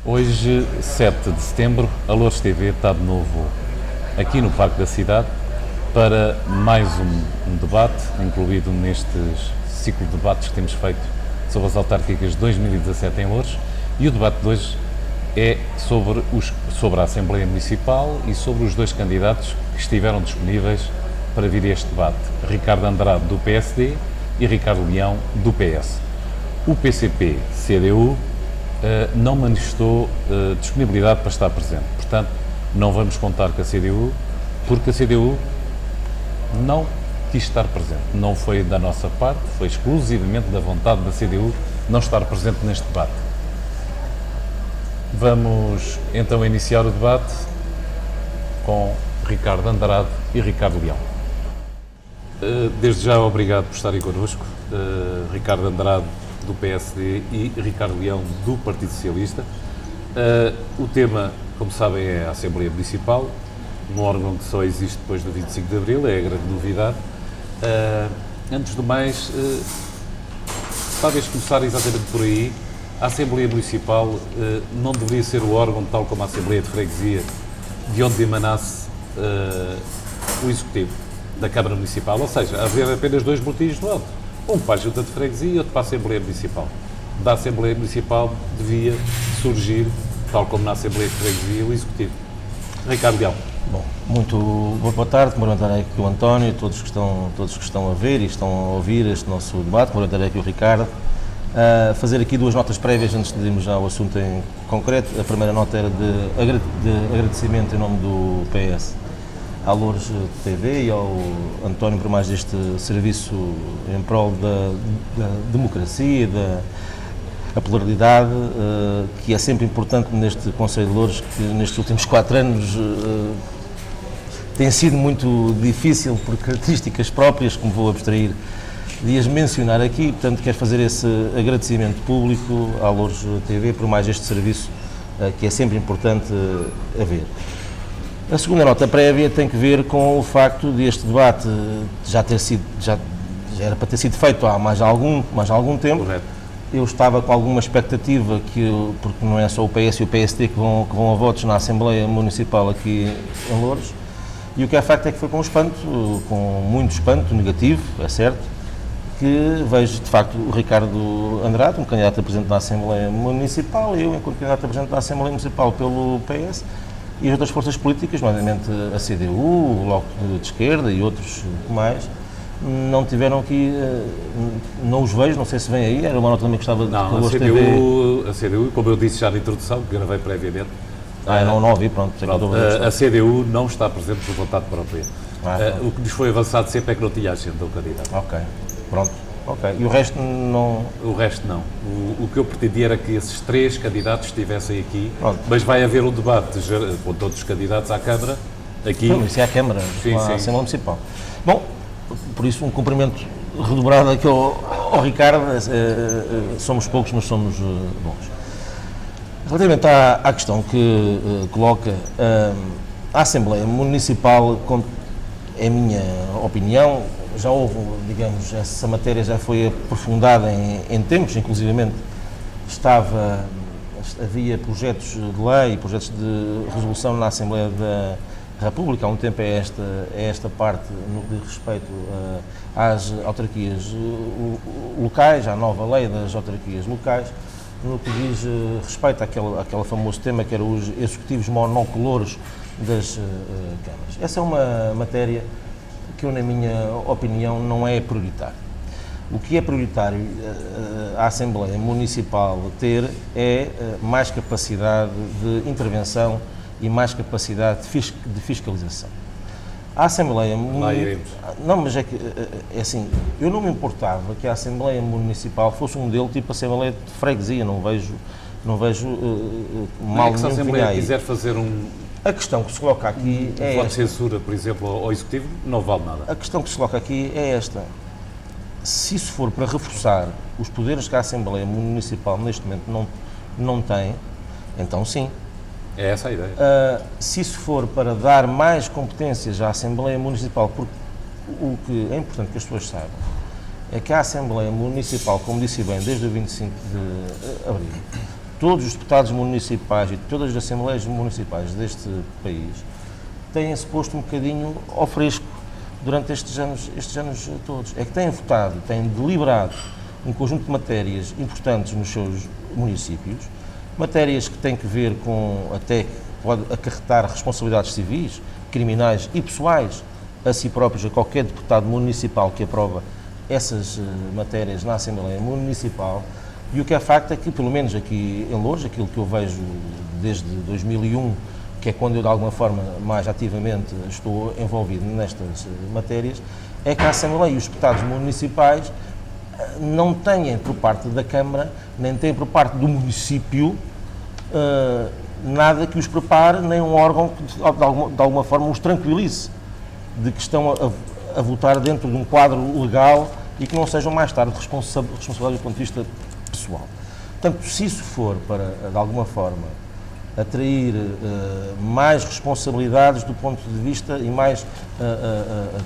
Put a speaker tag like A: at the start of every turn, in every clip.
A: Hoje, 7 de setembro, a Loures TV está de novo aqui no Parque da Cidade para mais um debate, incluído neste ciclo de debates que temos feito sobre as autárquicas de 2017 em Loures. E o debate de hoje é sobre a Assembleia Municipal e sobre os dois candidatos que estiveram disponíveis para vir a este debate, Ricardo Andrade, do PSD, e Ricardo Leão, do PS. O PCP-CDU não manifestou disponibilidade para estar presente. Portanto, não vamos contar com a CDU, porque a CDU não quis estar presente. Não foi da nossa parte, foi exclusivamente da vontade da CDU não estar presente neste debate. Vamos então iniciar o debate com Ricardo Andrade e Ricardo Leão. Desde já, obrigado por estarem connosco, Ricardo Andrade, do PSD, e Ricardo Leão, do Partido Socialista. O tema, como sabem, é a Assembleia Municipal, um órgão que só existe depois do 25 de Abril, é a grande novidade. Antes do mais, talvez começar exatamente por aí. A Assembleia Municipal não deveria ser o órgão, tal como a Assembleia de Freguesia, de onde emanasse o Executivo da Câmara Municipal, ou seja, haver apenas dois boletins no alto, um para a Junta de Freguesia e outro para a Assembleia Municipal. Da Assembleia Municipal devia surgir, tal como na Assembleia de Freguesia, o Executivo. Ricardo Leão.
B: Bom, muito boa tarde, cumprimentarei aqui o António, todos que estão a ver e estão a ouvir este nosso debate, cumprimentarei aqui o Ricardo. Fazer aqui duas notas prévias antes de irmos já ao assunto em concreto. A primeira nota era de agradecimento em nome do PS à Loures TV e ao António por mais este serviço em prol da democracia, da pluralidade, que é sempre importante neste Conselho de Loures, que nestes últimos 4 anos tem sido muito difícil por características próprias, que me vou abstrair de as mencionar aqui. Portanto, quero fazer esse agradecimento público à Loures TV por mais este serviço, que é sempre importante haver. A segunda nota prévia tem que ver com o facto de este debate já era para ter sido feito há mais algum tempo.
A: Correto.
B: Eu estava com alguma expectativa porque não é só o PS e o PSD que vão a votos na Assembleia Municipal aqui em Loures, e o que é facto é que foi com muito espanto negativo, é certo, que vejo de facto o Ricardo Andrade, um candidato a presidente da Assembleia Municipal, e eu, enquanto candidato a presidente da Assembleia Municipal pelo PS, e as outras forças políticas, nomeadamente a CDU, o Bloco de Esquerda e outros mais, não tiveram aqui, não os vejo, não sei se vem aí, era uma nota também que gostava de
A: Não, a CDU, como eu disse já na introdução, que gravei previamente,
B: não ouvi, pronto.
A: a CDU não está presente por vontade própria. O que nos foi avançado sempre é que não tinha agenda o candidato.
B: Ok, pronto. Ok, e o resto não?
A: O resto não. O que eu pretendia era que esses 3 candidatos estivessem aqui,
B: Pronto.
A: mas vai haver um debate com todos os candidatos à Câmara, aqui.
B: Sim, isso é a Câmara,
A: Sim,
B: a
A: sim.
B: Assembleia Municipal. Bom, por isso um cumprimento redobrado aqui ao Ricardo, somos poucos, mas somos bons. Relativamente à questão que coloca, a Assembleia Municipal, é a minha opinião, já houve, digamos, essa matéria já foi aprofundada em tempos, inclusivamente havia projetos de lei e projetos de resolução na Assembleia da República, há um tempo é esta parte no que diz respeito às autarquias locais, à nova lei das autarquias locais, no que diz respeito àquele famoso tema que era os executivos monocolores das câmaras. Essa é uma matéria que, na minha opinião, não é prioritário. O que é prioritário a Assembleia Municipal ter é mais capacidade de intervenção e mais capacidade de fiscalização. A Assembleia Municipal... Não, mas é que, é assim, eu não me importava que a Assembleia Municipal fosse um modelo tipo Assembleia de Freguesia, não vejo mal nenhum.
A: Se a Assembleia quiser fazer
B: A questão que se coloca aqui é
A: voto de
B: esta.
A: censura, por exemplo, ao Executivo, não vale nada.
B: A questão que se coloca aqui é esta. Se isso for para reforçar os poderes que a Assembleia Municipal neste momento não tem, então sim.
A: É essa a ideia.
B: Se isso for para dar mais competências à Assembleia Municipal, porque o que é importante que as pessoas saibam é que a Assembleia Municipal, como disse bem, desde o 25 de Abril, todos os deputados municipais e todas as assembleias municipais deste país têm-se posto um bocadinho ao fresco durante estes anos todos. É que têm votado, têm deliberado um conjunto de matérias importantes nos seus municípios, matérias que têm que ver com, até que pode acarretar responsabilidades civis, criminais e pessoais a si próprios, a qualquer deputado municipal que aprova essas matérias na Assembleia Municipal. E o que é facto é que, pelo menos aqui em Loures, aquilo que eu vejo desde 2001, que é quando eu de alguma forma mais ativamente estou envolvido nestas matérias, é que a Assembleia e os deputados municipais não têm por parte da Câmara, nem têm por parte do município nada que os prepare, nem um órgão que de alguma forma os tranquilize de que estão a votar dentro de um quadro legal e que não sejam mais tarde responsáveis do ponto de vista pessoal. Portanto, se isso for para, de alguma forma, atrair mais responsabilidades do ponto de vista e mais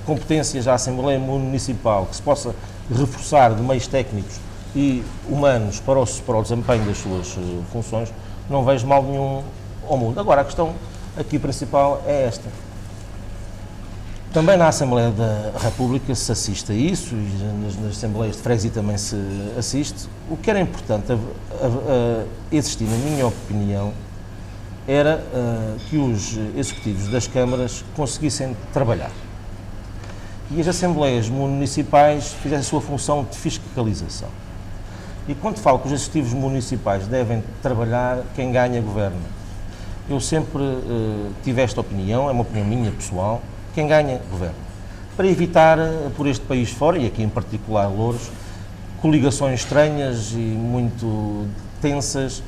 B: competências à Assembleia Municipal, que se possa reforçar de meios técnicos e humanos para o desempenho das suas funções, não vejo mal nenhum ao mundo. Agora, a questão aqui principal é esta. Também na Assembleia da República se assiste a isso, e nas Assembleias de Freguesia também se assiste. O que era importante existir, na minha opinião, era que os executivos das câmaras conseguissem trabalhar. E as Assembleias Municipais fizessem a sua função de fiscalização. E quando falo que os executivos municipais devem trabalhar, quem ganha governa. Eu sempre tive esta opinião, é uma opinião minha pessoal, quem ganha governa. Para evitar por este país fora, e aqui em particular Loures, coligações estranhas e muito tensas,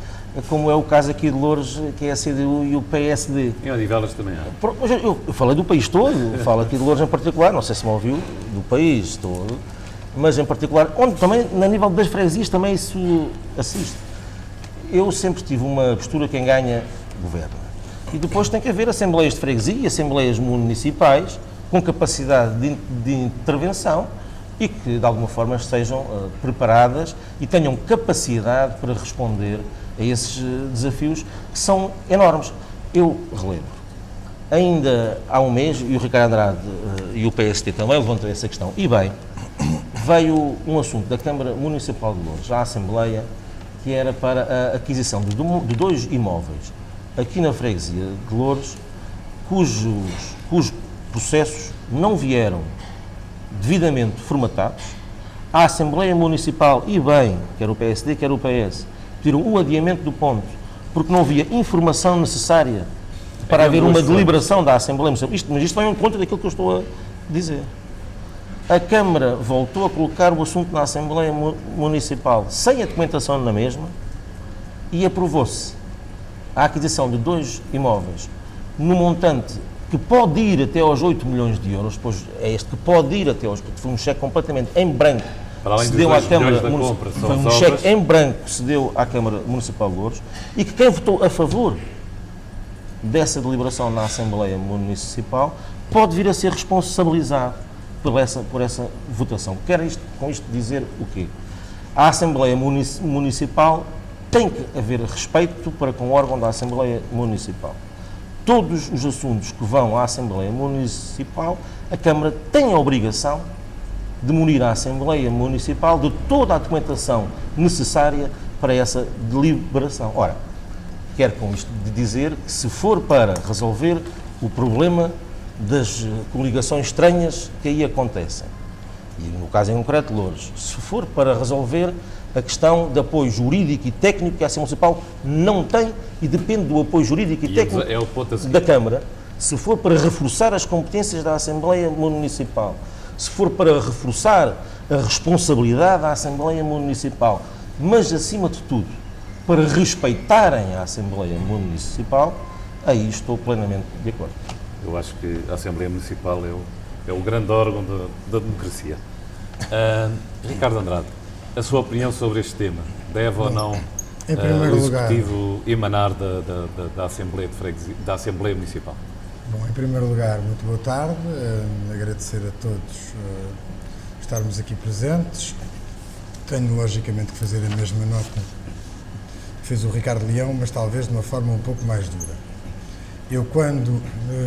B: como é o caso aqui de Loures, que é a CDU e o PSD.
A: Em Odivelas também há.
B: Eu falei do país todo, falo aqui de Loures em particular, não sei se me ouviu, do país todo, mas em particular, onde também, na nível das freguesias, também isso assiste. Eu sempre tive uma postura, quem ganha, governa. E depois tem que haver assembleias de freguesia e assembleias municipais com capacidade de intervenção e que, de alguma forma, estejam preparadas e tenham capacidade para responder a esses desafios que são enormes. Eu relembro, ainda há um mês, e o Ricardo Andrade e o PSD também levantou essa questão, e bem, veio um assunto da Câmara Municipal de Loures à Assembleia, que era para a aquisição de 2 imóveis aqui na freguesia de Loures, cujos processos não vieram devidamente formatados. A Assembleia Municipal, e bem, quer o PSD, quer o PS, pediram o adiamento do ponto, porque não havia informação necessária para haver uma deliberação da Assembleia Municipal. Mas isto vai ao encontro daquilo que eu estou a dizer. A Câmara voltou a colocar o assunto na Assembleia Municipal sem a documentação na mesma e aprovou-se a aquisição de 2 imóveis no montante que pode ir até aos 8 milhões de euros, pois é este que pode ir até aos, porque foi um cheque completamente em branco,
A: para além
B: se deu à Câmara
A: compra,
B: foi um cheque em branco que se deu à Câmara Municipal de Loures, e que quem votou a favor dessa deliberação na Assembleia Municipal pode vir a ser responsabilizado por essa votação. Quero com isto dizer o quê? A Assembleia Municipal tem que haver respeito para com o órgão da Assembleia Municipal. Todos os assuntos que vão à Assembleia Municipal, a Câmara tem a obrigação de munir a Assembleia Municipal de toda a documentação necessária para essa deliberação. Ora, quero com isto dizer que se for para resolver o problema das coligações estranhas que aí acontecem, e no caso em concreto Loures, se for para resolver a questão de apoio jurídico e técnico que a Assembleia Municipal não tem e depende do apoio jurídico e técnico da Câmara, se for para reforçar as competências da Assembleia Municipal, se for para reforçar a responsabilidade da Assembleia Municipal, mas acima de tudo para respeitarem a Assembleia Municipal, aí estou plenamente de acordo.
A: Eu acho que a Assembleia Municipal é o grande órgão da democracia. Ricardo Andrade, a sua opinião sobre este tema? Deve ou não o Executivo emanar da Assembleia de Freguesia, da Assembleia Municipal?
C: Bom, em primeiro lugar, muito boa tarde. Agradecer a todos estarmos aqui presentes. Tenho, logicamente, que fazer a mesma nota fez o Ricardo Leão, mas talvez de uma forma um pouco mais dura. Eu, quando,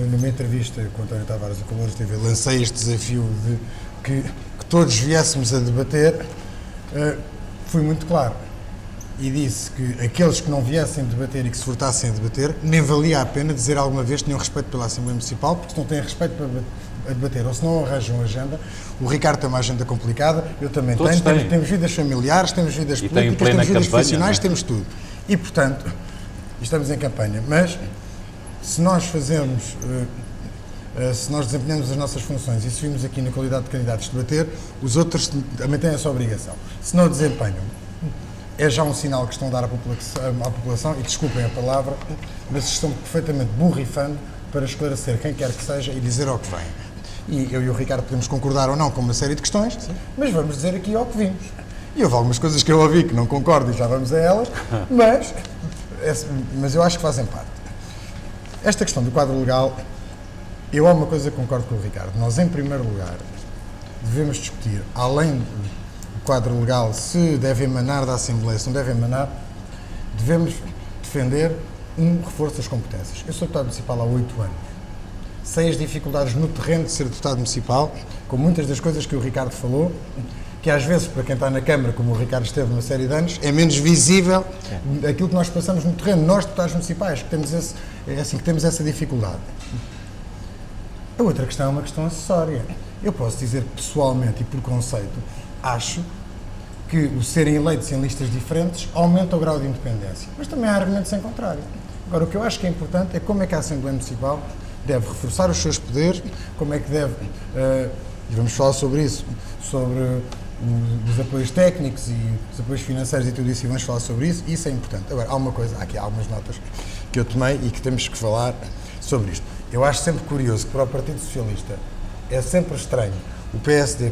C: numa entrevista com o António Tavares e com o Lourdes TV, lancei este desafio de que todos viéssemos a debater, fui muito claro e disse que aqueles que não viessem debater e que se furtassem a debater, nem valia a pena dizer alguma vez que tinham respeito pela Assembleia Municipal, porque se não têm respeito para debater ou se não arranjam agenda, o Ricardo tem uma agenda complicada, eu também tenho, temos vidas familiares, temos vidas políticas, temos vidas profissionais, temos tudo. E, portanto, estamos em campanha, mas se nós fazemos, se nós desempenhamos as nossas funções e se vimos aqui na qualidade de candidatos debater, os outros também têm essa obrigação. Se não desempenham, é já um sinal que estão a dar à população, e desculpem a palavra, mas estão perfeitamente borrifando para esclarecer quem quer que seja e dizer ao que vem. E eu e o Ricardo podemos concordar ou não com uma série de questões, mas vamos dizer aqui ao que vimos. E houve algumas coisas que eu ouvi que não concordo e já vamos a elas, mas eu acho que fazem parte. Esta questão do quadro legal, eu há uma coisa que concordo com o Ricardo. Nós, em primeiro lugar, devemos discutir, além do quadro legal, se deve emanar da Assembleia, se não deve emanar, devemos defender um reforço das competências. Eu sou deputado municipal há 8 anos. Sei as dificuldades no terreno de ser deputado municipal, com muitas das coisas que o Ricardo falou, que às vezes, para quem está na Câmara, como o Ricardo esteve uma série de anos, é menos visível aquilo que nós passamos no terreno. Nós, deputados municipais, que temos essa dificuldade. A outra questão é uma questão acessória. Eu posso dizer que, pessoalmente e por conceito, acho que o serem eleitos em listas diferentes aumenta o grau de independência. Mas também há argumentos em contrário. Agora, o que eu acho que é importante é como é que a Assembleia Municipal deve reforçar os seus poderes, como é que deve, e vamos falar sobre isso, sobre os apoios técnicos e os apoios financeiros e tudo isso, e vamos falar sobre isso, e isso é importante. Agora, há uma coisa, há aqui algumas notas que eu tomei e que temos que falar sobre isto. Eu acho sempre curioso que para o Partido Socialista é sempre estranho o PSD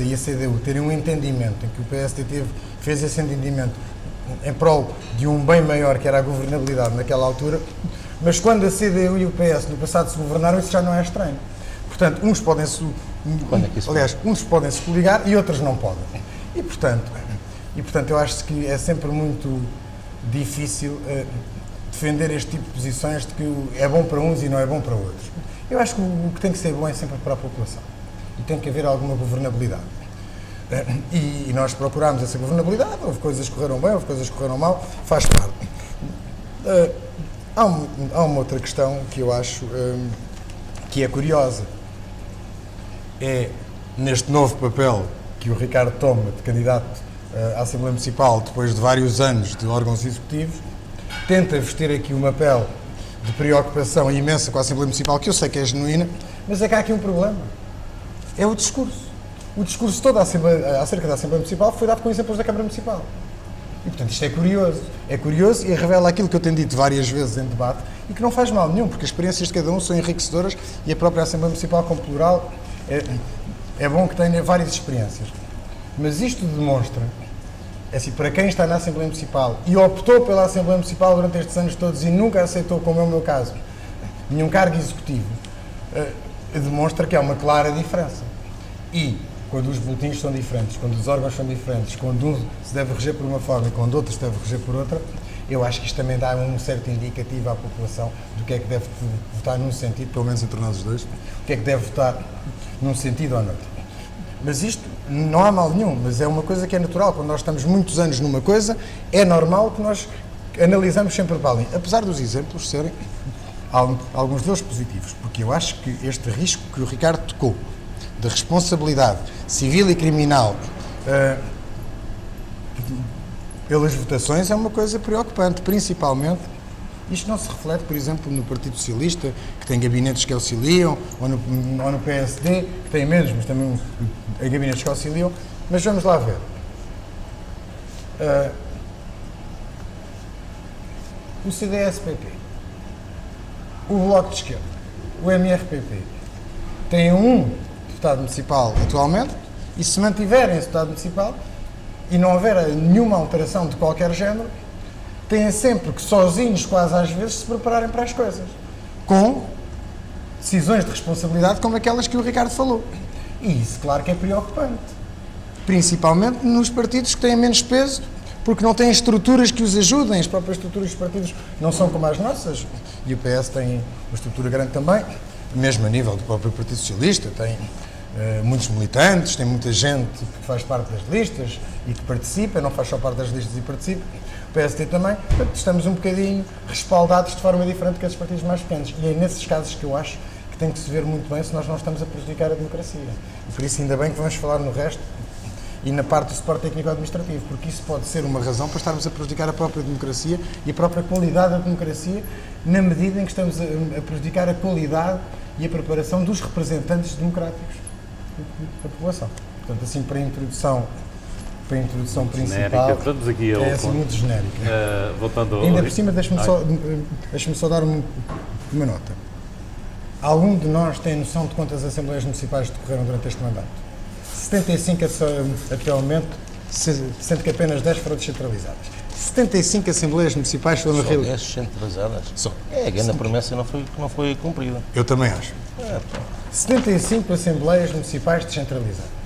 C: e a CDU terem um entendimento em que o PSD fez esse entendimento em prol de um bem maior, que era a governabilidade naquela altura, mas quando a CDU e o PS no passado se governaram, isso já não é estranho. Portanto, uns podem se coligar e outros não podem. E portanto, eu acho que é sempre muito difícil defender este tipo de posições de que é bom para uns e não é bom para outros. Eu acho que o que tem que ser bom é sempre para a população. E tem que haver alguma governabilidade. E nós procurámos essa governabilidade, houve coisas que correram bem, houve coisas que correram mal, faz parte. Há uma outra questão que eu acho que é curiosa. É neste novo papel que o Ricardo toma de candidato à Assembleia Municipal, depois de vários anos de órgãos executivos, tenta vestir aqui uma pele de preocupação imensa com a Assembleia Municipal, que eu sei que é genuína, mas é que há aqui um problema. É o discurso. O discurso todo acerca da Assembleia Municipal foi dado com exemplos da Câmara Municipal. E, portanto, isto é curioso. É curioso e revela aquilo que eu tenho dito várias vezes em debate e que não faz mal nenhum, porque as experiências de cada um são enriquecedoras e a própria Assembleia Municipal, como plural, é bom que tenha várias experiências. Mas isto demonstra, assim, para quem está na Assembleia Municipal e optou pela Assembleia Municipal durante estes anos todos e nunca aceitou, como é o meu caso, nenhum cargo executivo, demonstra que há uma clara diferença. E quando os boletins são diferentes, quando os órgãos são diferentes, quando um se deve reger por uma forma e quando outro se deve reger por outra, eu acho que isto também dá um certo indicativo à população do que é que deve votar num sentido, pelo menos entre nós os dois, o que é que deve votar num sentido ou noutro. Mas isto não há mal nenhum, mas é uma coisa que é natural. Quando nós estamos muitos anos numa coisa, é normal que nós analisamos sempre para além. Apesar dos exemplos serem alguns deles positivos, porque eu acho que este risco que o Ricardo tocou, de responsabilidade civil e criminal pelas votações, é uma coisa preocupante, principalmente. Isto não se reflete, por exemplo, no Partido Socialista, que tem gabinetes que auxiliam, ou no PSD, que tem menos, mas também em gabinetes que auxiliam. Mas vamos lá ver. O CDS-PP, o Bloco de Esquerda, o MRPP, têm um deputado municipal atualmente, e se mantiverem esse deputado municipal, e não houver nenhuma alteração de qualquer género, têm sempre que, sozinhos quase às vezes, se prepararem para as coisas, com decisões de responsabilidade como aquelas que o Ricardo falou. E isso, claro que é preocupante. Principalmente nos partidos que têm menos peso, porque não têm estruturas que os ajudem, as próprias estruturas dos partidos não são como as nossas, e o PS tem uma estrutura grande também, mesmo a nível do próprio Partido Socialista, tem muitos militantes, tem muita gente que faz parte das listas e que participa, não faz só parte das listas e participa, o PSD também, portanto, estamos um bocadinho respaldados de forma diferente que esses partidos mais pequenos, e é nesses casos que eu acho que tem que se ver muito bem se nós não estamos a prejudicar a democracia. E por isso ainda bem que vamos falar no resto e na parte do suporte técnico-administrativo, porque isso pode ser uma razão para estarmos a prejudicar a própria democracia e a própria qualidade da democracia, na medida em que estamos a prejudicar a qualidade e a preparação dos representantes democráticos da população. Portanto, assim, para a introdução principal,
A: Genérica. Vamos aqui ao
C: é assim
A: ponto.
C: muito genérica.
A: Voltando ao...
C: Ainda por cima, deixa-me só dar uma nota. Algum de nós tem noção de quantas assembleias municipais decorreram durante este mandato? 75 até ao momento, sendo que apenas 10 foram descentralizadas. 75 assembleias municipais foram
B: Só 10 centralizadas?
C: Só.
B: É, a grande promessa que não foi cumprida.
C: Eu também acho. 75 assembleias municipais descentralizadas.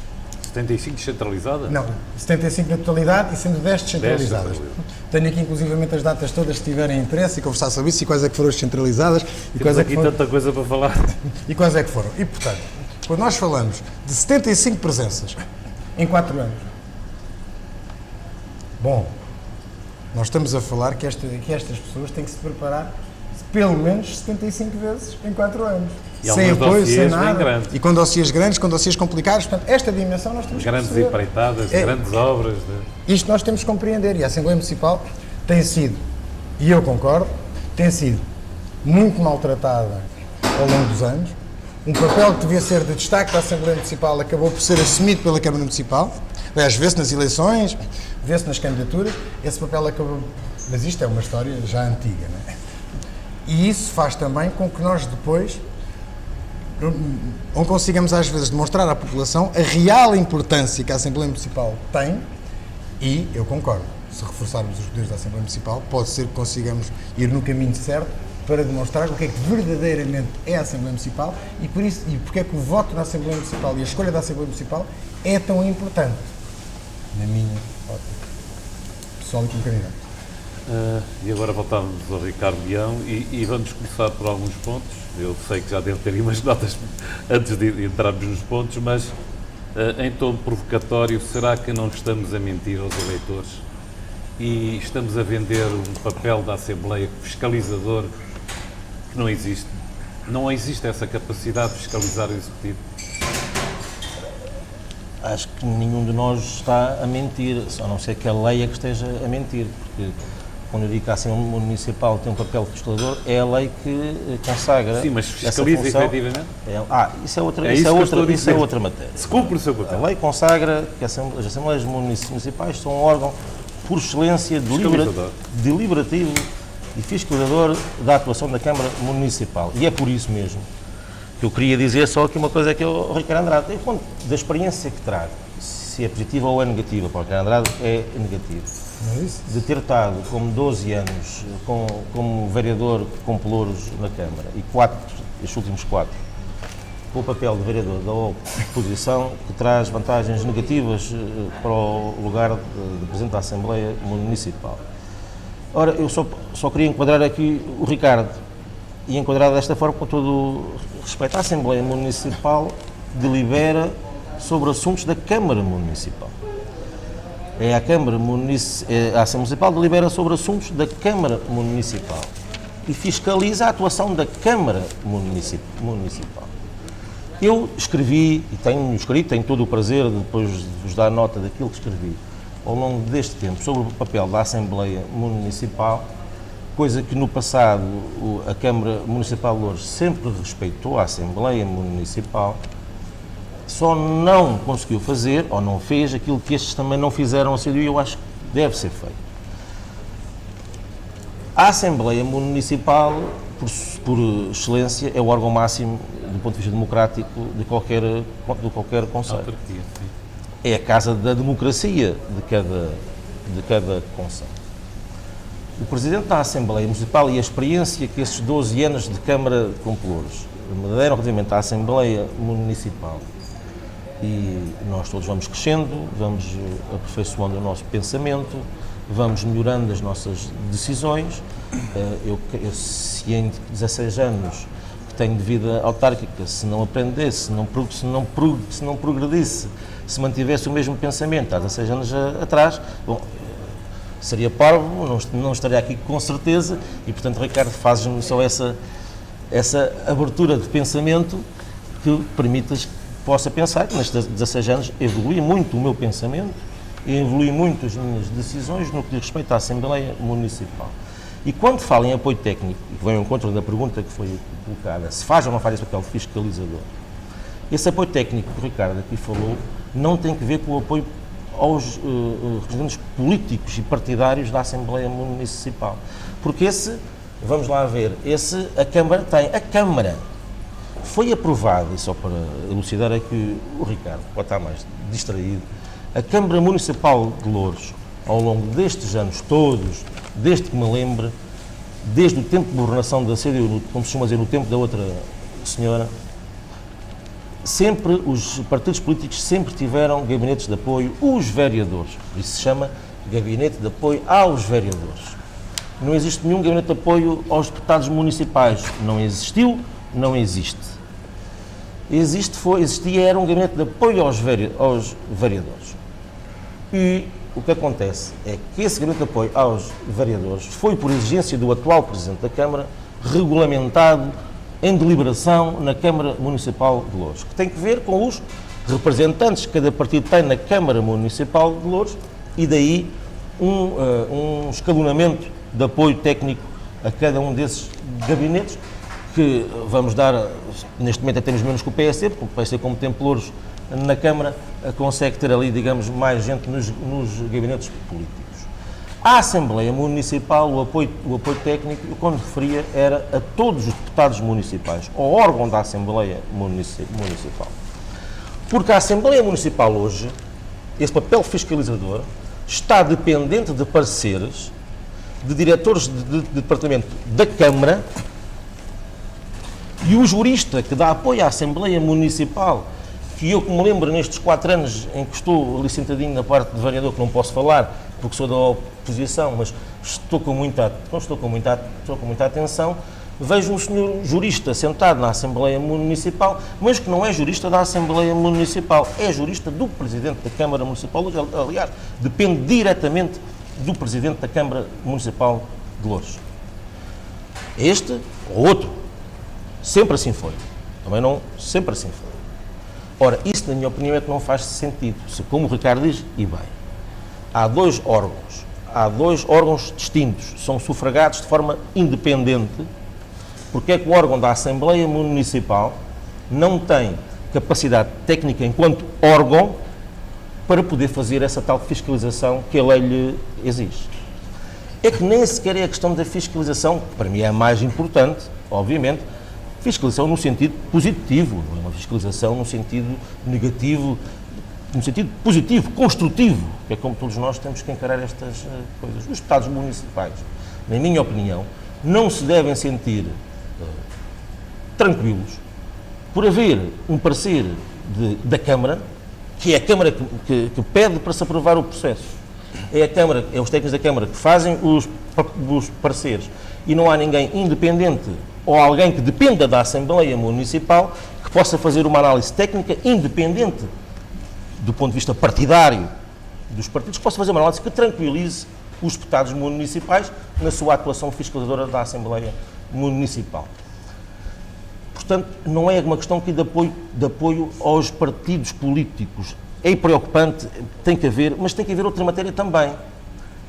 A: 75 descentralizadas?
C: Não, 75 na totalidade e sendo 10 descentralizadas.
A: 10 descentralizadas.
C: Tenho aqui inclusivamente as datas todas, se tiverem interesse, e conversar sobre isso, e quais é que foram as descentralizadas, e
A: Temos
C: quais é que
A: aqui
C: foram...
A: tanta coisa para falar.
C: E quais é que foram? E, portanto, quando nós falamos de 75 presenças em 4 anos, bom, nós estamos a falar que estas pessoas têm que se preparar pelo menos 75 vezes em 4 anos.
A: E
C: sem
A: alguns
C: apoio, sem
A: dossiês bem
C: nada.
A: grandes.
C: E com dossiês grandes, com dossiês complicados. Portanto, esta dimensão nós temos
A: Grandes
C: que perceber.
A: empreitadas, grandes obras.
C: Isto nós temos que compreender, e a Assembleia Municipal tem sido, e eu concordo, tem sido muito maltratada ao longo dos anos. Um papel que devia ser de destaque da Assembleia Municipal acabou por ser assumido pela Câmara Municipal. Aliás, vê-se nas eleições, vê-se nas candidaturas, esse papel acabou... Mas isto é uma história já antiga, não é? E isso faz também com que nós depois não consigamos às vezes demonstrar à população a real importância que a Assembleia Municipal tem, e eu concordo, se reforçarmos os poderes da Assembleia Municipal, pode ser que consigamos ir no caminho certo para demonstrar o que é que verdadeiramente é a Assembleia Municipal e por isso, e porque é que o voto na Assembleia Municipal e a escolha da Assembleia Municipal é tão importante, na minha ótica pessoal e como candidato.
A: E agora voltamos ao Ricardo Leão e vamos começar por alguns pontos. Eu sei que já devo ter aí umas notas antes de entrarmos nos pontos, mas em tom provocatório, será que não estamos a mentir aos eleitores e estamos a vender um papel da Assembleia fiscalizador que não existe? Não existe essa capacidade de fiscalizar o Executivo?
B: Acho que nenhum de nós está a mentir, a não ser que a lei é que esteja a mentir, porque quando eu digo que a Assembleia Municipal tem um papel fiscalizador, é a lei que consagra.
A: Sim, mas
B: essa
A: fiscaliza
B: função.
A: efetivamente?
B: Isso é outra,
A: É
B: isso
A: isso
B: é
A: que eu
B: outra,
A: estou a
B: isso é
A: dizer.
B: outra matéria.
A: Se cumpre o seu papel.
B: A lei consagra que as Assembleias Municipais são um órgão, por excelência,
A: Fiscalizador.
B: deliberativo e fiscalizador da atuação da Câmara Municipal. E é por isso mesmo que eu queria dizer só aqui uma coisa que o Ricardo Andrade, eu conto da experiência que trago, se é positiva ou é negativa, para o Ricardo Andrade é negativo. De ter estado como 12 anos como vereador com pelouros na Câmara e estes últimos 4 com o papel de vereador da oposição, que traz vantagens negativas para o lugar de Presidente da Assembleia Municipal. Ora, eu só queria enquadrar aqui o Ricardo, e enquadrar desta forma, com todo o respeito. A Assembleia Municipal delibera sobre assuntos da Câmara Municipal. A Assembleia Municipal delibera sobre assuntos da Câmara Municipal e fiscaliza a atuação da Câmara Municipal. Eu escrevi, e tenho todo o prazer de depois de vos dar nota daquilo que escrevi ao longo deste tempo sobre o papel da Assembleia Municipal, coisa que no passado a Câmara Municipal de Loures sempre respeitou, a Assembleia Municipal, só não conseguiu fazer, ou não fez, aquilo que estes também não fizeram assim, e eu acho que deve ser feito. A Assembleia Municipal, por excelência, é o órgão máximo, do ponto de vista democrático, de qualquer concelho.
A: Autarquia, sim.
B: É a casa da democracia de cada concelho. O Presidente da Assembleia Municipal e a experiência que esses 12 anos de Câmara com Pelouros me deram relativamente à Assembleia Municipal, e nós todos vamos crescendo, vamos aperfeiçoando o nosso pensamento, vamos melhorando as nossas decisões. Eu se em 16 anos que tenho de vida autárquica, se não aprendesse, se não progredisse, se mantivesse o mesmo pensamento há 16 anos atrás, bom, seria parvo, não estaria aqui com certeza, e portanto, Ricardo, fazes-me só essa abertura de pensamento que permitas que possa pensar que nestes 16 anos evolui muito o meu pensamento e evolui muito as minhas decisões no que diz respeito à Assembleia Municipal. E quando falo em apoio técnico, e que vem ao encontro da pergunta que foi colocada, se faz ou não faz esse papel de fiscalizador, esse apoio técnico que o Ricardo aqui falou não tem que ver com o apoio aos representantes políticos e partidários da Assembleia Municipal. Porque vamos lá ver, a Câmara tem. A Câmara foi aprovada, e só para elucidar aqui o Ricardo, pode estar mais distraído, a Câmara Municipal de Louros, ao longo destes anos todos, desde que me lembro, desde o tempo de governação da CDU, como se costuma dizer, no tempo da outra senhora, sempre os partidos políticos sempre tiveram gabinetes de apoio, os vereadores. Isso se chama gabinete de apoio aos vereadores. Não existe nenhum gabinete de apoio aos deputados municipais. Não existiu, não existe. Existia, era um gabinete de apoio aos vereadores. E o que acontece é que esse gabinete de apoio aos vereadores foi, por exigência do atual Presidente da Câmara, regulamentado em deliberação na Câmara Municipal de Louros, que tem que ver com os representantes que cada partido tem na Câmara Municipal de Louros, e daí um escalonamento de apoio técnico a cada um desses gabinetes, que vamos dar, neste momento temos menos que o PSD, porque o PSD, como tem Louros na Câmara, consegue ter ali, digamos, mais gente nos gabinetes políticos. A Assembleia Municipal, o apoio técnico, eu quando referia, era a todos os deputados municipais, ao órgão da Assembleia Municipal. Porque a Assembleia Municipal hoje, esse papel fiscalizador, está dependente de pareceres de diretores de departamento da Câmara, e o jurista que dá apoio à Assembleia Municipal, que eu, como me lembro, nestes 4 anos em que estou ali sentadinho na parte de vereador, que não posso falar, porque sou da oposição, mas estou com muita atenção, vejo um senhor jurista sentado na Assembleia Municipal, mas que não é jurista da Assembleia Municipal, é jurista do Presidente da Câmara Municipal, aliás, depende diretamente do Presidente da Câmara Municipal de Louros. Este ou outro, sempre assim foi. Também não, sempre assim foi. Ora, isso, na minha opinião, é que não faz sentido. Se, como o Ricardo diz, e bem, há dois órgãos distintos, são sufragados de forma independente. Porque é que o órgão da Assembleia Municipal não tem capacidade técnica enquanto órgão para poder fazer essa tal fiscalização que a lei lhe exige? É que nem sequer é a questão da fiscalização, que para mim é a mais importante, obviamente, fiscalização no sentido positivo, não é uma fiscalização no sentido negativo, no sentido positivo, construtivo, que é como todos nós temos que encarar estas coisas. Os deputados municipais, na minha opinião, não se devem sentir tranquilos por haver um parecer da Câmara, que é a Câmara que pede para se aprovar o processo. É a Câmara, é os técnicos da Câmara que fazem os pareceres, e não há ninguém independente ou alguém que dependa da Assembleia Municipal que possa fazer uma análise técnica independente do ponto de vista partidário dos partidos, que possa fazer uma análise que tranquilize os deputados municipais na sua atuação fiscalizadora da Assembleia Municipal. Portanto, não é uma questão aqui de apoio aos partidos políticos. É preocupante, tem que haver, mas tem que haver outra matéria também.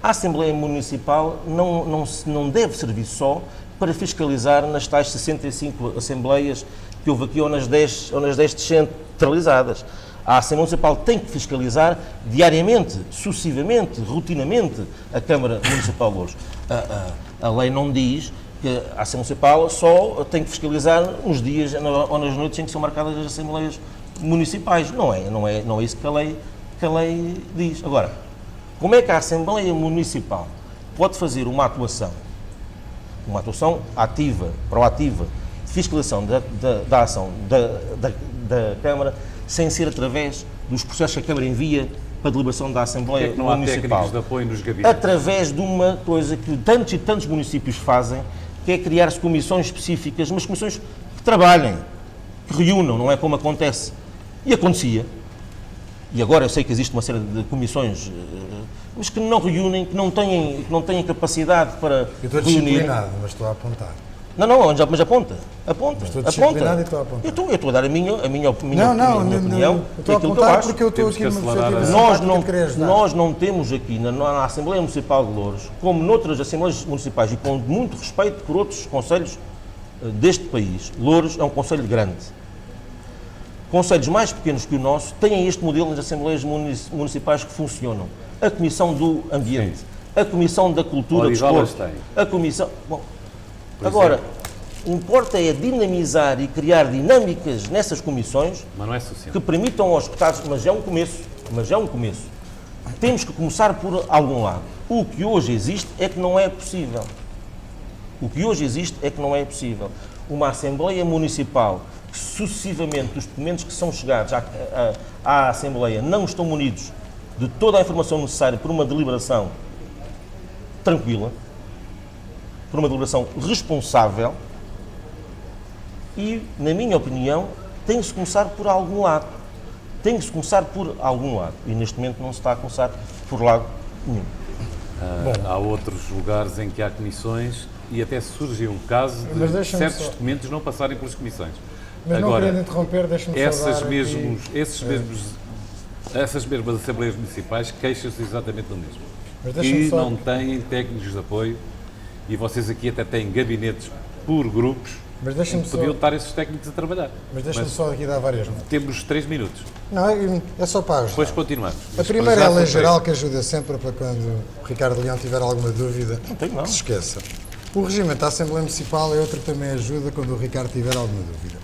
B: A Assembleia Municipal não deve servir só para fiscalizar nas tais 65 assembleias que houve aqui, ou nas 10 descentralizadas. A Assembleia Municipal tem que fiscalizar diariamente, sucessivamente, rotinamente a Câmara Municipal de Louros. A lei não diz que a Assembleia Municipal só tem que fiscalizar nos dias ou nas noites em que são marcadas as Assembleias Municipais. Não é isso que a lei diz. Agora, como é que a Assembleia Municipal pode fazer uma atuação ativa, proativa, de fiscalização da ação da Câmara, sem ser através dos processos que a Câmara envia para a deliberação da
A: Porque é
B: Assembleia
A: que não há
B: Municipal.
A: técnicos de apoio nos gabinetes?
B: Através de uma coisa que tantos e tantos municípios fazem, que é criar-se comissões específicas, mas comissões que trabalhem, que reúnam, não é como acontece. E acontecia. E agora eu sei que existe uma série de comissões, mas que não reúnem, que não têm capacidade para
C: Eu estou
B: reunir.
C: disciplinado, mas estou a apontar.
B: Não, mas aponta.
C: Estou disciplinado e estou a apontar.
B: Eu estou a dar a minha opinião,
C: Eu estou a
B: daquilo que eu
C: apontar
B: acho.
C: porque eu estou
A: Temos
C: aqui
A: que
C: numa
A: acelerar
C: perspectiva
A: a-
C: simpática de querer ajudar.
B: Nós não temos aqui na Assembleia Municipal de Louros, como noutras Assembleias Municipais e com muito respeito por outros concelhos deste país, Louros é um concelho grande. Concelhos mais pequenos que o nosso têm este modelo nas Assembleias Municipais que funcionam. A Comissão do Ambiente, a Comissão da Cultura,
A: Odivelas
B: Desporto,
A: tem.
B: a Comissão... Bom, agora, importa é dinamizar e criar dinâmicas nessas comissões
A: Mas não é suficiente.
B: que permitam aos deputados, mas é um começo. Temos que começar por algum lado. O que hoje existe é que não é possível. Uma Assembleia Municipal que sucessivamente os documentos que são chegados à Assembleia não estão munidos de toda a informação necessária por uma deliberação tranquila, por uma deliberação responsável e, na minha opinião, tem que se começar por algum lado. E neste momento não se está a começar por lado nenhum.
A: Há outros lugares em que há comissões e até surge um caso
C: Mas
A: de
C: deixa-me
A: certos
C: só-
A: documentos não passarem pelas comissões.
C: Mas não
A: Agora,
C: querendo interromper, deixa-me só dar
A: essas mesmas Assembleias Municipais queixam-se exatamente do mesmo.
C: Mas
A: E
C: deixa-me só...
A: não têm técnicos de apoio e vocês aqui até têm gabinetes por grupos
C: Mas
A: em
C: deixa-me
A: que
C: só...
A: podiam estar esses técnicos a trabalhar.
C: Mas deixa-me só aqui dar várias notas.
A: Temos 3 minutos.
C: Não, é só para ajudar.
A: Depois continuamos.
C: A
A: Mas
C: primeira
A: para
C: é
A: já
C: a lei
A: são
C: geral que ajuda sempre para quando o Ricardo Leão tiver alguma dúvida,
B: tenho, não.
C: que se esqueça. O regimento da Assembleia Municipal é outra que também ajuda quando o Ricardo tiver alguma dúvida.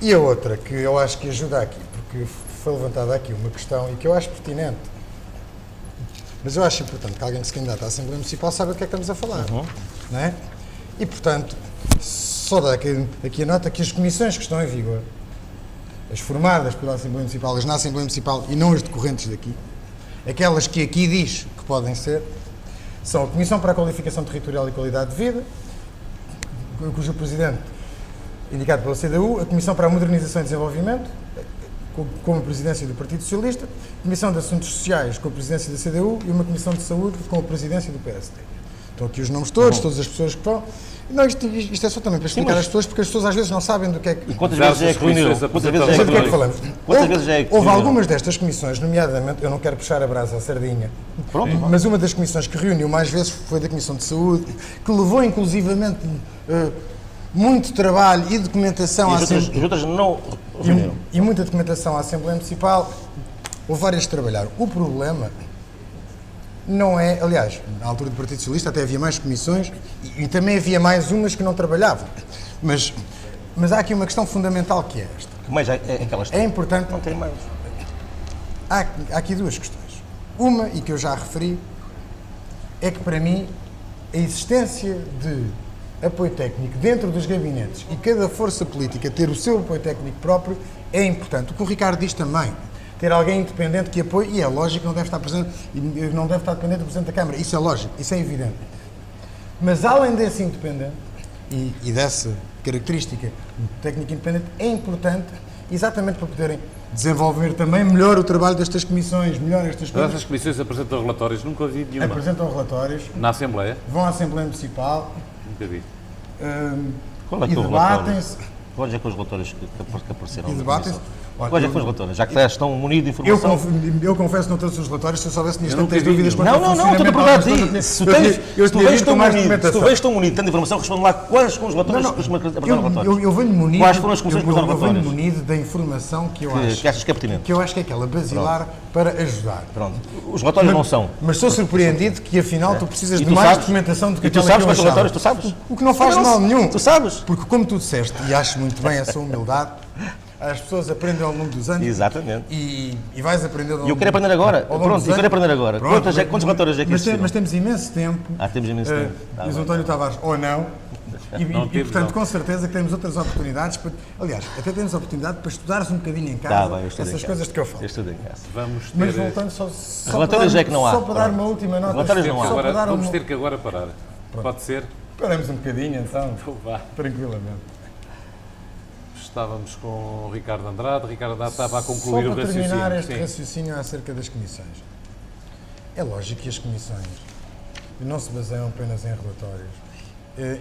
C: E a outra que eu acho que ajuda aqui, porque foi levantada aqui uma questão e que eu acho pertinente, mas eu acho importante que alguém que se candidata à Assembleia Municipal saiba do que é que estamos a falar, não é? E, portanto, só dar aqui a nota que as comissões que estão em vigor, as formadas pela Assembleia Municipal, as na Assembleia Municipal e não as decorrentes daqui, aquelas que aqui diz que podem ser, são a Comissão para a Qualificação Territorial e Qualidade de Vida, cujo presidente indicado pela CDU, a Comissão para a Modernização e Desenvolvimento, com a presidência do Partido Socialista, a Comissão de Assuntos Sociais com a presidência da CDU e uma Comissão de Saúde com a presidência do PSD. Estão aqui os nomes todos, todas as pessoas que estão. Não, isto é só também para explicar às pessoas, porque as pessoas às vezes não sabem do que é que...
B: E quantas
A: Diversas
B: vezes é que reuniu?
A: comissões
B: Quantas vezes é
C: Mas
B: que
C: do que é que
B: reuniu?
C: falamos?
B: Quantas vezes é que
C: Houve
B: reuniu?
C: algumas destas comissões, nomeadamente, eu não quero puxar a brasa à sardinha,
B: Pronto,
C: mas uma das comissões que reuniu mais vezes foi da Comissão de Saúde, que levou inclusivamente muito trabalho e documentação
B: E
C: à
B: as
C: Assembleia...
B: outras não reuniram.
C: E muita documentação à Assembleia Municipal, houve várias que trabalharam. O problema não é, aliás, na altura do Partido Socialista até havia mais comissões e também havia mais umas que não trabalhavam. Mas há aqui uma questão fundamental que é esta.
B: Que mais é aquelas
C: É importante,
B: Não tem mais.
C: há aqui duas questões. Uma, e que eu já referi, é que para mim a existência de apoio técnico dentro dos gabinetes e cada força política ter o seu apoio técnico próprio é importante. O que o Ricardo diz também, ter alguém independente que apoie, e é lógico, não deve estar presente, não deve estar dependente do Presidente da Câmara, isso é lógico, isso é evidente. Mas além desse independente e dessa característica técnica independente, é importante exatamente para poderem desenvolver também melhor o trabalho destas comissões, melhor estas
A: Mas
C: coisas.
A: essas comissões apresentam relatórios, nunca ouvi nenhuma.
C: Apresentam relatórios,
A: Na Assembleia,
C: vão à Assembleia Municipal
A: nunca vi.
B: Qual é
C: e
B: que é o relatório?
C: debatem-se.
B: Quais é que foram os relatórios que apareceram?
C: E
B: na
C: debatem-se.
B: comissão?
C: Olha,
B: Quais é que foram os relatórios? Já que estão munidos de
C: Eu,
B: informação.
C: eu confesso que não trouxe os relatórios, se eu soubesse tinha
A: Eu nunca
C: tantas
A: vi
C: dúvidas
A: nenhum.
C: quanto ao
B: Não, estou a
C: funcionamento
B: perguntar a
C: das coisas,
B: ti. Se
C: eu
B: tu
C: tinha-
B: vês
C: eu tinha visto com mais
B: se tu
C: documentação.
B: vês tão munido, tanta informação, responde lá quais são os relatórios que costuma apresentar relatórios.
C: eu venho munido,
B: Quais foram as comissões que
C: eu
B: apresentaram
C: venho
B: relatórios?
C: munido da informação que eu
B: Que achas que é pertinente?
C: que eu acho que é aquela basilar para ajudar.
B: Pronto. Os relatórios não são.
C: Mas sou surpreendido que afinal tu precisas
B: E
C: de
B: tu
C: mais
B: sabes?
C: documentação do que
B: E tu
C: aquela
B: sabes
C: que eu
B: quais são os
C: achava.
B: relatórios? Tu sabes?
C: O que não faz
B: Eu não
C: mal
B: sei.
C: nenhum.
B: Tu sabes?
C: Porque como tu disseste, e acho muito bem essa humildade, as pessoas aprendem ao longo dos anos.
B: Exatamente.
C: E vais aprender ao longo
B: E eu quero aprender agora.
C: ao longo
B: Pronto,
C: dos
B: eu quero
C: anos.
B: aprender agora.
C: Pronto,
B: Quantos relatórios é que existiram?
C: mas temos imenso tempo.
B: Temos imenso tempo. Tá
C: Diz o
B: bem.
C: António Tavares, ou não. E,
A: Não temos,
C: portanto,
A: não.
C: com certeza que temos outras oportunidades. Aliás, até temos a oportunidade para estudares um bocadinho em casa
B: Tá bem, eu estudo em
C: essas
B: casa.
C: coisas de que eu falo.
B: Eu estudo em casa.
A: Vamos ter...
C: Mas voltando só
B: Relatórios
C: para dar,
B: é que não há.
C: Só para dar
B: Pronto.
C: uma última nota.
B: Relatórios não há.
C: Só para
A: Agora,
C: dar
A: vamos
C: uma...
A: ter que agora parar. Pode ser?
C: Paramos um bocadinho, então,
A: Então vá.
C: tranquilamente.
A: Estávamos com o Ricardo Andrade. Ricardo Andrade estava a concluir
C: Só
A: o
C: para
A: raciocínio.
C: terminar este
A: Sim.
C: raciocínio acerca das comissões. É lógico que as comissões não se baseiam apenas em relatórios.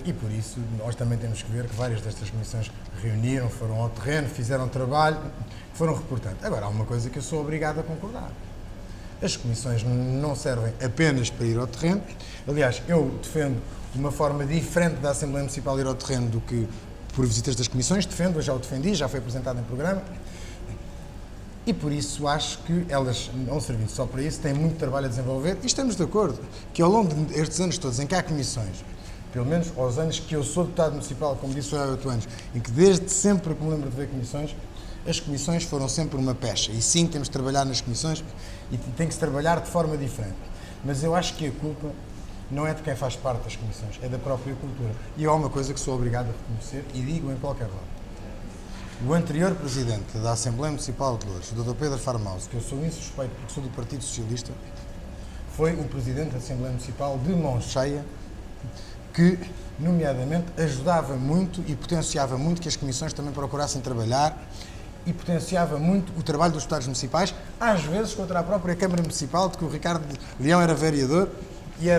C: E por isso nós também temos que ver que várias destas comissões reuniram, foram ao terreno, fizeram trabalho, foram reportando. Agora, há uma coisa que eu sou obrigado a concordar. As comissões não servem apenas para ir ao terreno. Aliás, eu defendo uma forma diferente da Assembleia Municipal ir ao terreno do que por visitas das comissões. Defendo, eu já o defendi, já foi apresentado em programa. E por isso acho que elas, não servindo só para isso, têm muito trabalho a desenvolver. E estamos de acordo que ao longo destes anos todos em que há comissões, pelo menos aos anos que eu sou deputado municipal, como disse, há 8 anos, em que desde sempre que me lembro de ver comissões, as comissões foram sempre uma pecha. E sim, temos de trabalhar nas comissões e tem que se trabalhar de forma diferente. Mas eu acho que a culpa não é de quem faz parte das comissões, é da própria cultura. E há uma coisa que sou obrigado a reconhecer e digo em qualquer lado. O anterior presidente da Assembleia Municipal de Loures, o Dr. Pedro Farmaus, que eu sou insuspeito porque sou do Partido Socialista, foi um presidente da Assembleia Municipal de mão cheia que, nomeadamente, ajudava muito e potenciava muito que as comissões também procurassem trabalhar e potenciava muito o trabalho dos deputados municipais, às vezes contra a própria Câmara Municipal, de que o Ricardo Leão era vereador, e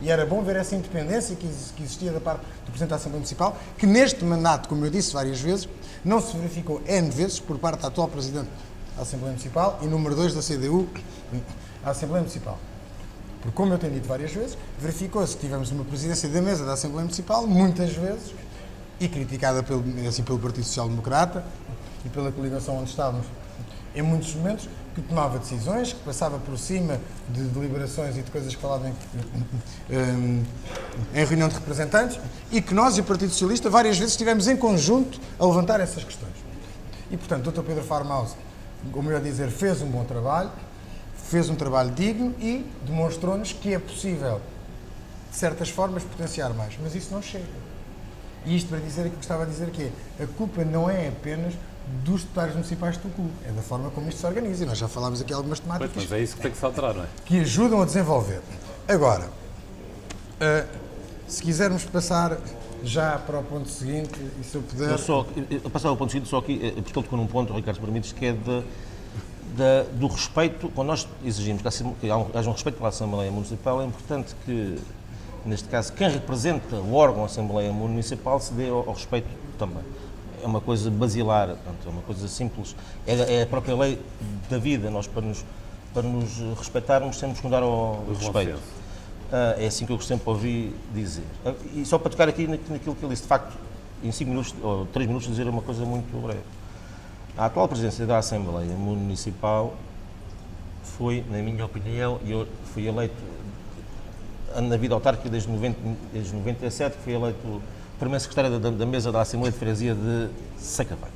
C: era bom ver essa independência que existia da parte do Presidente da Assembleia Municipal, que neste mandato, como eu disse várias vezes, não se verificou N vezes por parte da atual Presidente da Assembleia Municipal e número 2 da CDU à Assembleia Municipal. Porque, como eu tenho dito várias vezes, verificou-se que tivemos uma presidência da mesa da Assembleia Municipal, muitas vezes, e criticada pelo Partido Social Democrata e pela coligação onde estávamos, em muitos momentos, que tomava decisões, que passava por cima de deliberações e de coisas que falavam em reunião de representantes, e que nós e o Partido Socialista várias vezes estivemos em conjunto a levantar essas questões. E, portanto, o Dr. Pedro Farmaus, como eu ia dizer, fez um bom trabalho, fez um trabalho digno e demonstrou-nos que é possível, de certas formas, potenciar mais. Mas isso não chega. E isto para dizer aquilo que estava a dizer, que é, a culpa não é apenas dos deputados municipais do clube, é da forma como isto se organiza. E nós já falámos aqui algumas
A: Pois,
C: temáticas
A: mas é isso que tem que se alterar, não é?
C: que ajudam a desenvolver. Agora, se quisermos passar já para o ponto seguinte, e se eu puder...
B: Eu passava ao ponto seguinte, só aqui, porque ele tocou num ponto, Ricardo, se permites, que é do respeito, quando nós exigimos que haja um respeito pela Assembleia Municipal, é importante que, neste caso, quem representa o órgão Assembleia Municipal se dê ao respeito também. É uma coisa basilar, portanto, é uma coisa simples, é a própria lei da vida. Nós, para nos respeitarmos, temos que dar ao respeito. É assim que eu sempre ouvi dizer. E só para tocar aqui naquilo que ele disse, de facto, em 5 minutos ou 3 minutos, dizer uma coisa muito breve. A atual presidência da Assembleia Municipal foi, na minha opinião, e eu fui eleito na vida autárquica desde 97, que fui eleito primeiro secretário da mesa da Assembleia de Freguesia de Sacavém.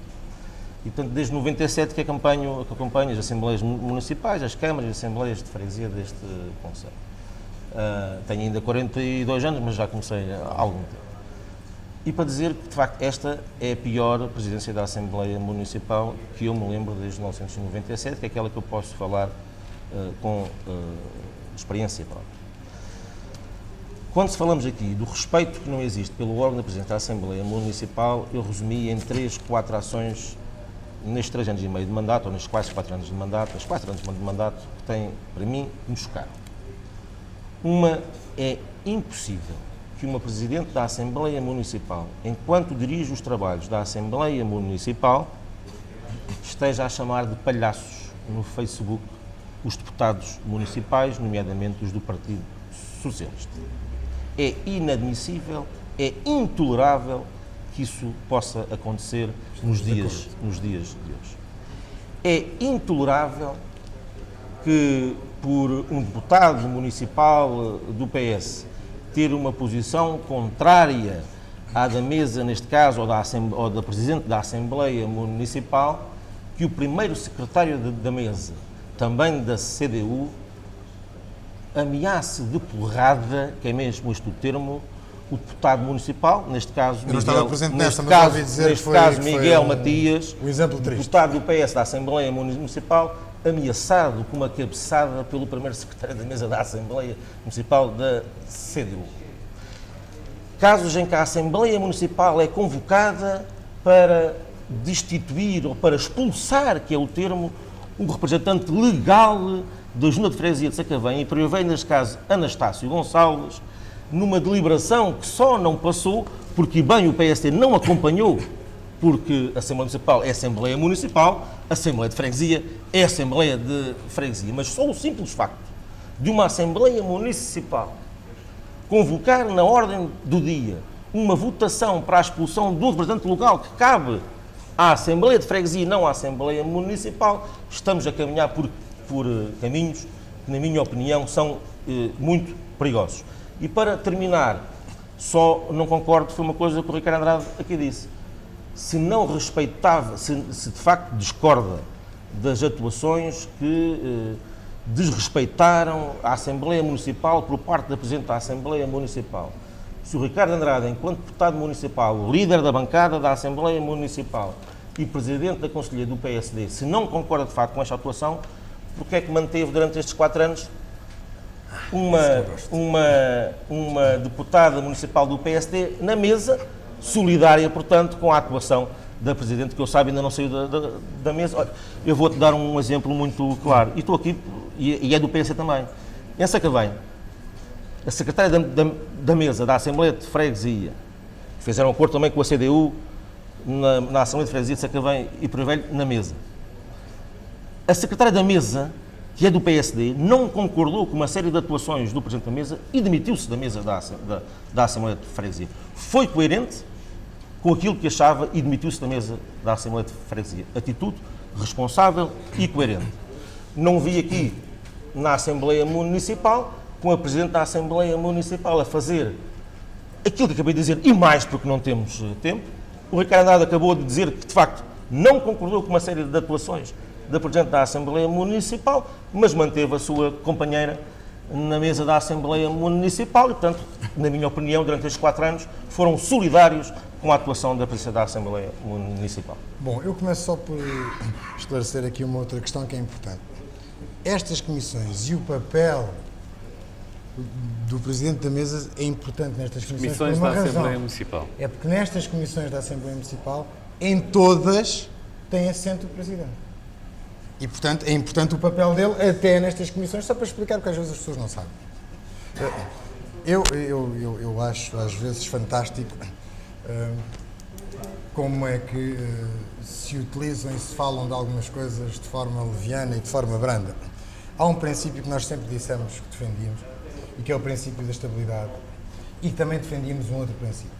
B: E, portanto, desde 97 que acompanho as Assembleias Municipais, as câmaras e as Assembleias de Freguesia deste Conselho. Tenho ainda 42 anos, mas já comecei há algum tempo. E para dizer que, de facto, esta é a pior presidência da Assembleia Municipal que eu me lembro desde 1997, que é aquela que eu posso falar com experiência própria. Quando se falamos aqui do respeito que não existe pelo órgão da Presidência da Assembleia Municipal, eu resumi em 3, 4 ações nestes 3 anos e meio de mandato, ou nestes quase 4 anos de mandato, os 4 anos de mandato, que têm, para mim, me chocaram. Uma, é impossível que uma Presidente da Assembleia Municipal, enquanto dirige os trabalhos da Assembleia Municipal, esteja a chamar de palhaços no Facebook os deputados municipais, nomeadamente os do Partido Socialista. É inadmissível, é intolerável que isso possa acontecer nos dias de hoje. É intolerável que, por um deputado municipal do PS ter uma posição contrária à da mesa, neste caso, ou da Presidente da Assembleia Municipal, que o primeiro secretário da mesa, também da CDU, ameace de porrada, que é mesmo este o termo, o deputado municipal, neste caso,
C: Eu não estava presente nesta, mas ouvi dizer que foi
B: Miguel Matias,
C: um exemplo triste.
B: deputado do PS da Assembleia Municipal, ameaçado com uma cabeçada pelo primeiro secretário da mesa da Assembleia Municipal da CDU. Casos em que a Assembleia Municipal é convocada para destituir ou para expulsar, que é o termo, um representante legal da Junta de Freguesia de Sacavém, e prevê, neste caso, Anastácio Gonçalves, numa deliberação que só não passou porque bem o PSD não acompanhou, porque a Assembleia Municipal é Assembleia Municipal, a Assembleia de Freguesia é Assembleia de Freguesia. Mas só o simples facto de uma Assembleia Municipal convocar na ordem do dia uma votação para a expulsão de um representante local que cabe à Assembleia de Freguesia e não à Assembleia Municipal, estamos a caminhar por caminhos que, na minha opinião, são muito perigosos. E para terminar, só não concordo, foi uma coisa que o Ricardo Andrade aqui disse. Se não respeitava, se de facto discorda das atuações que desrespeitaram a Assembleia Municipal por parte da Presidente da Assembleia Municipal. Se o Ricardo Andrade, enquanto deputado municipal, líder da bancada da Assembleia Municipal e Presidente da Conselhia do PSD, se não concorda de facto com esta atuação, porque é que manteve durante estes 4 anos uma deputada municipal do PSD na mesa, solidária, portanto, com a atuação da Presidente, que eu saiba ainda não saiu da mesa. Olha, eu vou-te dar um exemplo muito claro, e estou aqui, e é do PS também. Em Sacavém, a secretária da mesa da Assembleia de Freguesia, fizeram um acordo também com a CDU na Assembleia de Freguesia de Sacavém e Prevelho na mesa. A secretária da mesa, que é do PSD, não concordou com uma série de atuações do Presidente da mesa e demitiu-se da mesa da Assembleia de Freguesia. Foi coerente com aquilo que achava e demitiu-se da mesa da Assembleia de Freguesia. Atitude responsável e coerente. Não vi aqui na Assembleia Municipal, com a Presidente da Assembleia Municipal a fazer aquilo que acabei de dizer, e mais porque não temos tempo. O Ricardo Andrade acabou de dizer que, de facto, não concordou com uma série de atuações da Presidente da Assembleia Municipal, mas manteve a sua companheira na mesa da Assembleia Municipal e, portanto, na minha opinião, durante estes 4 anos, foram solidários com a atuação da Presidente da Assembleia Municipal.
C: Bom, eu começo só por esclarecer aqui uma outra questão que é importante. Estas comissões e o papel do Presidente da Mesa é importante nestas comissões por uma
A: da
C: razão.
A: Assembleia Municipal.
C: É porque nestas comissões da Assembleia Municipal, em todas, tem assento o Presidente. E, portanto, é importante o papel dele até nestas comissões, só para explicar, porque às vezes as pessoas não sabem. Eu acho, às vezes, fantástico como é que se utilizam e se falam de algumas coisas de forma leviana e de forma branda. Há um princípio que nós sempre dissemos que defendíamos, e que é o princípio da estabilidade, e também defendíamos um outro princípio.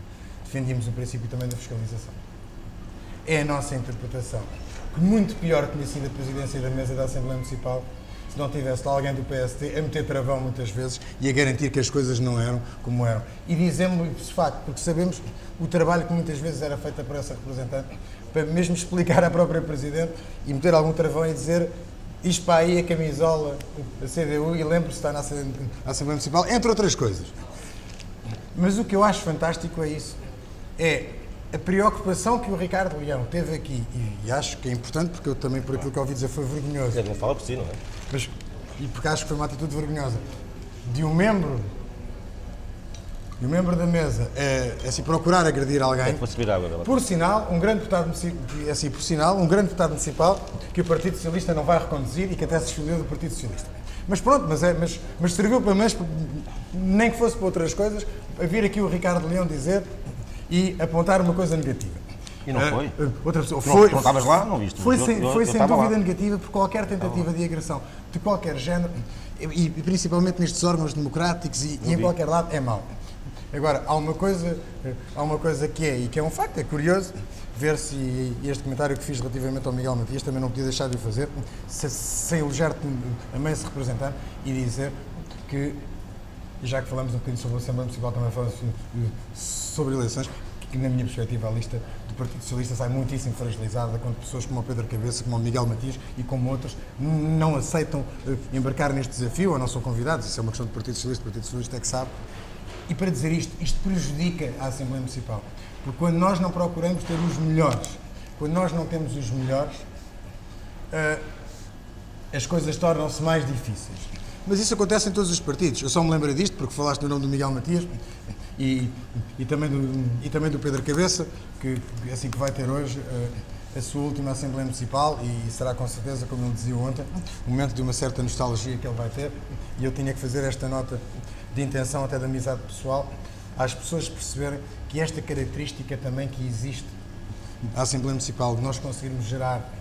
C: Defendíamos o princípio também da fiscalização. É a nossa interpretação. Que muito pior tinha sido a presidência da mesa da Assembleia Municipal se não tivesse lá alguém do PSD a meter travão muitas vezes e a garantir que as coisas não eram como eram. E dizemos isso de facto, porque sabemos o trabalho que muitas vezes era feito por essa representante, para mesmo explicar à própria Presidente e meter algum travão e dizer isto para aí a camisola da CDU e lembre-se de estar na Assembleia Municipal, entre outras coisas. Mas o que eu acho fantástico é isso, é a preocupação que o Ricardo Leão teve aqui, e acho que é importante, porque eu também, por aquilo que ouvi dizer, foi vergonhoso.
B: Ele não fala por si, não é?
C: Mas, e porque acho que foi uma atitude vergonhosa, de um membro da mesa a se procurar agredir alguém, por sinal, um grande deputado municipal que o Partido Socialista não vai reconduzir e que até se escolheu do Partido Socialista. Mas pronto, mas serviu pelo menos, nem que fosse para outras coisas, a vir aqui o Ricardo Leão dizer e apontar uma coisa negativa.
B: E não foi?
C: Outra pessoa.
B: Não estavas lá, não viste?
C: Foi sem dúvida negativa, por qualquer tentativa de agressão de qualquer género, e principalmente nestes órgãos democráticos e em qualquer lado, é mau. Agora, há uma coisa que é, e que é um facto, é curioso, ver se este comentário que fiz relativamente ao Miguel Matias, também não podia deixar de o fazer, sem elogiar-te a mãe se representando e dizer que, já que falamos um bocadinho sobre a Assembleia Municipal, também falamos sobre eleições, que na minha perspectiva a lista do Partido Socialista sai muitíssimo fragilizada quando pessoas como o Pedro Cabeça, como o Miguel Matias e como outros não aceitam embarcar neste desafio ou não são convidados. Isso é uma questão do Partido Socialista, o Partido Socialista é que sabe. E para dizer isto prejudica a Assembleia Municipal, porque quando nós não procuramos ter os melhores, quando nós não temos os melhores, as coisas tornam-se mais difíceis. Mas isso acontece em todos os partidos. Eu só me lembro disto porque falaste no nome do Miguel Matias e também do Pedro Cabeça, que vai ter hoje a sua última Assembleia Municipal e será com certeza, como ele dizia ontem, um momento de uma certa nostalgia que ele vai ter, e eu tinha que fazer esta nota de intenção, até de amizade pessoal, às pessoas perceberem que esta característica também que existe na Assembleia Municipal, de nós conseguirmos gerar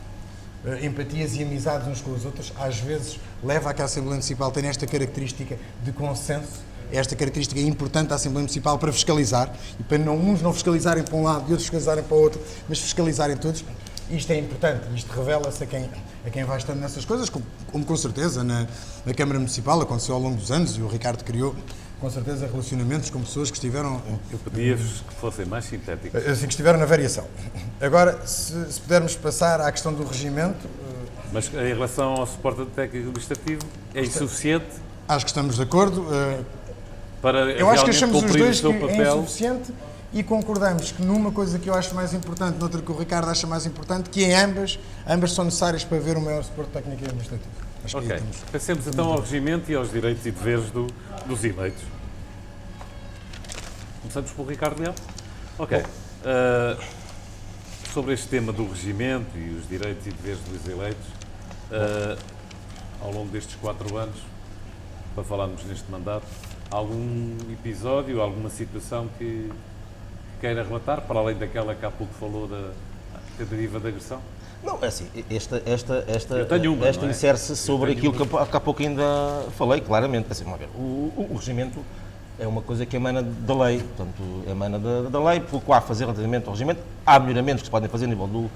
C: empatias e amizades uns com os outros, às vezes leva a que a Assembleia Municipal tenha esta característica de consenso. Esta característica é importante da Assembleia Municipal para fiscalizar, e para uns não fiscalizarem para um lado e outros fiscalizarem para o outro, mas fiscalizarem todos. Isto é importante, isto revela-se a quem vai estando nessas coisas, como com certeza na Câmara Municipal aconteceu ao longo dos anos, e o Ricardo criou com certeza relacionamentos com pessoas que estiveram...
A: Eu pedia-vos que fossem mais sintéticos.
C: Assim, que estiveram na variação. Agora, se pudermos passar à questão do regimento...
A: Mas em relação ao suporte técnico administrativo, é insuficiente?
C: Acho que estamos de acordo.
A: Para
C: eu acho que
A: realmente
C: achamos os
A: cumprir o
C: dois
A: seu
C: que
A: papel.
C: é insuficiente e concordamos que numa coisa que eu acho mais importante, noutra que o Ricardo acha mais importante, que em ambas são necessárias para haver um maior suporte técnico e administrativo. Acho que
A: Ok, passemos então ao regimento e aos direitos e deveres dos eleitos. Começamos pelo Ricardo Leão. Ok. Sobre este tema do regimento e os direitos e deveres dos eleitos, ao longo destes 4 anos, para falarmos neste mandato, algum episódio, alguma situação que queira relatar, para além daquela que há pouco falou da tentativa de agressão?
B: Não, é assim, esta
A: não é?
B: insere-se sobre aquilo que há pouco ainda falei, claramente. Assim, vamos ver, o regimento é uma coisa que emana da lei, portanto, emana da lei, pelo qual fazer relativamente ao regimento. Há melhoramentos que se podem fazer a nível do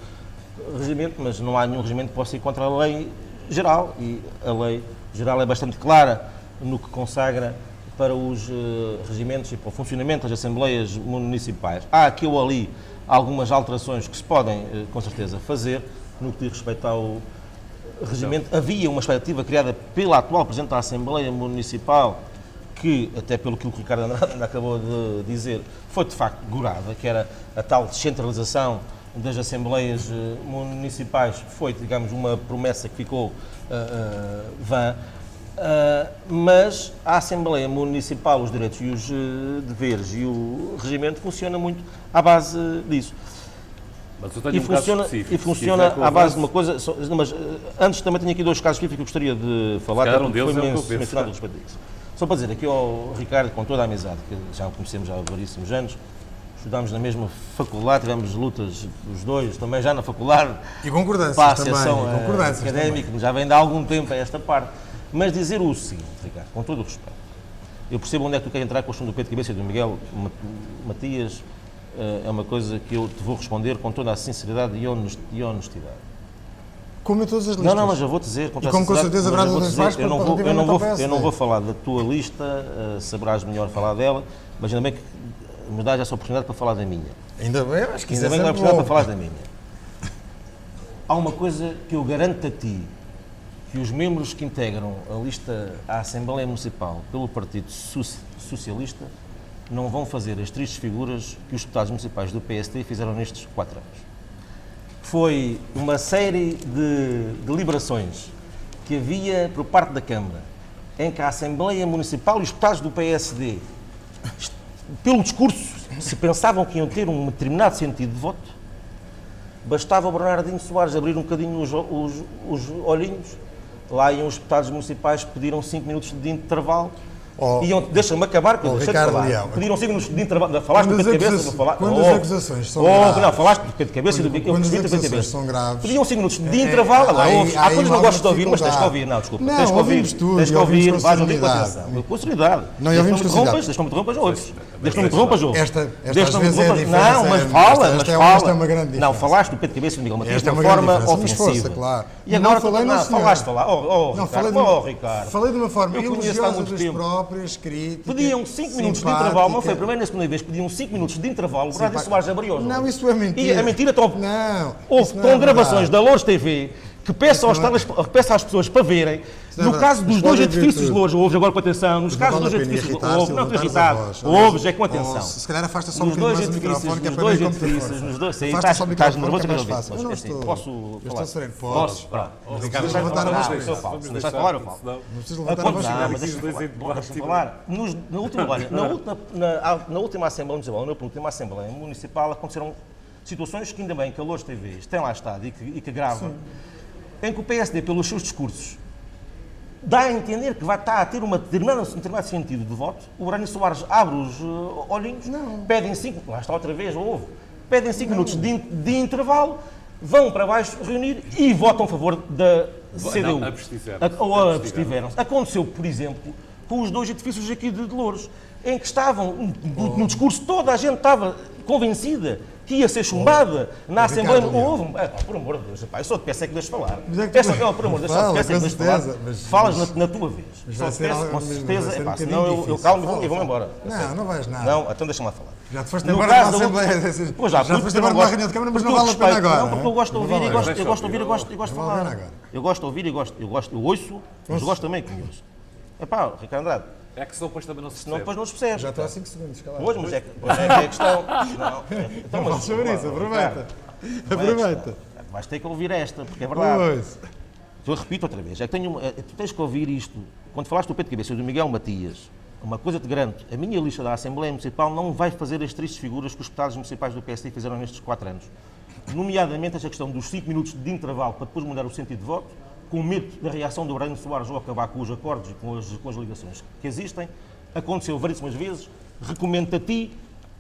B: regimento, mas não há nenhum regimento que possa ir contra a lei geral, e a lei geral é bastante clara no que consagra para os regimentos e para o funcionamento das Assembleias Municipais. Há aqui ou ali algumas alterações que se podem, com certeza, fazer no que diz respeito ao regimento. Havia uma expectativa criada pelo atual Presidente da Assembleia Municipal, que, até pelo que o Ricardo Andrade acabou de dizer, foi de facto gorada, que era a tal descentralização das Assembleias Municipais. Foi, digamos, uma promessa que ficou vã. Mas a Assembleia Municipal, os direitos e os deveres e o regimento funciona muito à base disso.
A: Mas eu tenho um caso específico.
B: E funciona à base de uma coisa... Mas antes também tenho aqui 2 casos específicos que eu gostaria de falar,
A: um deles é o que eu penso.
B: mencionado respeito a isso. Só para dizer aqui ao Ricardo, com toda a amizade, que já o conhecemos há varíssimos anos, estudámos na mesma faculdade, tivemos lutas os dois também já na faculdade.
C: E concordâncias
B: para a
C: também.
B: associação académica, já vem de há algum tempo a esta parte. Mas dizer o seguinte, Ricardo, com todo o respeito, eu percebo onde é que tu queres entrar com a questão do Pedro Cabeça e do Miguel Matias, é uma coisa que eu te vou responder com toda a sinceridade e honestidade.
C: Como em todas as listas.
B: Não, mas eu vou dizer com
C: e como com certeza haverá dúvidas mais,
B: eu não vou falar da tua lista, saberás melhor falar dela, mas ainda bem que me dás essa oportunidade para falar da minha.
C: Ainda bem, acho que
B: ainda bem que dá a oportunidade para falar da minha. Há uma coisa que eu garanto a ti, que os membros que integram a lista à Assembleia Municipal pelo Partido Socialista não vão fazer as tristes figuras que os deputados municipais do PSD fizeram nestes 4 anos. Foi uma série de deliberações que havia por parte da Câmara, em que a Assembleia Municipal e os deputados do PSD, pelo discurso, se pensavam que iam ter um determinado sentido de voto, bastava o Bernardino Soares abrir um bocadinho os olhinhos, lá iam os deputados municipais, pediram 5 minutos de intervalo. Deixa-me acabar, que eu deixei de falar. Pediram 5 minutos de intervalo. Falaste do Pedro Cabeça, vou falar.
C: Quando as acusações são graves.
B: Não, falaste do Pedro Cabeça e do
C: Quando as acusações são graves.
B: Pediam 5 minutos de intervalo. Há coisas que não gosto de ouvir, mas tens que ouvir. Não, desculpa. Tens que ouvir. Tens que ouvir. Vais ouvir com atenção. Com seriedade.
C: Não, e ouvimos com seriedade.
B: Deixa-me que me interrompas, ouves. Deixa-me que me interrompas, ouves.
C: Esta às vezes é a diferença.
B: Não, mas fala.
C: Esta é uma grande diferença.
B: Não, falaste do Pedro Cabeça e do Miguel Matias de uma forma ofensiva.
C: E agora falaste
B: falar.
C: Não, falei de uma forma elogiosa dos próprios. próprias críticas.
B: Pediam 5 minutos de intervalo, não foi a primeira nem a segunda vez, pediam 5 minutos de intervalo, o Rádio Soares abriu.
C: Não, isso é mentira.
B: E a mentira estão.
C: Não.
B: Houve
C: isso não é
B: com gravações
C: verdade.
B: da Loures TV que peço às pessoas para verem.
C: Não é
B: No
C: verdade.
B: caso dos
C: Mas
B: dois
C: podem ver
B: edifícios de
C: tudo.
B: Loures, ouves agora com atenção, nos
C: Mas
B: casos
C: não
B: dos
C: vale
B: dois
C: a pena
B: edifícios,
C: irritar-se,
B: ouve, não estou
C: levantares a
B: irritado,
C: voz.
B: ouves, é com atenção.
C: Se calhar afasta só um
B: Nos
C: bocadinho
B: dois
C: mais o microfone, que é
B: edifícios,
C: para
B: nos
C: ver
B: dois
C: como te
B: edifícios,
C: força.
B: nos dois, sei,
C: Afasta só o
B: estás
C: microfone,
B: nervoso
C: que é
B: a
C: mais
B: ouvir,
C: fácil.
B: mas
C: Eu não
B: assim,
C: estou.
B: posso
C: Eu
B: falar?
C: estou sereno.
B: Posso? Pronto.
C: Não precisas levantar a voz.
B: Eu falo. Se deixaste falar, eu falo.
C: Não precisas levantar a voz.
B: Não, mas deixa-me falar. Na última Assembleia Municipal, na penúltima Assembleia Municipal, aconteceram situações que ainda bem que a Loures TV tem lá estado e que grava, em que o PSD, pelos seus discursos, dá a entender que vai estar a ter um determinado sentido de voto. O Urânio Soares abre os olhinhos, pedem 5, lá está outra vez, pedem 5 minutos de intervalo, vão para baixo reunir e votam a favor da CDU. Ou abstiveram-se. Aconteceu, por exemplo, com os dois edifícios aqui de Loures, em que estavam, no discurso, toda a gente estava convencida que ia ser chumbada na Assembleia. Por amor de Deus, eu só te peço é que deixes falar. Por amor de Deus, só te peço é que deixes falar. Falas na tua vez. Só te peço, com certeza. Senão eu calmo e vou-me embora.
C: Não vais nada.
B: Não, então deixa-me lá falar.
C: Já te foste embora da Assembleia.
B: Pois já
C: foste embora da reunião de Câmara, mas não vale a pena agora.
B: Não, porque eu gosto de ouvir e gosto de falar. Eu gosto de ouvir e eu ouço, mas gosto também que me ouço. Epá, Ricardo Andrade.
A: É que senão depois também não se
B: Senão
A: percebe.
B: depois não se percebe.
C: Já estou há 5 segundos, calado.
B: Pois, mas é que é a questão. Não
C: Fala sobre isso, aproveita. Aproveita.
B: Vais ter que ouvir esta, porque é verdade.
C: Pois.
B: Eu repito outra vez, é que tu tens que ouvir isto. Quando falaste do Pedro Cabeça e do Miguel Matias, uma coisa te garanto, a minha lista da Assembleia Municipal não vai fazer as tristes figuras que os deputados municipais do PSD fizeram nestes 4 anos. Nomeadamente esta questão dos 5 minutos de intervalo para depois mudar o sentido de voto, com medo da reação do Urânio Soares ou acabar com os acordos e com as ligações que existem. Aconteceu variedíssimas vezes. Recomendo a ti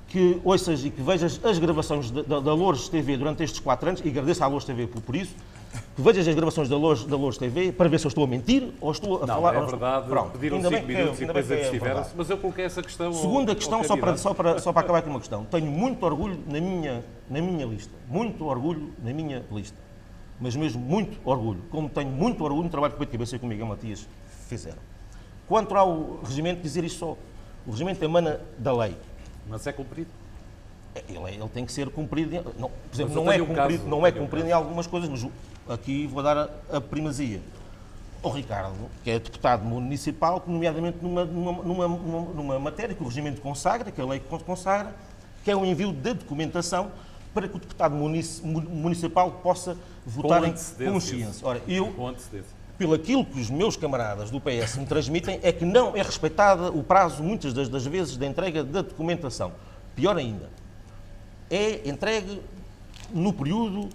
B: que ouças e que vejas as gravações da Loures TV durante estes 4 anos, e agradeço à Loures TV por isso, que vejas as gravações da Loures TV para ver se eu estou a mentir ou estou a falar...
A: Não, é verdade, pediram 5 minutos e depois abstiveram-se, mas eu coloquei essa questão...
B: Segunda questão, só para acabar com uma questão. Tenho muito orgulho na minha lista. Muito orgulho na minha lista. Mas mesmo muito orgulho, como tenho muito orgulho no trabalho que o Pedro Cabeça e com o Miguel Matias fizeram. Quanto ao regimento, dizer isto só. O regimento emana da lei.
A: Mas é cumprido.
B: Ele tem que ser cumprido. Não, por exemplo,
A: Mas
B: não é cumprido em algumas coisas, mas aqui vou dar a primazia. O Ricardo, que é deputado municipal, nomeadamente numa matéria que o regimento consagra, que a lei consagra, que é o envio de documentação para que o deputado municipal possa votar em consciência. Ora, pelo aquilo que os meus camaradas do PS me transmitem, é que não é respeitada o prazo, muitas das vezes, da entrega da documentação. Pior ainda, é entregue no período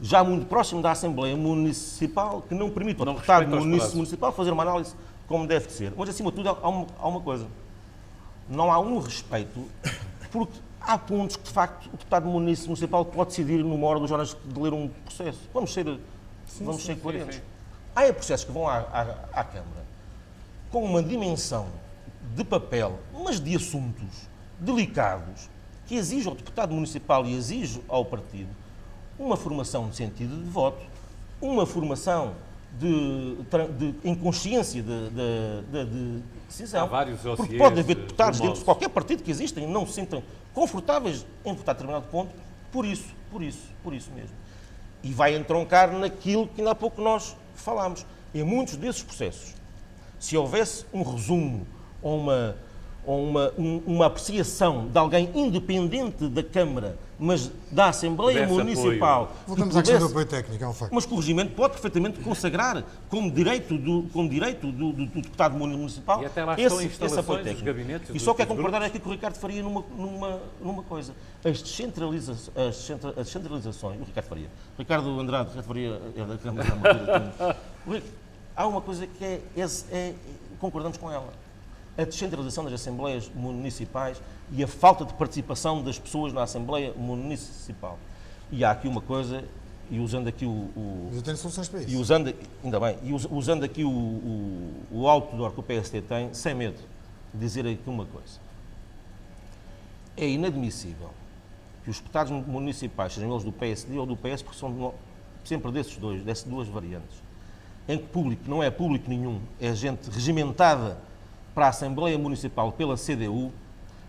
B: já muito próximo da Assembleia Municipal, que não permite ao deputado municipal fazer uma análise como deve ser. Mas, acima de tudo, há uma coisa. Não há um respeito, porque há pontos que, de facto, o deputado municipal pode decidir numa hora, 2 horas, de ler um processo. Vamos ser coerentes. Sim. Há processos que vão à Câmara com uma dimensão de papel, mas de assuntos delicados, que exige ao deputado municipal e exige ao partido uma formação de sentido de voto, uma formação em consciência de decisão.
A: Há vários
B: porque pode haver deputados dentro de qualquer partido que existem não se sintam confortáveis em votar a determinado ponto, por isso mesmo. E vai entroncar naquilo que ainda há pouco nós falámos. Em muitos desses processos, se houvesse um resumo ou uma apreciação de alguém independente da Câmara, mas da Assembleia Municipal...
C: Voltamos à questão do apoio técnico, é um facto.
B: Mas que o regimento pode perfeitamente consagrar como direito do deputado municipal
A: e até lá
B: esse apoio técnico.
A: Gabinetes,
B: e só quero concordar aqui com o Ricardo Faria numa coisa. As descentralizações... Ricardo Andrade, Ricardo Faria é da Câmara. Há uma coisa que concordamos com ela. A descentralização das Assembleias Municipais e a falta de participação das pessoas na Assembleia Municipal. E há aqui uma coisa, e usando aqui
C: Mas eu tenho soluções para isso.
B: E usando, ainda bem, e usando aqui o outdoor que o PSD tem, sem medo de dizer aqui uma coisa. É inadmissível que os deputados municipais, sejam eles do PSD ou do PS, porque são sempre dessas duas variantes, em que público não é público nenhum, é gente regimentada para a Assembleia Municipal pela CDU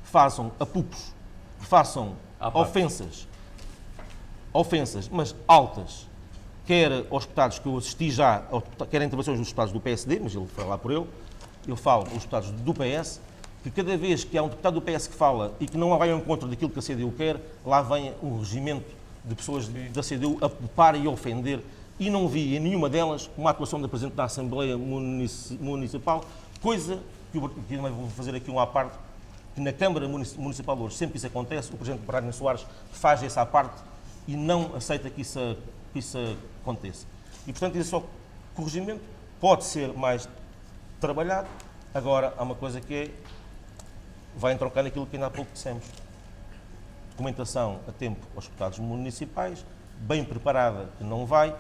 B: façam apupos, façam ofensas, mas altas, quer aos deputados que eu assisti já, quer a intervenções dos deputados do PSD, mas ele foi lá por ele fala aos deputados do PS, que cada vez que há um deputado do PS que fala e que não vai ao encontro daquilo que a CDU quer, lá vem um regimento de pessoas da CDU a popar e a ofender, e não vi em nenhuma delas uma atuação da Presidente da Assembleia Municipal, coisa que eu também vou fazer aqui uma à parte, que na Câmara Municipal hoje sempre isso acontece, o Presidente Braga Soares faz essa à parte e não aceita que isso aconteça. E, portanto, esse só corrigimento pode ser mais trabalhado. Agora, há uma coisa que vai entroncar naquilo que ainda há pouco dissemos. Documentação a tempo aos deputados municipais, bem preparada que não vai,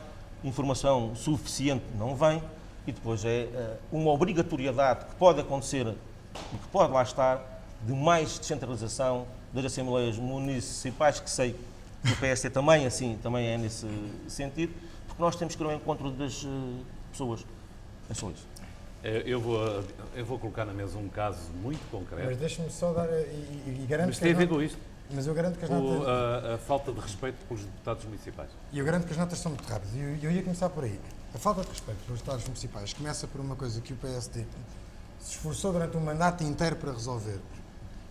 B: informação suficiente não vem, e depois é uma obrigatoriedade que pode acontecer e que pode lá estar de mais descentralização das Assembleias Municipais, que sei que o PSD também é nesse sentido, porque nós temos que ir ao encontro das pessoas. É só isso.
A: Eu vou colocar na mesa um caso muito concreto.
C: Mas deixa-me só dar, e garanto
A: Mas
C: que
A: tem a ver com isto.
C: Mas eu garanto que as
A: Com
C: notas...
A: a falta de respeito pelos deputados municipais.
C: E eu garanto que as notas são muito rápidas. E eu ia começar por aí. A falta de respeito pelos Estados municipais começa por uma coisa que o PSD se esforçou durante um mandato inteiro para resolver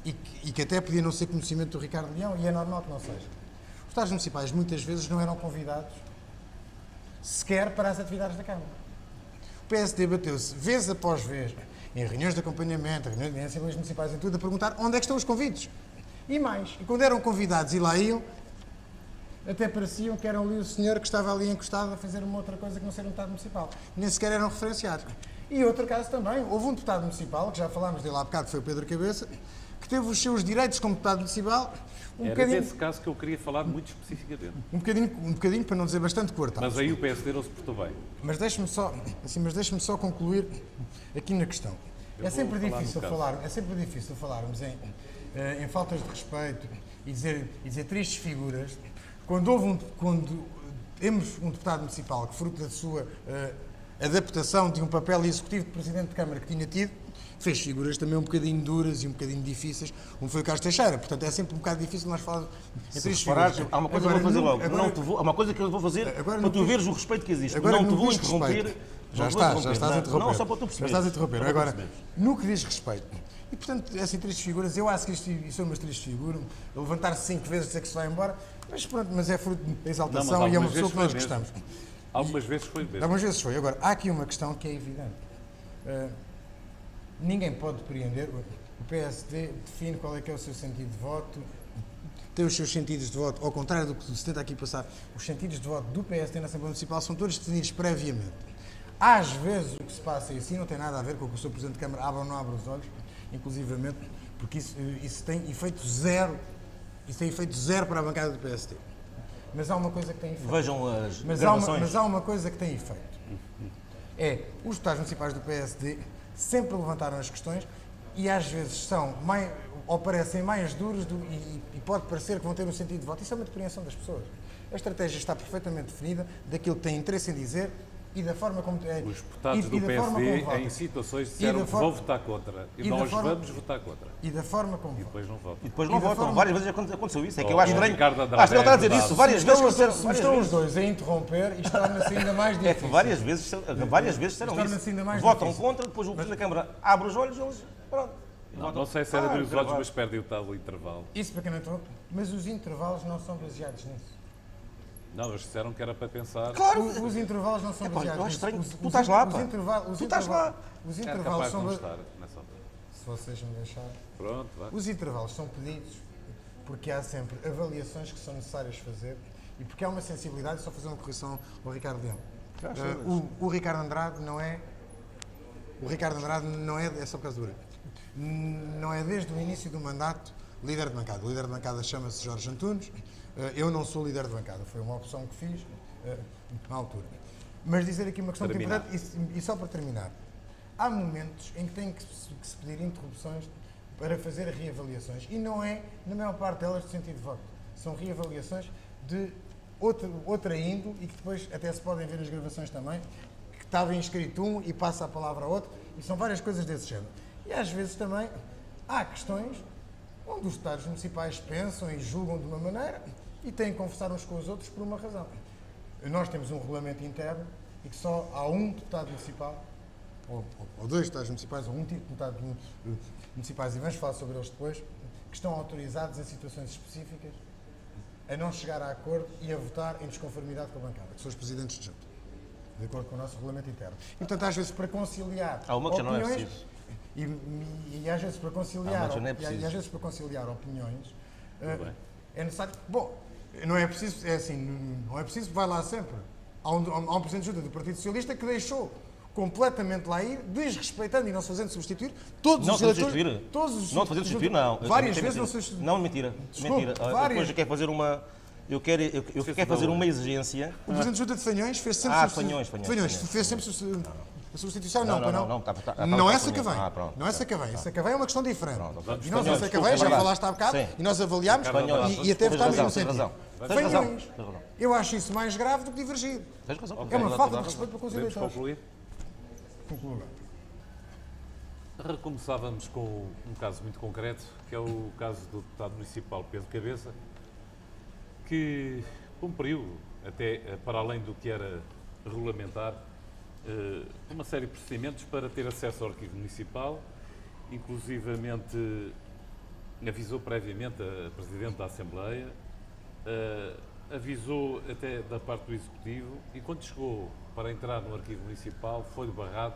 C: e que até podia não ser conhecimento do Ricardo Leão, e é normal que não seja. Os Estados municipais muitas vezes não eram convidados sequer para as atividades da Câmara. O PSD bateu-se vez após vez em reuniões de acompanhamento, em assembleias municipais, em tudo, a perguntar onde é que estão os convites. E mais, e quando eram convidados e lá iam, até pareciam que eram ali o senhor que estava ali encostado a fazer uma outra coisa que não ser um deputado municipal. Nem sequer eram referenciados. E outro caso também, houve um deputado municipal, que já falámos dele há bocado, que foi o Pedro Cabeça, que teve os seus direitos como deputado municipal
A: Era desse caso que eu queria falar muito especificamente.
C: um bocadinho, para não dizer bastante coartado.
A: Mas aí o PSD não se portou bem.
C: Mas deixe-me só concluir aqui na questão. É sempre difícil falarmos em faltas de respeito e dizer tristes figuras quando temos um deputado municipal que, fruto da sua adaptação de um papel executivo de Presidente de Câmara que tinha tido, fez figuras também um bocadinho duras e um bocadinho difíceis, como foi o Carlos Teixeira. Portanto, é sempre um bocado difícil nós falarmos em tristes figuras.
B: Há uma coisa que eu vou fazer logo. Há uma coisa que eu vou fazer para tu veres o respeito que existe. Não te vou interromper.
C: Já estás a interromper.
B: Não, só para tu perceber.
C: Já estás a interromper. Agora, no que diz respeito. E, portanto, essas tristes figuras, eu acho que isto são umas tristes figuras, levantar-se 5 vezes e dizer que se vai embora, mas pronto, mas é fruto da exaltação e é uma pessoa que nós gostamos.
A: Algumas vezes foi mesmo.
C: Algumas vezes foi. Agora, há aqui uma questão que é evidente. Ninguém pode depreender, o PSD define qual é que é o seu sentido de voto, tem os seus sentidos de voto, ao contrário do que se tenta aqui passar, os sentidos de voto do PSD na Assembleia Municipal são todos definidos previamente. Às vezes o que se passa assim não tem nada a ver com o que o Sr. Presidente de Câmara abre ou não abre os olhos, inclusivamente, porque isso tem efeito zero, para a bancada do PSD. Mas há uma coisa que tem efeito.
B: Vejam as
C: gravações. Mas há uma coisa que tem efeito. Os deputados municipais do PSD sempre levantaram as questões e às vezes parecem mais duros e pode parecer que vão ter um sentido de voto. Isso é uma depreensão das pessoas. A estratégia está perfeitamente definida daquilo que tem interesse em dizer e da forma como...
A: Os deputados do PSD, em situações, disseram que vão votar contra. E nós vamos votar contra.
C: E da forma como...
A: E depois não votam.
B: E depois não votam. Várias vezes aconteceu isso. É que eu acho estranho.
A: Ricardo
B: Acho que ele está a dizer isso várias vezes.
C: Se estão os dois a interromper, isto torna-se ainda mais difícil.
B: É que várias vezes disseram isso. Votam contra, depois o Presidente da Câmara abre os olhos e eles... Pronto.
A: Não sei se é de abrir os olhos, mas perdem o tal intervalo.
C: Isso para quem não interrompe. Mas os intervalos não são baseados nisso.
A: Não, eles disseram que era para pensar.
C: Claro! Os intervalos não são baseados
B: eu acho estranho.
C: nisso.
B: Tu estás lá, pá.
C: Tu estás lá. Os
A: Era
C: intervalos
A: capaz de
C: são...
A: não estar nessa altura.
C: Se vocês me deixarem.
A: Pronto, vai.
C: Os intervalos são pedidos porque há sempre avaliações que são necessárias fazer e porque há uma sensibilidade, só fazer uma correção ao Ricardo Leão. O Ricardo Andrade não é... O Ricardo Andrade não é... É só por causa do Uribe. Não é desde o início do mandato líder de bancada. O líder de bancada chama-se Jorge Antunes. Eu não sou líder de bancada. Foi uma opção que fiz na altura. Mas dizer aqui uma questão importante, e só para terminar. Há momentos em que tem que se pedir interrupções para fazer reavaliações. E não é, na maior parte delas, de sentido de voto. São reavaliações de outra índole e que depois até se podem ver nas gravações também, que estava inscrito um e passa a palavra a outro. E são várias coisas desse género. E às vezes também há questões onde os deputados municipais pensam e julgam de uma maneira e têm que conversar uns com os outros por uma razão. Nós temos um regulamento interno e que só há um deputado municipal, ou dois deputados municipais, ou um tipo de deputado municipais, e vamos falar sobre eles depois, que estão autorizados em situações específicas a não chegar a acordo e a votar em desconformidade com a bancada, que são os presidentes de junta, de acordo com o nosso regulamento interno. E, portanto, às vezes, para conciliar
B: Há uma que já não é
C: opiniões,
B: preciso.
C: e às vezes para conciliar,
B: mas já não é preciso.
C: e às vezes para conciliar opiniões, é necessário. Bom, não é preciso, é assim, não é preciso, vai lá sempre. Há um presidente de junta do Partido Socialista que deixou completamente lá ir, desrespeitando e não se fazendo substituir todos
B: Não
C: os
B: te fazer
C: eleitores.
B: substituir?
C: Todos os
B: Não te fazer substituir, não.
C: Várias
B: Mentira,
C: vezes não
B: mentira.
C: se substituir.
B: Não, mentira.
C: Desculpe,
B: Mentira.
C: várias.
B: Depois eu quero fazer uma... Eu quero fazer uma exigência...
C: O presidente de junta de Fanhões fez sempre
B: Fanhões.
C: fez sempre a substituição, não.
B: Tá,
C: Não é
B: Fanhões.
C: Sacavém.
B: Pronto.
C: Não é Sacavém. Sacavém é uma questão diferente.
B: Pronto.
C: E nós em
B: Fanhões,
C: Sacavém, já
B: desculpa,
C: falaste há bocado,
B: Sim.
C: e nós avaliámos e até
B: Tens
C: votámos
B: razão,
C: no
B: tens
C: sentido.
B: razão.
C: Fanhões,
B: Tens razão.
C: eu acho isso mais grave do que divergir.
B: Tens razão.
C: É uma falta de respeito para com os
A: Podemos
C: eleitores.
A: concluir?
C: Conclua.
A: Recomeçávamos com um caso muito concreto, que é o caso do deputado municipal Pedro Cabeça, que cumpriu, até para além do que era regulamentar, uma série de procedimentos para ter acesso ao arquivo municipal, inclusivamente avisou previamente a Presidente da Assembleia, avisou até da parte do Executivo, e quando chegou para entrar no arquivo municipal foi-lhe barrado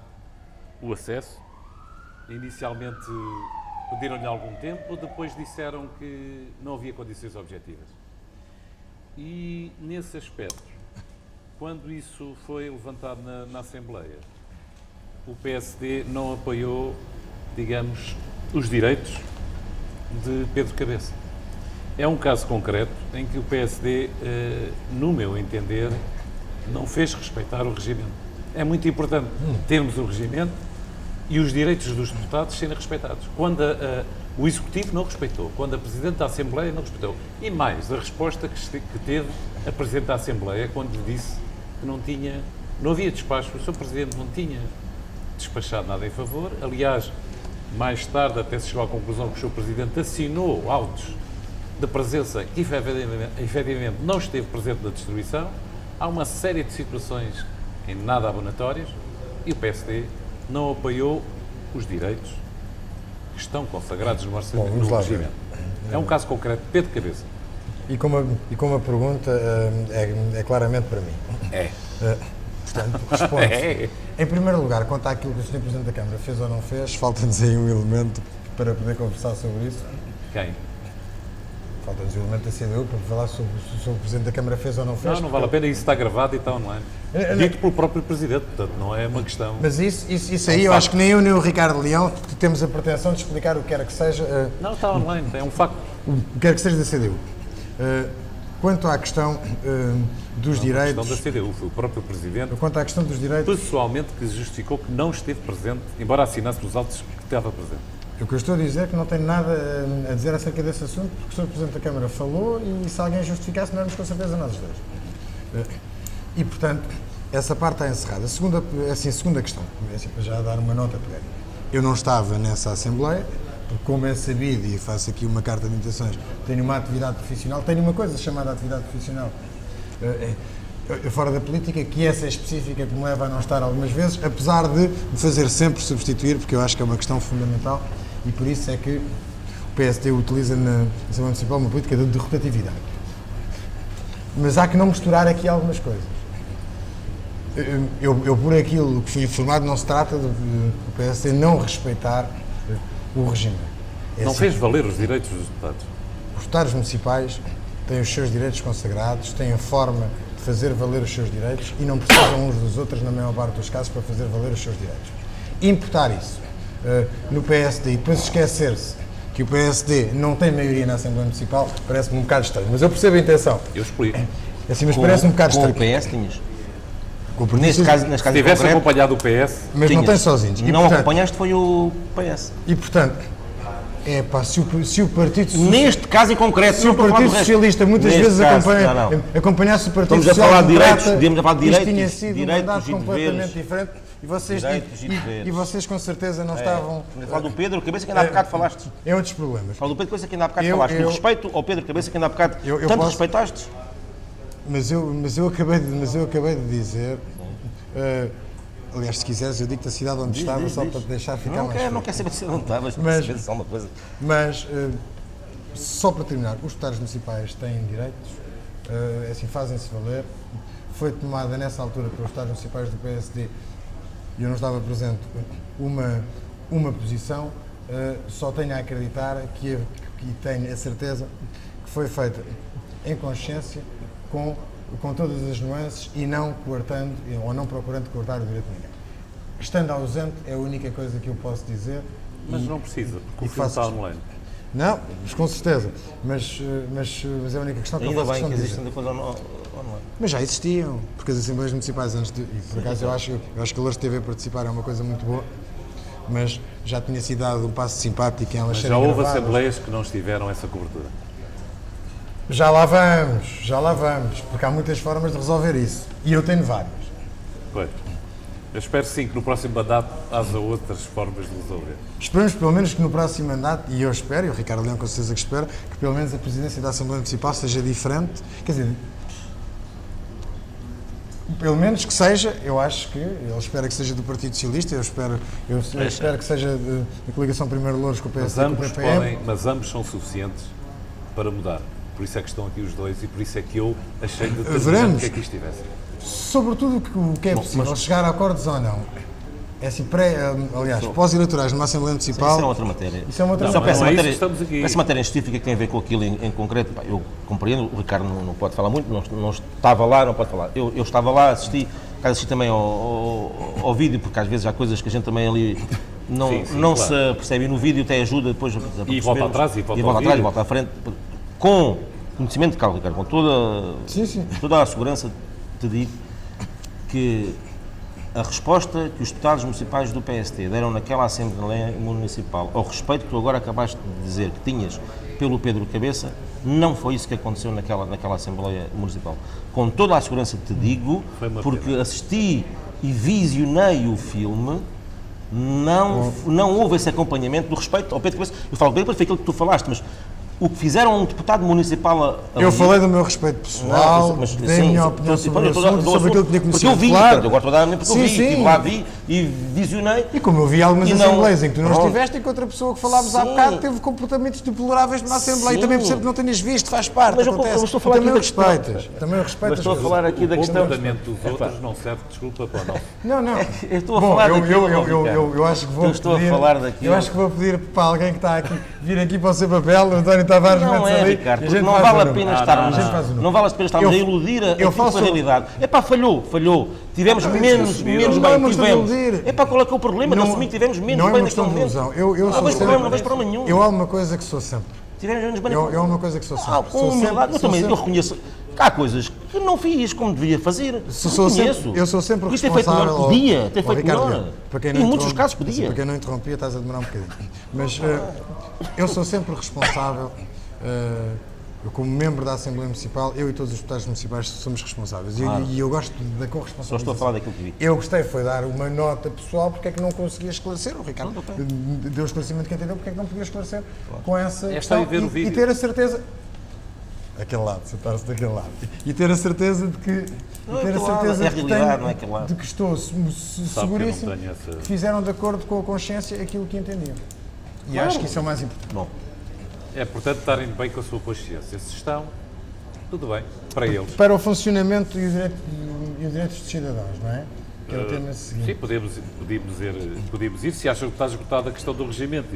A: o acesso. Inicialmente pediram-lhe algum tempo, depois disseram que não havia condições objetivas. E nesse aspecto, quando isso foi levantado na Assembleia, o PSD não apoiou, digamos, os direitos de Pedro Cabeça. É um caso concreto em que o PSD, no meu entender, não fez respeitar o regimento. É muito importante termos o regimento e os direitos dos deputados serem respeitados. Quando o Executivo não respeitou, quando a Presidente da Assembleia não respeitou, e mais, a resposta que teve a Presidente da Assembleia quando lhe disse que não havia despacho, o Sr. Presidente não tinha despachado nada em favor. Aliás, mais tarde até se chegou à conclusão que o Sr. Presidente assinou autos de presença que efetivamente não esteve presente na distribuição. Há uma série de situações em nada abonatórias e o PSD não apoiou os direitos que estão consagrados no orçamento,
C: vamos
A: no
C: lá
A: regimento. É um caso concreto, Pedro Cabeça.
C: E como a pergunta é claramente para mim. Portanto, responde. Em primeiro lugar, quanto àquilo que o Sr. Presidente da Câmara fez ou não fez, falta-nos aí um elemento para poder conversar sobre isso.
A: Quem?
C: Falta-nos o elemento da CDU para falar sobre se o Sr. Presidente da Câmara fez ou não fez.
A: Não vale a pena, isso está gravado e está online. Dito pelo próprio Presidente, portanto, não é uma questão...
C: Mas isso aí, eu acho que nem eu nem o Ricardo Leão temos a pretensão de explicar o que quer que seja.
A: Não, está online, é um facto.
C: O que quer que seja da CDU. Quanto à questão dos direitos...
A: A questão da CDU, foi o próprio Presidente,
C: Quanto à questão dos direitos...
A: pessoalmente, que justificou que não esteve presente, embora assinasse nos autos que estava presente.
C: O que eu estou a dizer é que não tenho nada a dizer acerca desse assunto, porque o Sr. Presidente da Câmara falou e se alguém justificasse, não éramos com certeza nós os dois. E, portanto, essa parte está encerrada. Segunda questão, para já dar uma nota para ele. Eu não estava nessa Assembleia, porque, como é sabido, e faço aqui uma carta de intenções, tenho uma atividade profissional, tenho uma coisa chamada atividade profissional fora da política, que essa é específica, que me leva a não estar algumas vezes, apesar de fazer sempre substituir, porque eu acho que é uma questão fundamental, e por isso é que o PSD utiliza na Assembleia Municipal uma política de rotatividade. Mas há que não misturar aqui algumas coisas. Eu por aquilo que fui informado, não se trata de o PSD não respeitar o regime.
A: Não fez valer os direitos dos deputados.
C: Os deputados municipais têm os seus direitos consagrados, têm a forma de fazer valer os seus direitos e não precisam uns dos outros, na maior parte dos casos, para fazer valer os seus direitos. Imputar isso no PSD e depois esquecer-se que o PSD não tem maioria na Assembleia Municipal parece-me um bocado estranho. Mas eu percebo a intenção.
A: Eu explico.
C: Assim, mas parece um bocado
B: Com o
C: estranho.
B: PS tinhas?
C: Com o
B: Neste caso
A: Se tivesse
B: concreto,
A: acompanhado o PS,
C: mas não tem sozinhos. E,
B: não
C: portanto,
B: acompanhaste, foi o PS.
C: E, portanto, se o Partido Socialista...
B: Neste caso em concreto,
C: Se o Partido Socialista muitas vezes acompanhasse o Partido
B: Estamos a
C: Social
B: falar de direitos,
C: Democrata,
B: podemos falar de
C: isto
B: direitos,
C: tinha sido um
B: direitos
C: mandato
B: e
C: completamente
B: deveres.
C: diferente. E vocês,
B: Direitos e deveres.
C: e vocês com certeza não estavam...
B: Fala do Pedro Cabeça que ainda há bocado falaste.
C: É outros problemas.
B: Fala do Pedro Cabeça que ainda há bocado
C: Eu-
B: falaste.
C: eu-
B: O respeito ao Pedro Cabeça que ainda há bocado
C: Eu
B: tanto
C: posso-
B: respeitaste.
C: Mas eu acabei de dizer... aliás, se quiseres, eu digo-te a cidade onde estava, só para te deixar ficar
B: Não
C: mais
B: quer, não
C: fresco.
B: quer saber se não estavas,
C: Mas-
B: mas só uma coisa.
C: Mas, só para terminar, os deputados municipais têm direitos, assim, fazem-se valer. Foi tomada nessa altura pelos deputados municipais do PSD, e eu não estava presente, uma posição, só tenho a acreditar e tenho a certeza que foi feita em consciência, com todas as nuances e não coartando, ou não procurando coartar o direito de ninguém. Estando ausente é a única coisa que eu posso dizer.
A: Mas
C: e-
A: não precisa, porque
C: e
A: o filme
C: faço-
A: está online.
C: Não, mas com certeza. Mas é a única questão que eu
B: Ainda
C: faço
B: bem
C: questão
B: que
C: de dizer.
B: existem depois online.
C: Mas já existiam, porque as Assembleias Municipais antes de... E por acaso eu acho que a Louros TV participar é uma coisa muito boa, mas já tinha sido dado um passo simpático em elas
A: Mas
C: serem
A: já houve
C: gravadas.
A: assembleias que não estiveram essa cobertura.
C: Já lá vamos, porque há muitas formas de resolver isso. E eu tenho várias.
A: Pois. Eu espero sim que no próximo mandato haja outras formas de resolver.
C: Esperamos pelo menos que no próximo mandato, e eu espero, e o Ricardo Leão com certeza que espera, que pelo menos a presidência da Assembleia Municipal seja diferente. Quer dizer, pelo menos que seja, eu acho que, ele espera que seja do Partido Socialista, eu espero que seja da coligação Primeiro Louros com o
A: Mas
C: PSD e com o
A: ambos,
C: PPM.
A: mas ambos são suficientes para mudar. Por isso é que estão aqui os dois e por isso é que eu achei determinante
C: Veremos.
A: que aqui estivessem.
C: Sobretudo o que é possível, chegar a acordos ou não. É assim, aliás, pós-eleitorais numa Assembleia Municipal.
B: Isso é outra matéria.
C: Isso é uma outra
B: Só
A: mas
B: para essa
A: não é isso
B: matéria,
A: que estamos aqui.
B: essa matéria específica que tem a ver com aquilo em concreto, pá, eu compreendo, o Ricardo não pode falar muito, não estava lá, não pode falar. Eu estava lá, assisti também ao vídeo, porque às vezes há coisas que a gente também ali não,
A: Sim, sim,
B: não
A: claro.
B: se percebe e no vídeo até ajuda depois a percebermos.
A: volta atrás, e volta ao
B: atrás, e
A: vídeo.
B: volta à frente, com conhecimento de causa, Ricardo, com
C: Sim.
B: toda a segurança, te digo que a resposta que os deputados municipais do PST deram naquela Assembleia Municipal ao respeito que tu agora acabaste de dizer que tinhas pelo Pedro Cabeça, não foi isso que aconteceu naquela Assembleia Municipal. Com toda a segurança te digo,
A: Foi uma
B: porque
A: pena.
B: assisti e visionei o filme, não houve esse acompanhamento do respeito ao Pedro Cabeça. Eu falo Pedro, foi aquilo que tu falaste, mas o que fizeram a um deputado municipal
C: Eu falei do meu respeito pessoal, dei a minha opinião sobre o assunto, sobre aquilo que tinha
B: porque
C: conhecido.
B: eu vi,
C: Claro.
B: portanto, eu agora estou a dar a minha porque eu vi,
C: Sim.
B: estive lá, vi e visionei.
C: E como eu vi algumas
B: E não-
C: assembleias em que tu não
B: Pronto.
C: estiveste, e que outra pessoa que falámos há
B: Sim.
C: bocado teve comportamentos deploráveis na Assembleia.
B: Sim.
C: E também percebo que não tenhas visto, faz parte,
B: Mas eu
C: acontece.
B: estou a falar
C: também
B: aqui
C: o respeitas. Também o respeitas.
B: Mas estou a falar aqui da
A: O
B: questão.
A: comportamento dos outros não serve de desculpa para o não.
C: Não.
B: Eu estou a
C: Bom,
B: falar
C: eu
B: daquilo, Ricardo.
C: eu acho que vou
B: Eu estou a
C: pedir,
B: falar daquilo.
C: eu acho que vou pedir para alguém que está aqui, vir aqui para o seu papel, o António Tavares
B: Não
C: mete-se
B: é,
C: ali,
B: Ricardo,
C: e a
B: porque
C: gente
B: não
C: faz
B: vale
C: o
B: a
C: número.
B: pena
C: A
B: estarmos,
C: gente faz o número.
B: não vale a pena estarmos a
C: Eu-
B: iludir
C: eu
B: aquilo
C: faço-
B: com a realidade. Epá, falhou. Tivemos menos
C: Não
B: bem
C: é
B: que
C: uma questão de
B: tivemos.
C: iludir.
B: Epá, qual é que é o problema? Não
C: Não-
B: assumir que tivemos menos
C: não é
B: bem
C: uma
B: naquele
C: questão de
B: momento.
C: ilusão. Eu
B: Não
C: sou
B: vejo problema, não
C: sempre,
B: vejo problema nenhum.
C: eu há uma coisa que sou sempre.
B: Tivemos menos bem
C: Eu há uma coisa que sou sempre.
B: com
C: Sou
B: humildade.
C: sempre-
B: Eu também
C: sou
B: eu
C: sempre-
B: reconheço que há coisas que não fiz como devia fazer.
C: Sou
B: Reconheço.
C: sempre, eu sou sempre
B: Podia ter feito
C: responsável.
B: melhor, podia ter
C: ao
B: feito
C: Ricardo
B: melhor.
C: Leão. Para quem
B: Em
C: não
B: muitos
C: interrompe-
B: casos podia.
C: Para quem não interrompia, estás a demorar um bocadinho. Mas eu sou sempre responsável. Eu, como membro da Assembleia Municipal, eu e todos os deputados municipais somos responsáveis. E eu gosto da corresponsabilidade.
B: Só estou a falar daquilo que vi.
C: Eu gostei foi dar uma nota pessoal porque é que não conseguia esclarecer. O Ricardo deu o esclarecimento que entendeu porque é que não podia esclarecer com essa
A: Esta aí ver o
C: e
A: vídeo.
C: ter a certeza. Aquele lado, sentar-se daquele lado. E ter a certeza de que.
B: Não é
C: ter a
B: aquele lado,
C: certeza
B: é a
C: que
B: realidade,
C: tenho-
B: não é aquele lado.
C: de que estou
A: que eu não
C: seguríssimo
A: tenho essa-
C: que fizeram de acordo com a consciência aquilo que entendiam. E acho que isso é o mais importante.
B: Bom,
A: É, portanto, estarem bem com a sua consciência. Se estão, tudo bem, para eles.
C: Para o funcionamento e os direitos dos cidadãos, não é? Que é o tema seguinte.
A: Sim, podemos ir. Se acham que está esgotada a questão do regimento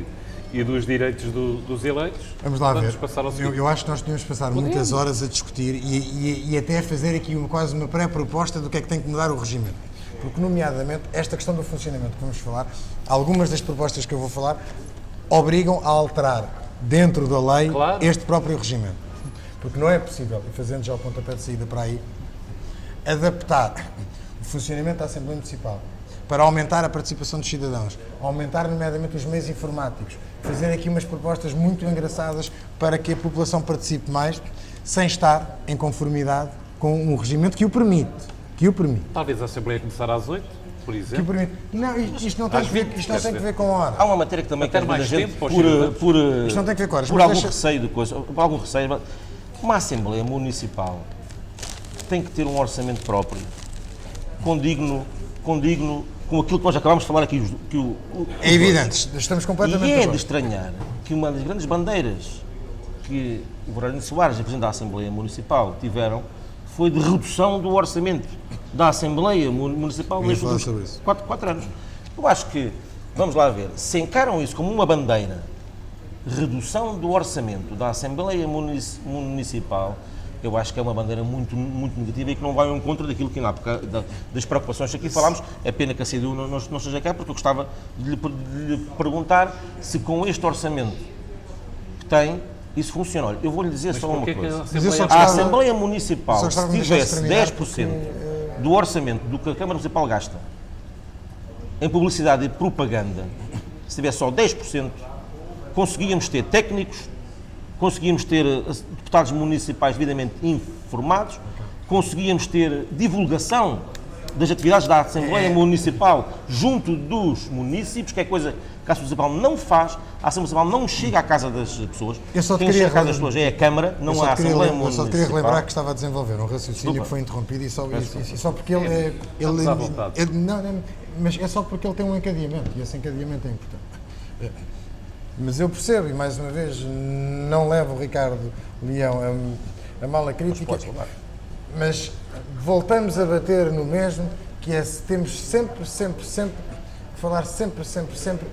A: e dos direitos dos eleitos,
C: Vamos lá ver.
A: passar ao seguinte.
C: Eu acho que nós tínhamos de passar muitas horas a discutir e até a fazer aqui quase uma pré-proposta do que é que tem que mudar o regimento. Porque, nomeadamente, esta questão do funcionamento que vamos falar, algumas das propostas que eu vou falar obrigam a alterar dentro da lei
A: Claro.
C: este próprio regimento. Porque não é possível, e fazendo já o pontapé de saída para aí, adaptar o funcionamento da Assembleia Municipal para aumentar a participação dos cidadãos, aumentar nomeadamente os meios informáticos, fazer aqui umas propostas muito engraçadas para que a população participe mais, sem estar em conformidade com um regimento que o permite.
A: Talvez a Assembleia começar às 8. por
C: que
A: exemplo.
C: permite. Não, isto não tem,
A: Às
C: que ver,
A: 20,
C: isto não tem que ver com
B: Há
C: hora.
B: uma matéria que também
A: Para ter
B: quer ver a
A: mais
B: gente
A: tempo para os cidadãos.
C: Isto não tem que ver com horas,
B: por
C: mas
B: algum
C: deixa-
B: receio de coisa, por algum receio, uma Assembleia Municipal tem que ter um orçamento próprio, condigno com aquilo que nós acabámos de falar aqui.
C: É evidente, estamos completamente
B: E
C: de
B: é de
C: acordo.
B: estranhar que uma das grandes bandeiras que o Brandon Soares e o Presidente da Assembleia Municipal tiveram foi de redução do orçamento da Assembleia Municipal
C: Eu ia
B: nestes
C: falar
B: últimos
C: sobre isso.
B: 4 anos. Eu acho que, vamos lá ver, se encaram isso como uma bandeira, redução do orçamento da Assembleia Municipal, eu acho que é uma bandeira muito, muito negativa e que não vai ao encontro daquilo que das preocupações que aqui falámos. É pena que a CDU não esteja cá, porque eu gostava de lhe perguntar se com este orçamento que tem, isso funciona. Olha, eu vou-lhe dizer só uma
A: porquê que
B: coisa.
A: a
C: Mas eu só
A: Assembleia...
B: A
C: gostava-
B: Assembleia Municipal,
C: só gostava
B: se
C: de me deixar
B: tivesse
C: terminar
B: 10% do orçamento do que a Câmara Municipal gasta em publicidade e propaganda, se tivesse só 10%, conseguíamos ter técnicos, conseguíamos ter deputados municipais devidamente informados, conseguíamos ter divulgação das atividades da Assembleia Municipal junto dos municípios, que é coisa que a Assembleia Municipal não faz. A Assembleia Municipal não chega à casa das pessoas.
C: Eu só te
B: Quem
C: queria
B: chega à casa das
C: relembrar-
B: pessoas é a Câmara,
C: Eu
B: não
C: só
B: a
C: te queria
B: Assembleia
C: lem- eu
B: Municipal.
C: só te queria relembrar que estava a desenvolver um raciocínio
B: Desculpa.
C: que foi interrompido e só porque ele
A: Estamos à vontade.
C: não, mas é só porque ele tem um encadeamento e esse encadeamento é importante. Mas eu percebo, e mais uma vez, não levo o Ricardo Leão a mala crítica,
B: podes levar.
C: mas voltamos a bater no mesmo, que é se temos sempre que falar sempre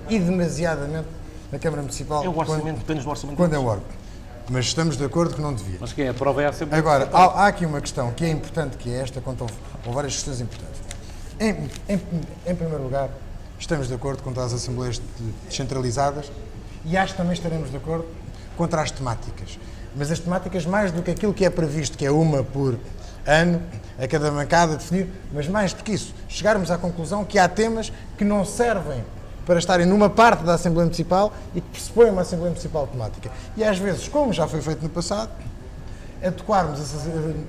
C: e demasiadamente na Câmara Municipal.
B: É o orçamento, depende do orçamento.
C: Quando é o órgão. Mas estamos de acordo que não devia.
A: Mas quem aprova é a Assembleia.
C: Agora, há aqui uma questão que é importante, que é esta, quanto a várias questões importantes. Em primeiro lugar, estamos de acordo contra as assembleias descentralizadas e acho que também estaremos de acordo contra as temáticas. Mas as temáticas mais do que aquilo que é previsto, que é uma por ano, a cada bancada definir, mas mais do que isso, chegarmos à conclusão que há temas que não servem para estarem numa parte da Assembleia Municipal e que pressupõem uma Assembleia Municipal temática. E às vezes, como já foi feito no passado, adequarmos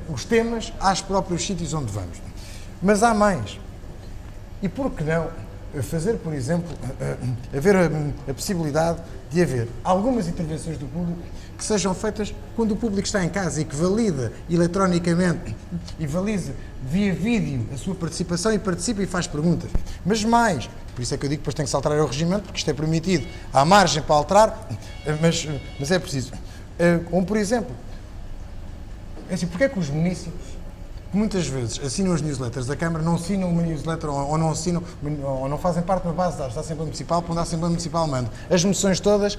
C: os temas aos próprios sítios onde vamos. Mas há mais. E por que não fazer, por exemplo, haver a possibilidade de haver algumas intervenções do público que sejam feitas quando o público está em casa e que valida eletronicamente e valide via vídeo a sua participação e participa e faz perguntas. Mas mais, por isso é que eu digo que depois tem que se alterar o regimento, porque isto é permitido, há margem para alterar, mas é preciso. Como por exemplo, é assim, porque é que os municípios, que muitas vezes assinam as newsletters da Câmara, não assinam uma newsletter ou não assinam, ou não fazem parte de uma base de dados da Assembleia Municipal, para onde a Assembleia Municipal manda as moções todas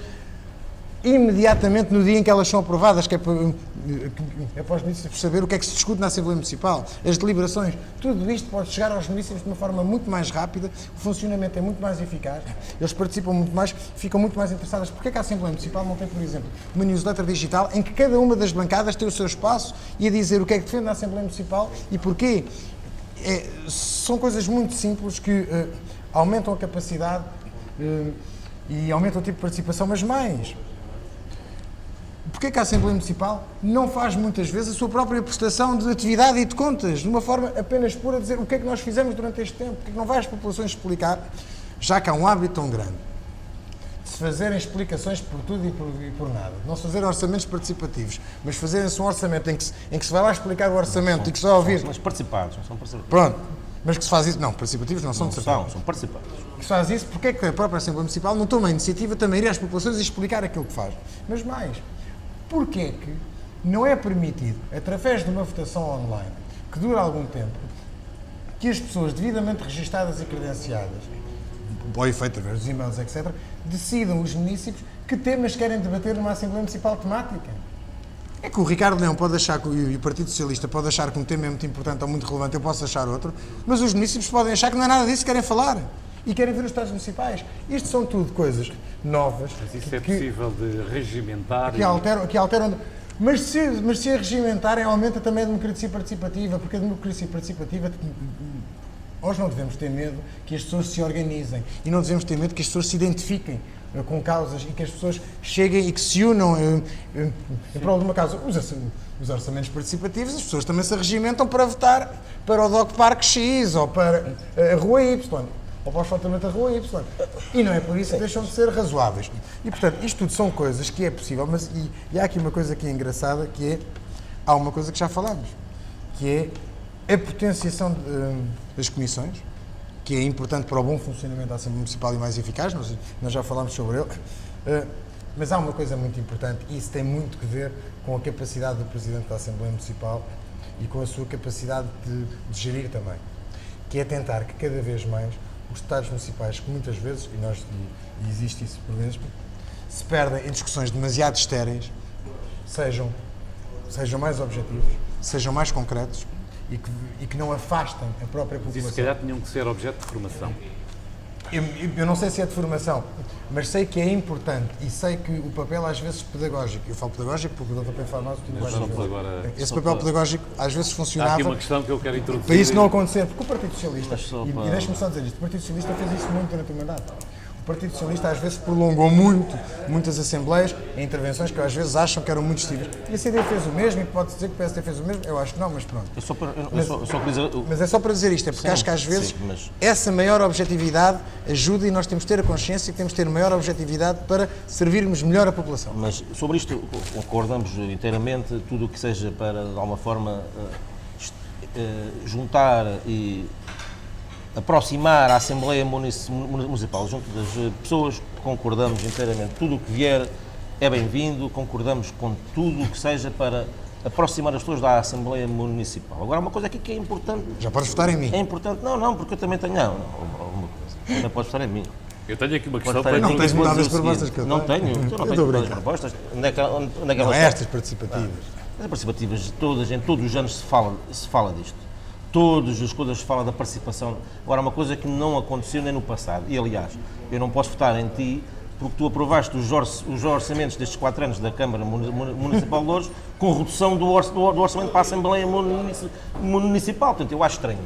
C: imediatamente no dia em que elas são aprovadas, que é para os municípios saber o que é que se discute na Assembleia Municipal, as deliberações, tudo isto pode chegar aos municípios de uma forma muito mais rápida, o funcionamento é muito mais eficaz, eles participam muito mais, ficam muito mais interessados. Porque é que a Assembleia Municipal não tem, por exemplo, uma newsletter digital em que cada uma das bancadas tem o seu espaço e a dizer o que é que defende na Assembleia Municipal e porquê? São coisas muito simples que aumentam a capacidade e aumentam o tipo de participação, mas mais. Porquê que a Assembleia Municipal não faz muitas vezes a sua própria prestação de atividade e de contas, de uma forma apenas pura, dizer o que é que nós fizemos durante este tempo? Porquê que não vai às populações explicar, já que há um hábito tão grande de se fazerem explicações por tudo e por nada, não se fazerem orçamentos participativos, mas fazerem-se um orçamento em que se vai lá explicar o orçamento e que só ouvir...
B: Mas participados, não são participados.
C: Pronto, mas que se faz isso... Não, participativos não são de certeza.
B: São participados.
C: Que se faz isso, porque é que a própria Assembleia Municipal não toma a iniciativa também ir às populações e explicar aquilo que faz? Mas mais... Porquê que não é permitido, através de uma votação online, que dura algum tempo, que as pessoas devidamente registadas e credenciadas, ao efeito através dos e-mails, etc., decidam os municípios que temas querem debater numa Assembleia Municipal temática? É que o Ricardo Leão pode achar, e o Partido Socialista pode achar que um tema é muito importante ou muito relevante, eu posso achar outro, mas os municípios podem achar que não é nada disso que querem falar. E querem ver os Estados Municipais. Isto são tudo coisas novas.
A: Mas isso é possível de regimentar.
C: Que alteram. Mas se a regimentarem, aumenta também a democracia participativa, porque a democracia participativa. Nós não devemos ter medo que as pessoas se organizem e não devemos ter medo que as pessoas se identifiquem com causas e que as pessoas cheguem e que se unam em prol de uma causa. Os orçamentos participativos, as pessoas também se regimentam para votar para o Doc Parque X ou para a Rua Y. Ou para o asfaltamento da Rua Y. E não é por isso que deixam de ser razoáveis. E, portanto, isto tudo são coisas que é possível, mas e há aqui uma coisa que é engraçada, que é, há uma coisa que já falámos, que é a potenciação das comissões, que é importante para o bom funcionamento da Assembleia Municipal e mais eficaz, nós já falámos sobre ele, mas há uma coisa muito importante, e isso tem muito que ver com a capacidade do Presidente da Assembleia Municipal e com a sua capacidade de gerir também, que é tentar que cada vez mais os deputados municipais, que muitas vezes, e existe isso por vezes, se perdem em discussões demasiado estéreis, sejam mais objetivos, sejam mais concretos e que não afastem a própria população.
A: Isso se calhar tinham que ser objeto de formação.
C: Eu não sei se é de formação, mas sei que é importante e sei que o papel às vezes pedagógico, eu falo pedagógico porque o Dr. Pedro Farnoso esse papel pedagógico às vezes funcionava.
A: Há aqui uma questão que eu quero introduzir.
C: Para isso não acontecer, porque o Partido Socialista, e deixe-me só dizer isto, o Partido Socialista fez isso muito durante o mandato. O Partido Socialista às vezes prolongou muitas assembleias em intervenções que às vezes acham que eram muito estíveis. E a CD fez o mesmo e pode dizer que o PSD fez o mesmo, eu acho que não, mas pronto. Mas é só para dizer isto, é porque acho que às vezes essa maior objetividade ajuda e nós temos de ter a consciência que temos de ter maior objetividade para servirmos melhor a população.
B: Mas sobre isto concordamos inteiramente, tudo o que seja para, de alguma forma, juntar e aproximar a Assembleia Municipal junto das pessoas, concordamos inteiramente. Tudo o que vier é bem-vindo, concordamos com tudo o que seja para aproximar as pessoas da Assembleia Municipal. Agora, uma coisa aqui que é importante...
C: Já podes votar em mim.
B: É importante... Não, porque eu também tenho... Não, também podes votar em mim.
A: Eu tenho aqui uma questão
C: para... Não tens mudado as propostas que eu tenho?
B: Não tenho. Eu não tenho mudado as propostas.
C: Não é estas participativas.
B: As participativas, todos os anos se fala disto. Todas as coisas falam da participação. Agora, uma coisa que não aconteceu nem no passado, e aliás, eu não posso votar em ti porque tu aprovaste os orçamentos destes 4 anos da Câmara Municipal de Louros com redução do orçamento para a Assembleia Municipal. Portanto, eu acho estranho.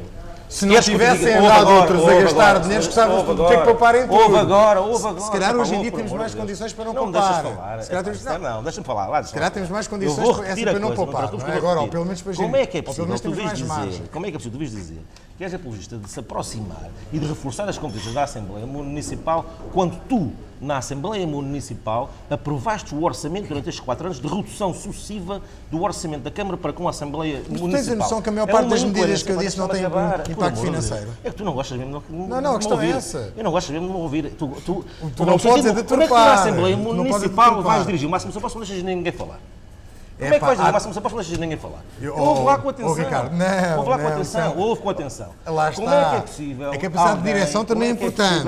C: Se não tivessem andado outros a gastar dinheiro, gostavam de ter que poupar em tudo.
B: Houve agora.
C: Se calhar hoje em dia temos mais condições para não poupar.
B: Não, deixa-me falar.
C: Se calhar temos mais condições para não poupar, não é? Agora, ou pelo menos para gerir.
B: Como é que é possível tu vês dizer que és apologista de se aproximar e de reforçar as competências da Assembleia Municipal quando tu, na Assembleia Municipal, aprovaste o orçamento durante estes 4 anos de redução sucessiva do orçamento da Câmara para com a Assembleia Municipal?
C: Mas tu tens a noção que a maior parte das medidas que eu disse não tem impacto financeiro?
B: É que tu não gostas mesmo de me ouvir.
C: Não, a questão é essa.
B: Eu não gosto mesmo de me ouvir. Tu
C: não podes deturpar.
B: Como é que na Assembleia Municipal vais dirigir o máximo se eu posso não deixar ninguém falar? Como é que vais dizer o máximo se eu posso não deixar ninguém falar? Ouve lá com atenção.
C: Ricardo,
B: ouve com atenção.
C: Lá está.
B: Como é que é possível?
C: A capacidade de direção também é importante.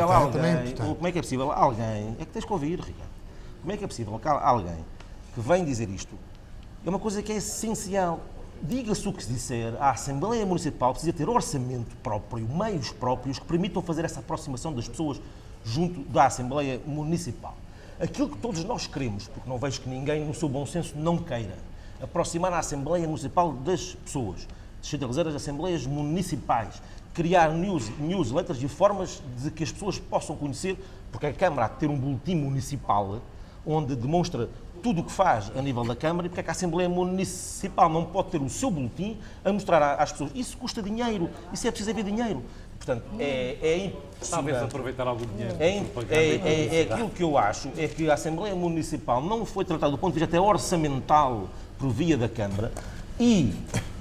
B: Como é que é possível alguém, é que tens que ouvir, Ricardo, como é que é possível que alguém que vem dizer isto, é uma coisa que é essencial. Diga-se o que se disser, a Assembleia Municipal precisa ter orçamento próprio, meios próprios que permitam fazer essa aproximação das pessoas junto da Assembleia Municipal. Aquilo que todos nós queremos, porque não vejo que ninguém, no seu bom senso, não queira, aproximar a Assembleia Municipal das pessoas, descentralizar as Assembleias Municipais, criar newsletters e formas de que as pessoas possam conhecer, porque a Câmara há de ter um boletim municipal onde demonstra tudo o que faz a nível da Câmara e porque é que a Assembleia Municipal não pode ter o seu boletim a mostrar às pessoas. Isso custa dinheiro, isso é preciso haver dinheiro. Portanto,
A: talvez aproveitar algum dinheiro.
B: Aquilo que eu acho é que a Assembleia Municipal não foi tratada do ponto de vista até orçamental por via da Câmara e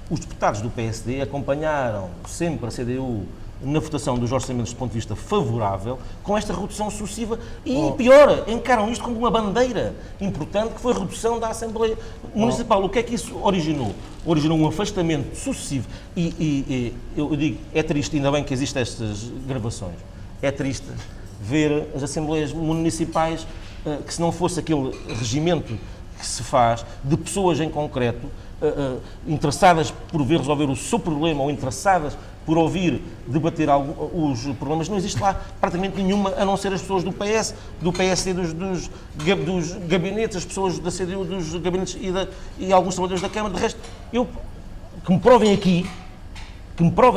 B: os deputados do PSD acompanharam sempre a CDU na votação dos orçamentos do ponto de vista favorável, com esta redução sucessiva e, pior, encaram isto como uma bandeira importante, que foi a redução da Assembleia Municipal. O que é que isso originou? Originou um afastamento sucessivo e eu digo, é triste, ainda bem que existem estas gravações, é triste ver as Assembleias Municipais, que se não fosse aquele regimento que se faz de pessoas em concreto, interessadas por ver resolver o seu problema ou interessadas por ouvir debater os problemas, não existe lá praticamente nenhuma, a não ser as pessoas do PS, do PSD, dos gabinetes, as pessoas da CDU, dos gabinetes e alguns trabalhadores da Câmara. De resto, que me provem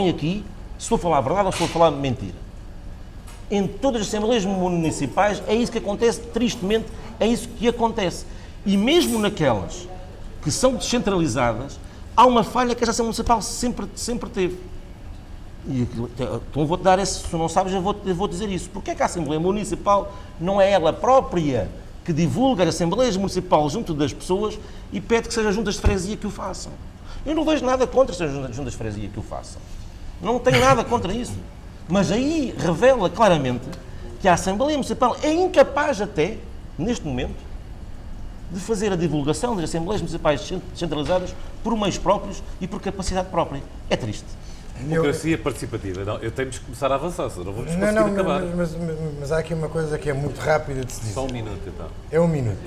B: aqui, se estou a falar a verdade ou se estou a falar mentira. em todas as Assembleias Municipais, é isso que acontece, tristemente, é isso que acontece. E mesmo naquelas que são descentralizadas, há uma falha que a Assembleia Municipal sempre teve. E então vou-te dar esse, se não sabes, eu vou dizer isso. Porque é que a Assembleia Municipal não é ela própria que divulga as Assembleias Municipais junto das pessoas e pede que sejam juntas de freguesia que o façam? Eu não vejo nada contra ser juntas de freguesia que o façam. Não tenho nada contra isso. Mas aí revela claramente que a Assembleia Municipal é incapaz até, neste momento, de fazer a divulgação das Assembleias Municipais descentralizadas por meios próprios e por capacidade própria. É triste.
A: Democracia participativa. Não, eu tenho de começar a avançar, senão não vamos conseguir
C: Não,
A: acabar.
C: mas há aqui uma coisa que é muito rápida de se dizer.
A: Só um minuto, então.
C: É um minuto.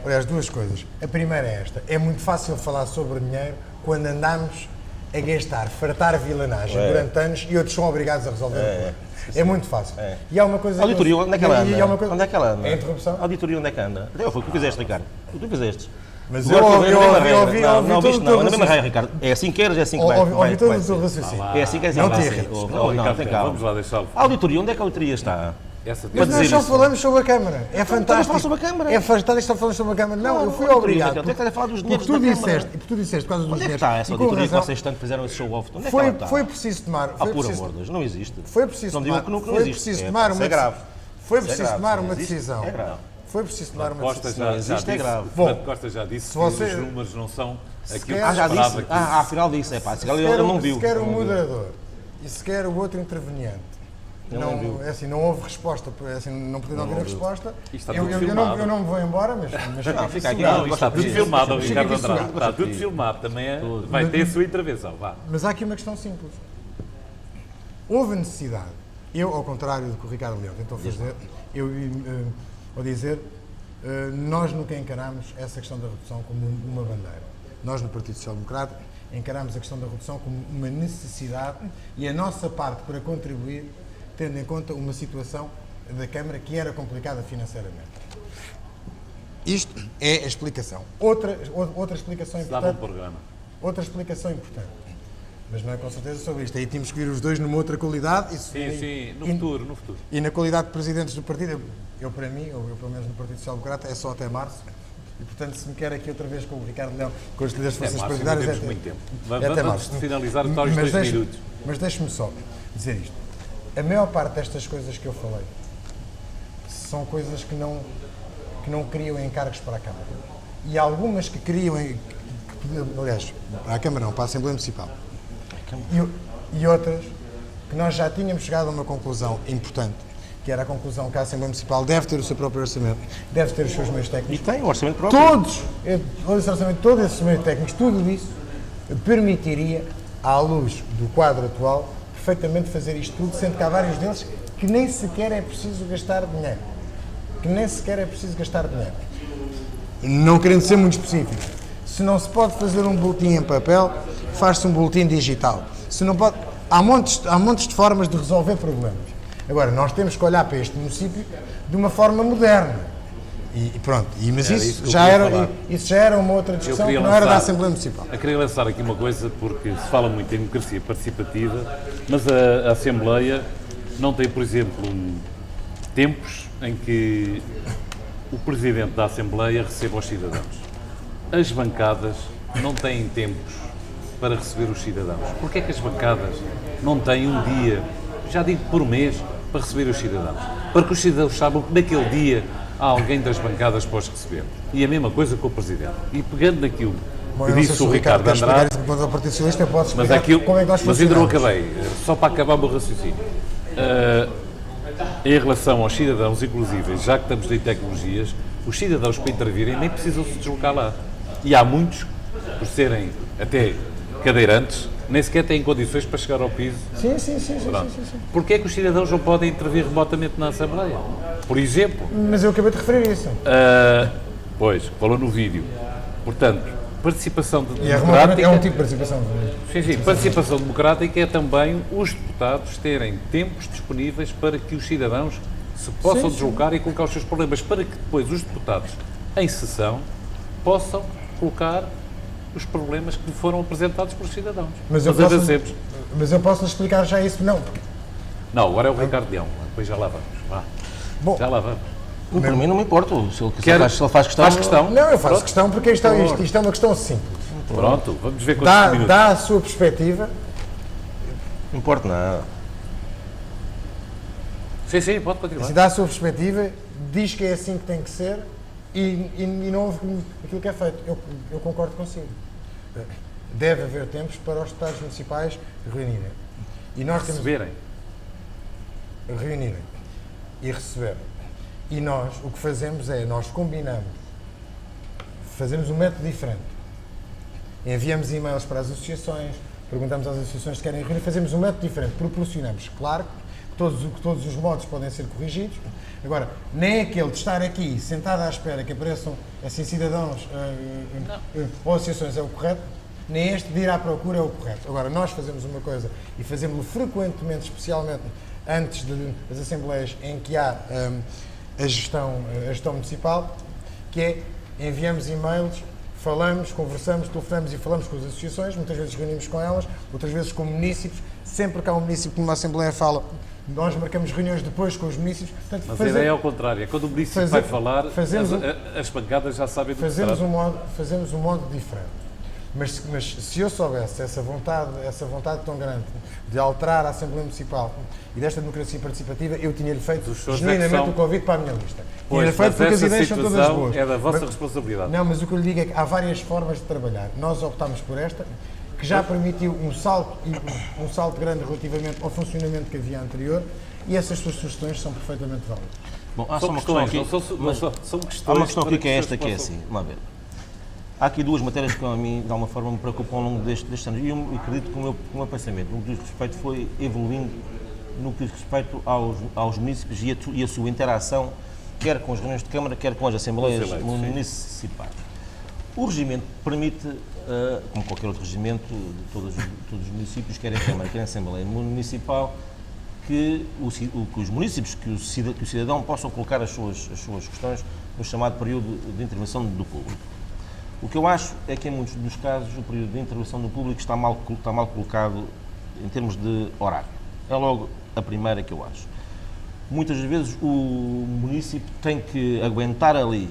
C: Aliás, duas coisas. A primeira é esta. É muito fácil falar sobre dinheiro quando andamos a gastar, fartar vilanagem durante anos e outros são obrigados a resolver o problema. É muito fácil. E há uma coisa...
B: Auditoria, onde é que ela anda?
C: E há uma coisa...
B: Onde é que ela anda?
C: É a interrupção?
B: Auditoria, onde é que anda? Foi o que tu fizeste, Ricardo. O que tu fizeste.
C: Mas
B: Agora,
C: ouvi
B: não,
C: todo
B: bicho,
C: o
B: não,
C: teu
B: na mesma raia,
C: raciocínio.
B: Ricardo. É assim que queres, é assim que vai.
C: Ouvi todo o teu raciocínio.
B: É assim que é assim
C: Não
B: que vai.
C: te irrites.
B: Não, tem calma.
A: Vamos lá deixá-lo.
B: A auditoria, onde é que a auditoria está?
A: Essa
C: Mas nós só falamos sobre a Câmara. É fantástico.
B: a falar sobre a Câmara.
C: É fantástico estar falando sobre a Câmara. Não, eu fui
B: auditoria,
C: obrigado.
B: então, estás a falar dos dinheiros
C: Porque
B: da Câmara.
C: tu disseste, por causa dos
B: Onde é que
C: dinheiros.
B: está essa
C: e com
B: auditoria que
C: razão,
B: vocês tanto fizeram esse show-off? Onde é que ela está?
C: foi preciso tomar...
B: Ah, por amor de Deus, não existe.
C: Foi preciso
B: Não
C: tomar...
B: digam que não
C: Foi
B: existe.
C: preciso tomar uma...
B: É grave.
C: Foi
B: Isso é
C: preciso
B: grave,
C: tomar
B: não
C: uma
B: existe.
C: decisão.
B: É grave.
C: Foi preciso tomar uma
A: Costa
C: decisão.
A: já
B: existe, é
A: disse,
B: grave.
A: Fernando Costa já disse que
C: você-
A: os números não são aquilo que
C: quer-
B: Já
A: esperava
B: disse?
A: que...
B: Afinal disse. É pá, se calhar ele não viu.
C: Se quer o
B: Não viu.
C: moderador e se quer o outro interveniente,
B: Ele não viu.
C: é assim, não houve resposta, é assim, não podendo ouvir a resposta.
A: Isto está
C: Eu,
A: tudo
C: eu
A: filmado.
C: não me vou embora, mas
B: Não, fica aqui.
A: Não, isto está tudo filmado, o
C: Fica
A: Ricardo
C: aqui
A: Andrade.
C: seguro.
A: Está tudo filmado, também é... Vai ter a sua intervenção, vá.
C: Mas há aqui uma questão simples. Houve necessidade. Eu, ao contrário do que o Ricardo Leão tentou fazer, ao dizer, nós nunca encarámos essa questão da redução como uma bandeira. Nós, no Partido Social Democrata, encarámos a questão da redução como uma necessidade e a nossa parte para contribuir, tendo em conta uma situação da Câmara que era complicada financeiramente. Isto é a explicação. Outra explicação
A: Se dava um
C: importante.
A: programa.
C: Outra explicação importante. Mas não é com certeza sobre isto. Aí tínhamos que vir os dois numa outra qualidade.
A: Sim, no futuro, no futuro.
C: E na qualidade de presidentes do partido, eu para mim, ou eu pelo menos no Partido Social Democrata, é só até março. E portanto, se me quer aqui outra vez com o Ricardo Leão, com os líderes das forças
A: março,
C: partidárias,
A: ainda temos muito tempo.
C: é até
A: Vamos
C: março.
A: finalizar então os 2 minutos.
C: Mas deixe-me só dizer isto. A maior parte destas coisas que eu falei são coisas que não criam encargos para a Câmara. E algumas que criam, aliás, para a Câmara não, para a Assembleia Municipal. E outras que nós já tínhamos chegado a uma conclusão importante, que era a conclusão que a Assembleia Municipal deve ter o seu próprio orçamento, deve ter os seus meios
B: E
C: técnicos.
B: tem o orçamento próprio.
C: Todos esses meios técnicos, tudo isso permitiria, à luz do quadro atual, perfeitamente fazer isto tudo, sendo que há vários deles que nem sequer é preciso gastar dinheiro. Não querendo ser muito específico, se não se pode fazer um boletim em papel, faz-se um boletim digital. Se não pode, há montes de formas de resolver problemas. Agora, nós temos que olhar para este município de uma forma moderna. E pronto, mas
A: Era
C: isso
A: isso que eu
C: já
A: queria
C: era uma outra discussão que
A: queria
C: não era da
A: lançar-
C: Assembleia Municipal.
A: Eu queria lançar aqui uma coisa, porque se fala muito em democracia participativa, mas a Assembleia não tem, por exemplo, tempos em que o Presidente da Assembleia receba os cidadãos. As bancadas não têm tempos para receber os cidadãos. Porquê é que as bancadas não têm um dia, já digo por mês, para receber os cidadãos? Para que os cidadãos saibam que naquele dia há alguém das bancadas para os receber. E a mesma coisa com o Presidente. E pegando naquilo
C: Bom,
A: que
C: eu não sei
A: disse
C: se
A: o Ricardo
C: quer explicar
A: Andrade,
C: isso quanto ao Partido Socialista, eu posso
A: mas,
C: explicar
A: aquilo,
C: como é que nós
A: mas ainda não
C: funcionamos.
A: acabei, só para acabar o meu raciocínio. Em relação aos cidadãos, inclusive, já que estamos em tecnologias, os cidadãos para intervirem nem precisam se deslocar lá. E há muitos, por serem até cadeirantes, nem sequer têm condições para chegar ao piso.
C: Sim.
A: Porquê é que os cidadãos não podem intervir remotamente na Assembleia? Por exemplo,
C: Mas eu acabei de referir isso.
A: pois, falou no vídeo. Portanto, participação
C: E é remotamente
A: democrática...
C: é um tipo de participação.
A: Sim, participação democrática é também os deputados terem tempos disponíveis para que os cidadãos se possam deslocar e colocar os seus problemas, para que depois os deputados, em sessão, possam colocar os problemas que lhe foram apresentados pelos cidadãos.
C: Mas eu posso lhe explicar já isso, não.
A: Não, agora é o Ricardo Leão. Depois já lá vamos. Vá.
C: Bom,
A: Já lá vamos.
B: Por mim não me importo. Se ele
A: Quer-
B: faz questão.
A: Faz questão?
C: não, eu faço questão porque isto é uma questão simples.
A: Pronto, vamos ver quantos minutos.
C: Dá a sua perspectiva,
B: Não importa nada.
A: Sim, pode continuar.
C: se dá a sua perspectiva, diz que é assim que tem que ser e não houve aquilo que é feito. Eu concordo consigo. Deve haver tempos para os deputados municipais reunirem. E nós temos
A: Receberem.
C: reunirem e receberem. E nós, o que fazemos é, nós combinamos, fazemos um método diferente. Enviamos e-mails para as associações, perguntamos às associações se querem reunir, fazemos um método diferente, proporcionamos, claro, que todos os modos podem ser corrigidos. Agora, nem aquele de estar aqui, sentado à espera que apareçam assim, cidadãos ou associações é o correto, nem este de ir à procura é o correto. Agora, nós fazemos uma coisa e fazemos-lo frequentemente, especialmente antes das assembleias em que há a gestão municipal, que é enviamos e-mails, falamos, conversamos, telefonamos e falamos com as associações, muitas vezes reunimos com elas, outras vezes com munícipes, sempre que há um munícipe que numa assembleia fala, nós marcamos reuniões depois com os munícipes. Portanto,
A: Mas a ideia é ao contrário. É quando o município vai falar, as bancadas já sabem do que se trata.
C: Fazemos um modo diferente. Mas se eu soubesse essa vontade tão grande de alterar a Assembleia Municipal e desta democracia participativa, eu tinha-lhe feito genuinamente o convite para a minha lista. Tinha-lhe feito porque as ideias são todas boas.
A: É da vossa responsabilidade.
C: Não, mas o que eu lhe digo é que há várias formas de trabalhar. Nós optámos por esta, que já permitiu um salto grande relativamente ao funcionamento que havia anterior, e essas suas sugestões são perfeitamente válidas.
B: Bom, há só
A: São
B: uma questão aqui.
A: são questões.
B: Há uma questão aqui
A: para
B: que é
A: as
B: esta, que é
A: pessoas
B: assim. Vamos lá ver. Há aqui duas matérias que a mim, de alguma forma, me preocupam ao longo destes anos. E eu acredito que o meu pensamento, no que diz respeito, foi evoluindo no que diz respeito aos municípios e a sua interação, quer com as reuniões de Câmara, quer com as Assembleias Municipais. O regimento permite, como qualquer outro regimento, de todos os municípios, quer em Câmara, quer em Assembleia Municipal, que os municípios, que o cidadão possam colocar as suas questões no chamado período de intervenção do público. O que eu acho é que, em muitos dos casos, o período de intervenção do público está mal colocado em termos de horário. É logo a primeira que eu acho. Muitas vezes o município tem que aguentar ali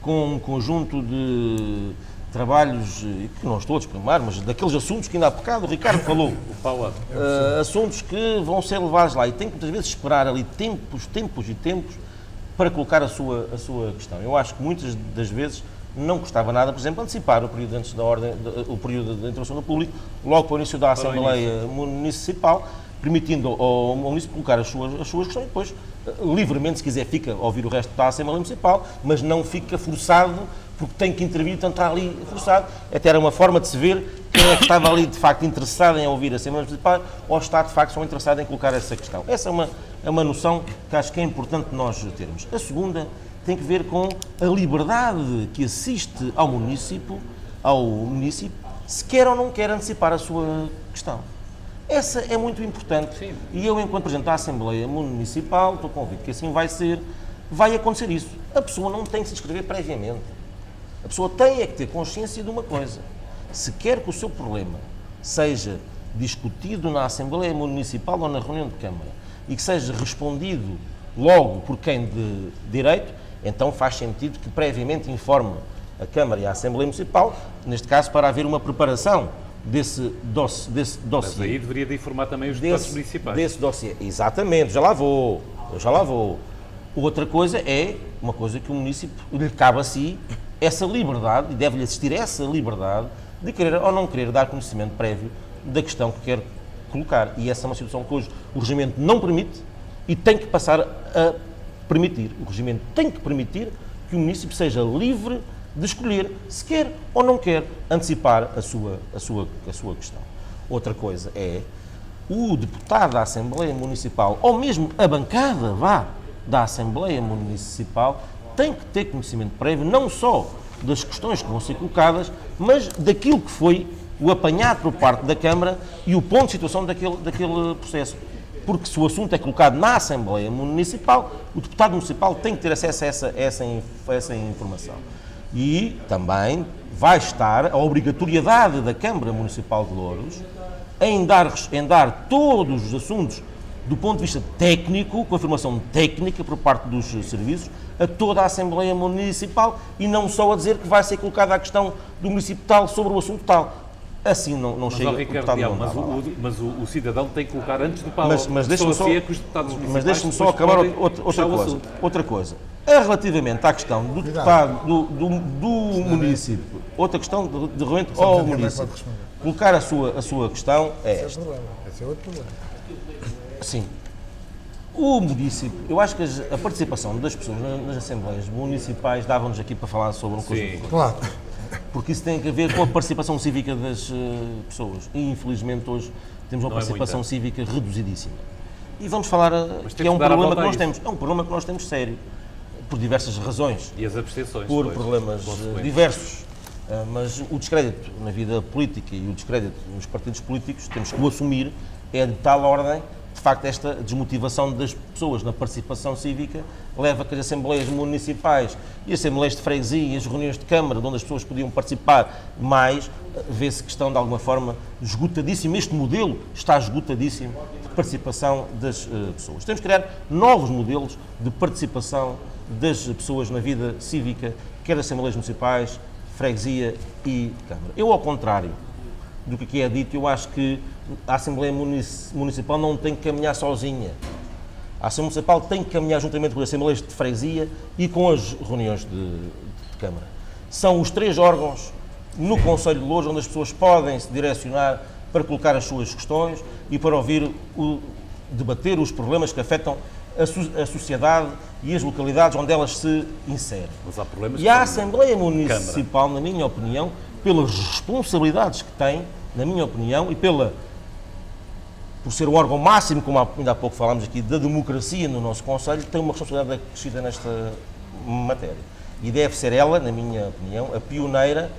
B: com um conjunto de trabalhos, que não estou a desprimar, mas daqueles assuntos que ainda há bocado o Ricardo falou.
A: O power.
B: Assuntos que vão ser levados lá e tem que muitas vezes esperar ali tempos para colocar a sua questão. Eu acho que muitas das vezes não custava nada, por exemplo, antecipar o período antes da ordem, o período de intervenção do público, logo para o início da Assembleia Municipal, permitindo ao município colocar as suas questões e depois, livremente, se quiser, fica a ouvir o resto da Assembleia Municipal, mas não fica forçado, porque tem que intervir, portanto está ali forçado. Até era uma forma de se ver quem é que estava ali, de facto, interessado em ouvir a Assembleia Municipal ou está, de facto, só interessado em colocar essa questão. Essa é uma noção que acho que é importante nós termos. A segunda tem que ver com a liberdade que assiste ao município, se quer ou não quer antecipar a sua questão. Essa é muito importante. Sim. E eu, enquanto Presidente da Assembleia Municipal, estou convicto que assim vai acontecer isso. A pessoa não tem que se inscrever previamente. A pessoa tem é que ter consciência de uma coisa. Se quer que o seu problema seja discutido na Assembleia Municipal ou na reunião de Câmara e que seja respondido logo por quem de direito, então faz sentido que previamente informe a Câmara e a Assembleia Municipal, neste caso para haver uma preparação desse dossiê.
A: Mas aí deveria de informar também os deputados municipais.
B: Desse dossiê, exatamente, já lá vou. Outra coisa é, uma coisa que o município lhe cabe a si, essa liberdade, e deve-lhe assistir essa liberdade, de querer ou não querer dar conhecimento prévio da questão que quer colocar. E essa é uma situação que hoje o regimento não permite e tem que passar a permitir. O regimento tem que permitir que o município seja livre de escolher se quer ou não quer antecipar a sua questão. Outra coisa é o deputado da Assembleia Municipal, ou mesmo a bancada da Assembleia Municipal, tem que ter conhecimento prévio, não só das questões que vão ser colocadas, mas daquilo que foi o apanhado por parte da Câmara e o ponto de situação daquele processo. Porque se o assunto é colocado na Assembleia Municipal, o deputado municipal tem que ter acesso a essa informação. E também vai estar a obrigatoriedade da Câmara Municipal de Louros em dar todos os assuntos do ponto de vista técnico, com afirmação técnica por parte dos serviços, a toda a Assembleia Municipal e não só a dizer que vai ser colocada a questão do município tal sobre o assunto tal. Assim não chega.
A: Mas, Ricardo Leão, mas o cidadão tem que colocar antes do Parlamento.
B: Mas deixe-me só,
A: mas
B: deixe-me só acabar outra coisa. Relativamente à questão do deputado, do município, outra questão de repente ao município, colocar a sua questão é esta.
C: Esse é outro problema.
B: Sim. O município, eu acho que a participação das pessoas nas assembleias municipais dava-nos aqui para falar sobre um coisa.
C: Claro.
B: Porque isso tem a ver com a participação cívica das pessoas. E infelizmente hoje temos uma participação cívica reduzidíssima. E vamos falar que é um problema que nós temos. É um problema que nós temos sério. Por diversas razões.
A: E as abstenções.
B: Por problemas diversos. Mas o descrédito na vida política e o descrédito nos partidos políticos, temos que o assumir, é de tal ordem, de facto, esta desmotivação das pessoas na participação cívica leva a que as assembleias municipais e as assembleias de freguesia e as reuniões de Câmara, onde as pessoas podiam participar mais, vê-se que estão, de alguma forma, esgotadíssimo. Este modelo está esgotadíssimo de participação das pessoas. Temos que criar novos modelos de participação das pessoas na vida cívica, quer das assembleias municipais, freguesia e Câmara. Eu, ao contrário do que aqui é dito, eu acho que a Assembleia Municipal não tem que caminhar sozinha. A Assembleia Municipal tem que caminhar juntamente com as Assembleias de Freguesia e com as reuniões de Câmara. São os 3 órgãos no Conselho de Loures onde as pessoas podem se direcionar para colocar as suas questões e para ouvir, debater os problemas que afetam a sociedade e as localidades onde elas se inserem.
A: Mas há problemas.
B: E a Assembleia Municipal, na minha opinião, pelas responsabilidades que tem, na minha opinião, e por ser o órgão máximo, como ainda há pouco falámos aqui, da democracia no nosso Conselho, tem uma responsabilidade acrescida nesta matéria. E deve ser ela, na minha opinião, a pioneira,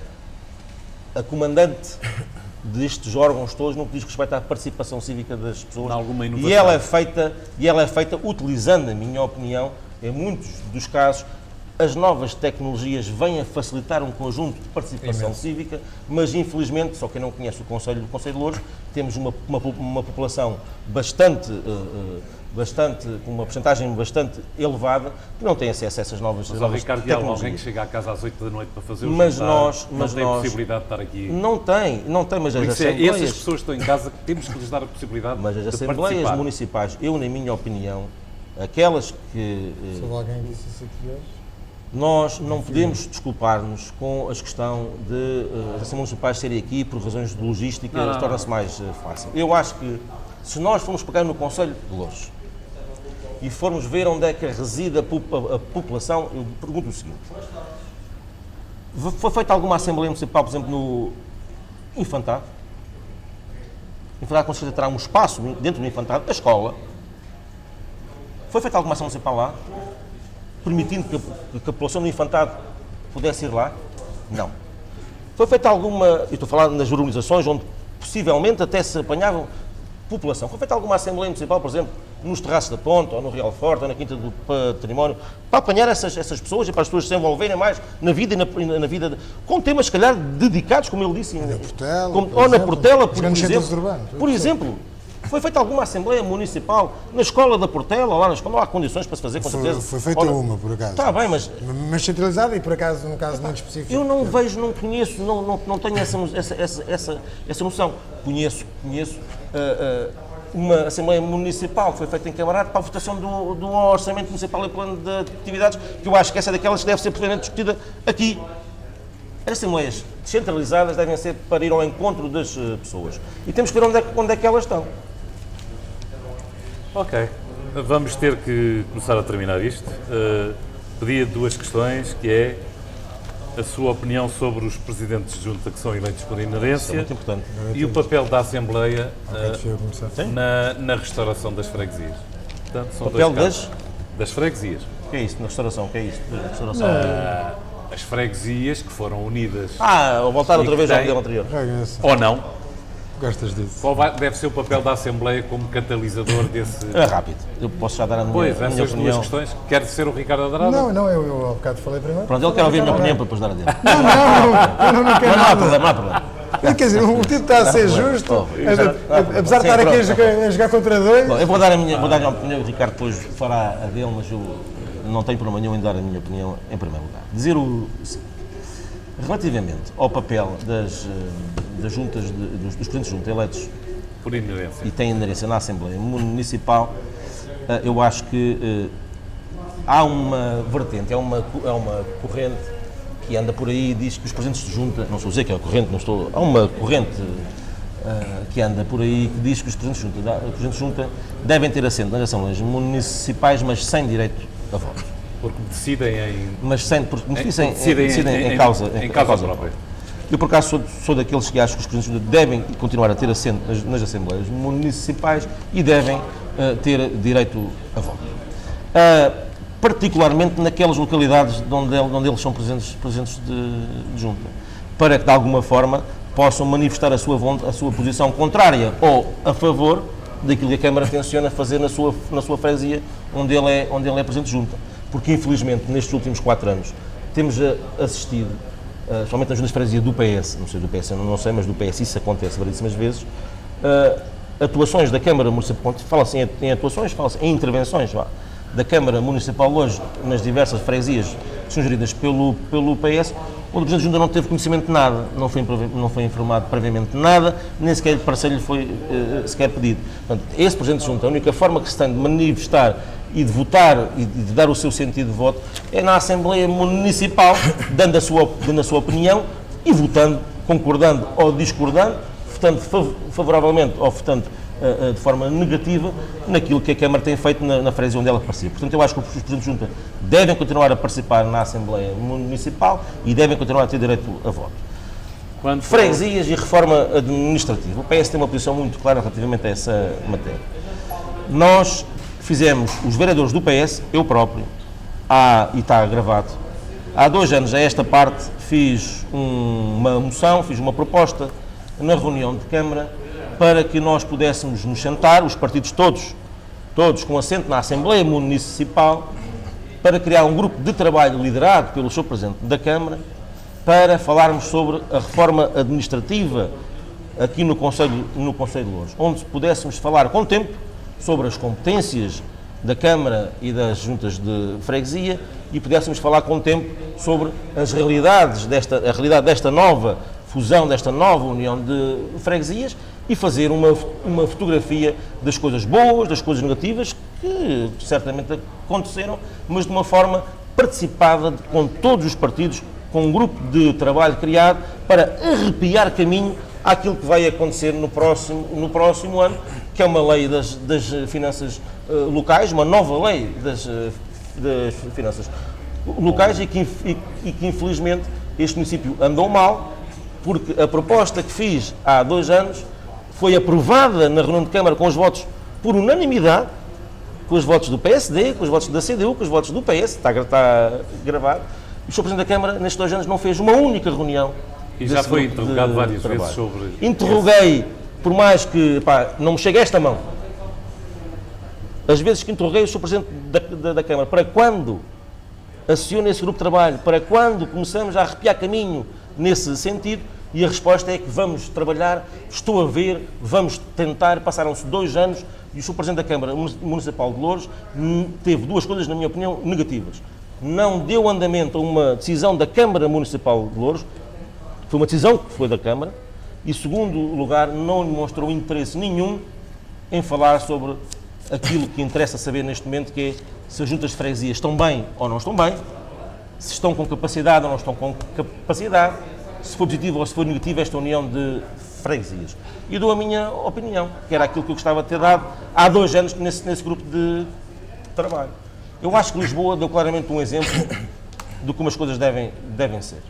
B: a comandante destes órgãos todos no que diz respeito à participação cívica das pessoas.
A: Alguma inovação.
B: E ela é feita utilizando, na minha opinião, em muitos dos casos, as novas tecnologias vêm a facilitar um conjunto de participação cívica, mas infelizmente, só quem não conhece o Conselho de Loures, temos uma população com uma porcentagem bastante elevada, que não tem acesso a essas novas
A: Ricardo,
B: tecnologias.
A: alguém que chega à casa às 8 da noite para fazer o
B: mas
A: jantar,
B: nós,
A: não tem possibilidade de estar aqui.
B: Não tem, mas as assembleias...
A: Essas pessoas que estão em casa, temos que lhes dar a possibilidade
B: mas as
A: de
B: assembleias
A: participar.
B: municipais, eu, na minha opinião, aquelas que...
C: Se alguém disse isso aqui hoje...
B: Nós não podemos desculpar-nos com a questão de as assembleias municipais serem aqui por razões de logística, torna-se mais fácil. Eu acho que, se nós formos pegar no Conselho de Loures e formos ver onde é que reside a população, eu pergunto o seguinte: foi feita alguma Assembleia Municipal, por exemplo, no Infantado? O Infantado com certeza terá um espaço dentro do Infantado, a escola. Foi feita alguma Assembleia Municipal lá? Permitindo que a população do Infantado pudesse ir lá? Não. Foi feita alguma, eu estou a falar nas urbanizações, onde possivelmente até se apanhavam população. Foi feita alguma Assembleia Municipal, por exemplo, nos Terraços da Ponte, ou no Real Forte, ou na Quinta do Património, para apanhar essas pessoas e para as pessoas se envolverem mais na vida e na vida, com temas, se calhar, dedicados, como ele disse, ou na Portela, por exemplo. Foi feita alguma Assembleia Municipal na Escola da Portela, lá na escola, não há condições para se fazer, com certeza.
C: Foi feita uma, por acaso.
B: Está bem, mas
C: centralizada e, por acaso, num caso muito específico.
B: Eu não vejo, não conheço, não tenho essa noção. Conheço uma Assembleia Municipal que foi feita em Camarate para a votação do Orçamento Municipal e Plano de Atividades, que eu acho que essa é daquelas que deve ser plenamente discutida aqui. As assembleias descentralizadas devem ser para ir ao encontro das pessoas. E temos que ver onde é que elas estão.
A: Ok, vamos ter que começar a terminar isto. Pedia 2 questões, que é a sua opinião sobre os presidentes de junta que são eleitos por inerência.
B: Isso é muito importante.
A: E o papel da Assembleia na restauração das freguesias. Portanto, são
B: papel
A: 2 casos. Das freguesias.
B: O que é isso na restauração? O que é isso? Restauração?
A: As freguesias que foram unidas.
B: Vou voltar outra vez ao modelo anterior.
A: Ou não.
C: Gostas disso?
A: Qual deve ser o papel da Assembleia como catalisador desse...
B: É rápido. Eu posso já dar a minha
A: Pois,
B: opinião.
A: essas 2 questões. Quer ser o Ricardo Andrade?
C: Não, eu há bocado falei primeiro.
B: Pronto, ele quer ouvir a minha opinião para depois dar a dele.
C: Não quero
B: Não há
C: nada.
B: problema, não há problema.
C: Quer dizer, o tipo está a ser justo, apesar de estar aqui a jogar contra dois.
B: Bom, eu vou dar a minha opinião, o Ricardo depois fará a dele, mas eu não tenho problema nenhum em dar a minha opinião em primeiro lugar. Dizer o seguinte, relativamente ao papel das juntas, dos presidentes de junta eleitos
A: Por inerência.
B: e têm inerência na Assembleia Municipal, eu acho que há uma vertente, é uma corrente que anda por aí e diz que os presidentes de junta, não estou a dizer que é uma corrente, há uma corrente que anda por aí que diz que os presidentes de junta devem ter assento nas assembleias municipais, mas sem direito a voto.
A: Porque decidem em.
B: Mas sem, porque decidem em causa
A: própria.
B: Eu, por acaso, sou daqueles que acham que os presidentes de junta devem continuar a ter assento nas assembleias municipais e devem ter direito a voto. Particularmente naquelas localidades onde eles são presidentes de junta, para que de alguma forma possam manifestar a sua posição contrária ou a favor daquilo que a Câmara tenciona fazer na sua freguesia onde ele é presidente de junta. Porque infelizmente nestes últimos 4 anos temos assistido, somente nas juntas de freguesia do PS, não sei do PS, eu não sei, mas do PS isso acontece variedíssimas vezes, atuações da Câmara Municipal, fala-se em atuações, fala-se em intervenções, da Câmara Municipal hoje, nas diversas freguesias que são geridas pelo PS, onde o Presidente de Junta não teve conhecimento de nada, não foi informado previamente de nada, nem sequer parecer-lhe foi sequer pedido. Portanto, esse Presidente de Junta, a única forma que se tem de manifestar e de votar e de dar o seu sentido de voto é na Assembleia Municipal, dando a sua opinião e votando, concordando ou discordando, votando favoravelmente ou votando de forma negativa naquilo que a Câmara tem feito na freguesia onde ela participa. Portanto, eu acho que os Presidentes de Junta devem continuar a participar na Assembleia Municipal e devem continuar a ter direito a voto. Freguesias e reforma administrativa. O PS tem uma posição muito clara relativamente a essa matéria. Nós fizemos, os vereadores do PS, eu próprio, e está gravado, há 2 anos a esta parte fiz uma moção, fiz uma proposta na reunião de Câmara para que nós pudéssemos nos sentar, os partidos todos com assento na Assembleia Municipal, para criar um grupo de trabalho liderado pelo Sr. Presidente da Câmara, para falarmos sobre a reforma administrativa aqui no Conselho de Loures, onde pudéssemos falar com tempo sobre as competências da Câmara e das juntas de freguesia e pudéssemos falar com tempo sobre as realidades a realidade desta nova fusão, desta nova união de freguesias e fazer uma fotografia das coisas boas, das coisas negativas que certamente aconteceram, mas de uma forma participada com todos os partidos, com um grupo de trabalho criado para arrepiar caminho àquilo que vai acontecer no próximo ano, que é uma lei das finanças locais, uma nova lei das finanças locais e que infelizmente este município andou mal, porque a proposta que fiz há 2 anos foi aprovada na reunião de Câmara com os votos por unanimidade, com os votos do PSD, com os votos da CDU, com os votos do PS, está gravado, e o Sr. Presidente da Câmara nestes 2 anos não fez uma única reunião.
A: E já foi interrogado várias vezes sobre...
B: Interroguei, por mais que não me chegue a esta mão, as vezes que interroguei o Sr. Presidente da Câmara, para quando aciona esse grupo de trabalho, para quando começamos a arrepiar caminho nesse sentido, e a resposta é que vamos trabalhar, estou a ver, vamos tentar. Passaram-se 2 anos e o Sr. Presidente da Câmara Municipal de Loures teve 2 coisas, na minha opinião, negativas. Não deu andamento a uma decisão da Câmara Municipal de Loures, foi uma decisão que foi da Câmara, e, segundo lugar, não demonstrou interesse nenhum em falar sobre aquilo que interessa saber neste momento, que é se as juntas de freguesia estão bem ou não estão bem, se estão com capacidade ou não estão com capacidade, se for positivo ou se for negativo esta união de freguesias. E dou a minha opinião, que era aquilo que eu gostava de ter dado há 2 anos nesse grupo de trabalho. Eu acho que Lisboa deu claramente um exemplo de como as coisas devem ser.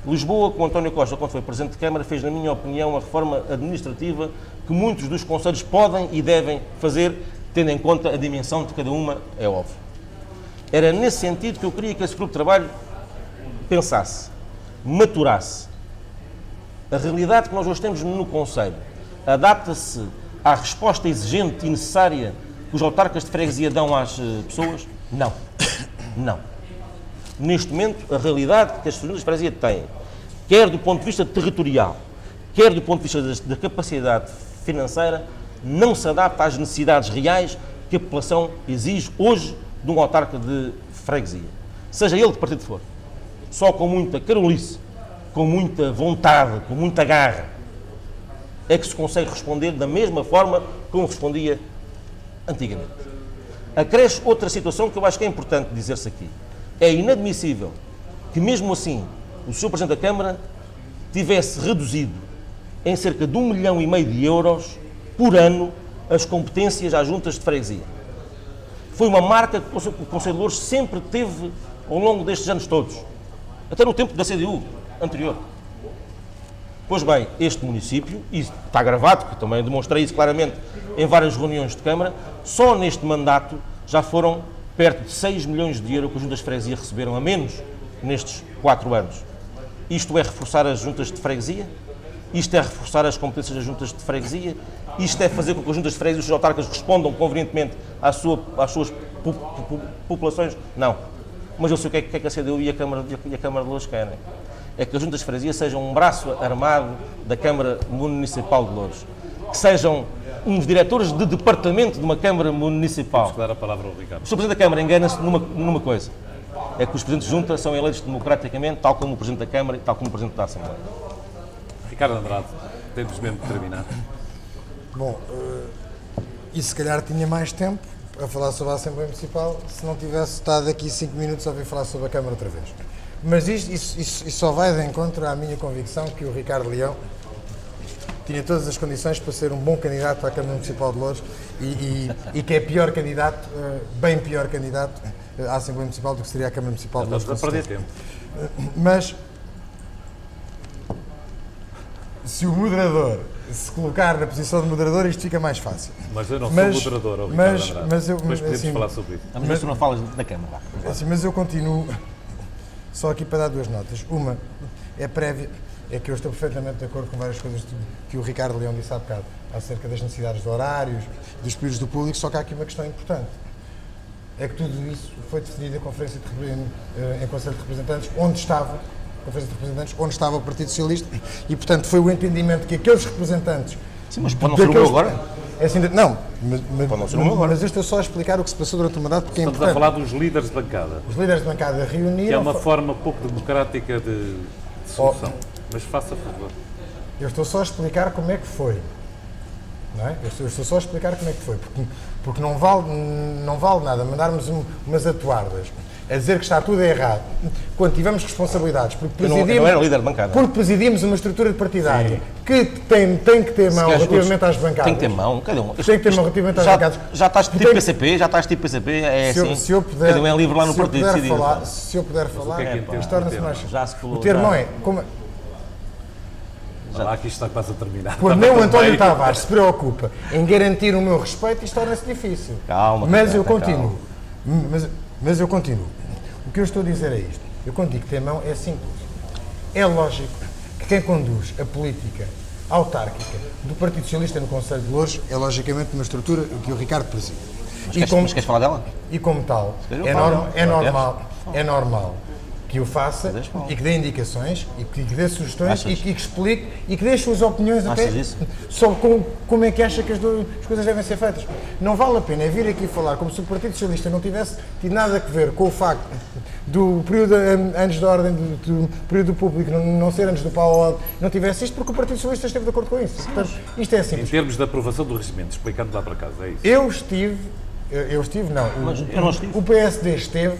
B: Lisboa, com António Costa, quando foi Presidente de Câmara, fez, na minha opinião, uma reforma administrativa que muitos dos concelhos podem e devem fazer, tendo em conta a dimensão de cada uma, é óbvio. Era nesse sentido que eu queria que esse grupo de trabalho pensasse, maturasse. A realidade que nós hoje temos no Conselho adapta-se à resposta exigente e necessária que os autarcas de freguesia dão às pessoas? Não. Não. Neste momento, a realidade que as juntas de freguesia têm, quer do ponto de vista territorial, quer do ponto de vista da capacidade financeira, não se adapta às necessidades reais que a população exige hoje de um autarca de freguesia. Seja ele de partido for. Só com muita carolice, com muita vontade, com muita garra, é que se consegue responder da mesma forma como respondia antigamente. Acresce outra situação que eu acho que é importante dizer-se aqui. É inadmissível que, mesmo assim, o Sr. Presidente da Câmara tivesse reduzido em cerca de 1,5 milhão de euros por ano as competências às juntas de freguesia. Foi uma marca que o Conselho de Loures sempre teve ao longo destes anos todos, até no tempo da CDU anterior. Pois bem, este município, e está gravado, que também demonstrei isso claramente em várias reuniões de Câmara, só neste mandato já foram perto de 6 milhões de euros que as juntas de freguesia receberam a menos nestes 4 anos. Isto é reforçar as juntas de freguesia? Isto é reforçar as competências das juntas de freguesia? Isto é fazer com que as juntas de freguesia e os autarcas respondam convenientemente às suas populações? Não. Mas eu sei o que é que a CDU e a Câmara de Loures querem. É que as juntas de freguesia sejam um braço armado da Câmara Municipal de Loures. Que sejam uns diretores de departamento de uma Câmara Municipal.
A: Vamos dar a palavra ao Ricardo.
B: O Sr. Presidente da Câmara engana-se numa coisa. É que os Presidentes de Junta são eleitos democraticamente, tal como o Presidente da Câmara e tal como o Presidente da Assembleia.
A: Ricardo Andrade, temos mesmo de terminar.
C: Bom, e se calhar tinha mais tempo a falar sobre a Assembleia Municipal se não tivesse estado aqui 5 minutos a ouvir falar sobre a Câmara outra vez. Mas isso só vai de encontro à minha convicção que o Ricardo Leão tinha todas as condições para ser um bom candidato à Câmara Municipal de Loures e que é pior candidato, bem pior candidato à Assembleia Municipal do que seria a Câmara Municipal de Loures.
A: Estamos a perder tempo.
C: Mas se o moderador se colocar na posição de moderador, isto fica mais fácil.
A: Mas eu não sou moderador, ao Ricardo Andrade. Depois podemos
C: assim,
A: falar sobre isso.
B: Mas tu não falas da Câmara.
C: Assim, mas eu continuo só aqui para dar 2 notas. Uma é prévia, é que eu estou perfeitamente de acordo com várias coisas que o Ricardo Leão disse há bocado, acerca das necessidades de horários, dos períodos do público, só que há aqui uma questão importante. É que tudo isso foi definido em Conselho de Representantes, onde estava o Partido Socialista, e portanto foi o entendimento que aqueles representantes...
B: Sim, mas pode não ser o meu agora?
C: É assim, não,
B: Pode não ser o meu agora.
C: mas eu estou só a explicar o que se passou durante o mandato, porque
A: Estamos
C: é importante.
A: a falar dos líderes de bancada,
C: Os líderes de bancada reuniram...
A: que é uma forma pouco democrática de solução. Mas faça favor.
C: Eu estou só a explicar como é que foi. Não é? Eu estou só a explicar como é que foi, porque não vale nada mandarmos umas atuardas a dizer que está tudo errado, quando tivemos responsabilidades, porque
B: Eu não era líder de bancada.
C: porque presidimos uma estrutura partidária que tem que ter mão relativamente às bancadas.
B: Tem que ter mão, cada um.
C: Tem que ter mão relativamente às bancadas.
B: Já estás tipo PCP, é assim.
C: Se eu puder,
B: cada um é livre lá no partido.
C: se eu puder falar,
A: que é que
C: isto torna-se mais...
B: Já se falou.
C: O termo é...
A: Lá que isto está quase a terminar.
C: Quando nem o António Tavares se preocupa em garantir o meu respeito, isto torna-se difícil.
B: Calma.
C: Mas eu continuo. Mas eu continuo. O que eu estou a dizer é isto. Eu quando digo ter mão é simples. É lógico que quem conduz a política autárquica do Partido Socialista no Conselho de Loures é logicamente uma estrutura que o Ricardo preside.
B: Mas queres falar dela?
C: E como tal, é normal que o faça e que dê indicações e que dê sugestões e que explique e que dê as suas opiniões até sobre como é que acha que as coisas devem ser feitas. Não vale a pena vir aqui falar como se o Partido Socialista não tivesse tido nada a ver com o facto do período antes da ordem do período público não ser antes do Paulo, não tivesse isto porque o Partido Socialista esteve de acordo com isso. Portanto, isto é simples.
A: Em termos de aprovação do regimento, explicando lá para casa, é isso?
C: Eu estive, não,
B: eu não estive.
C: O PSD esteve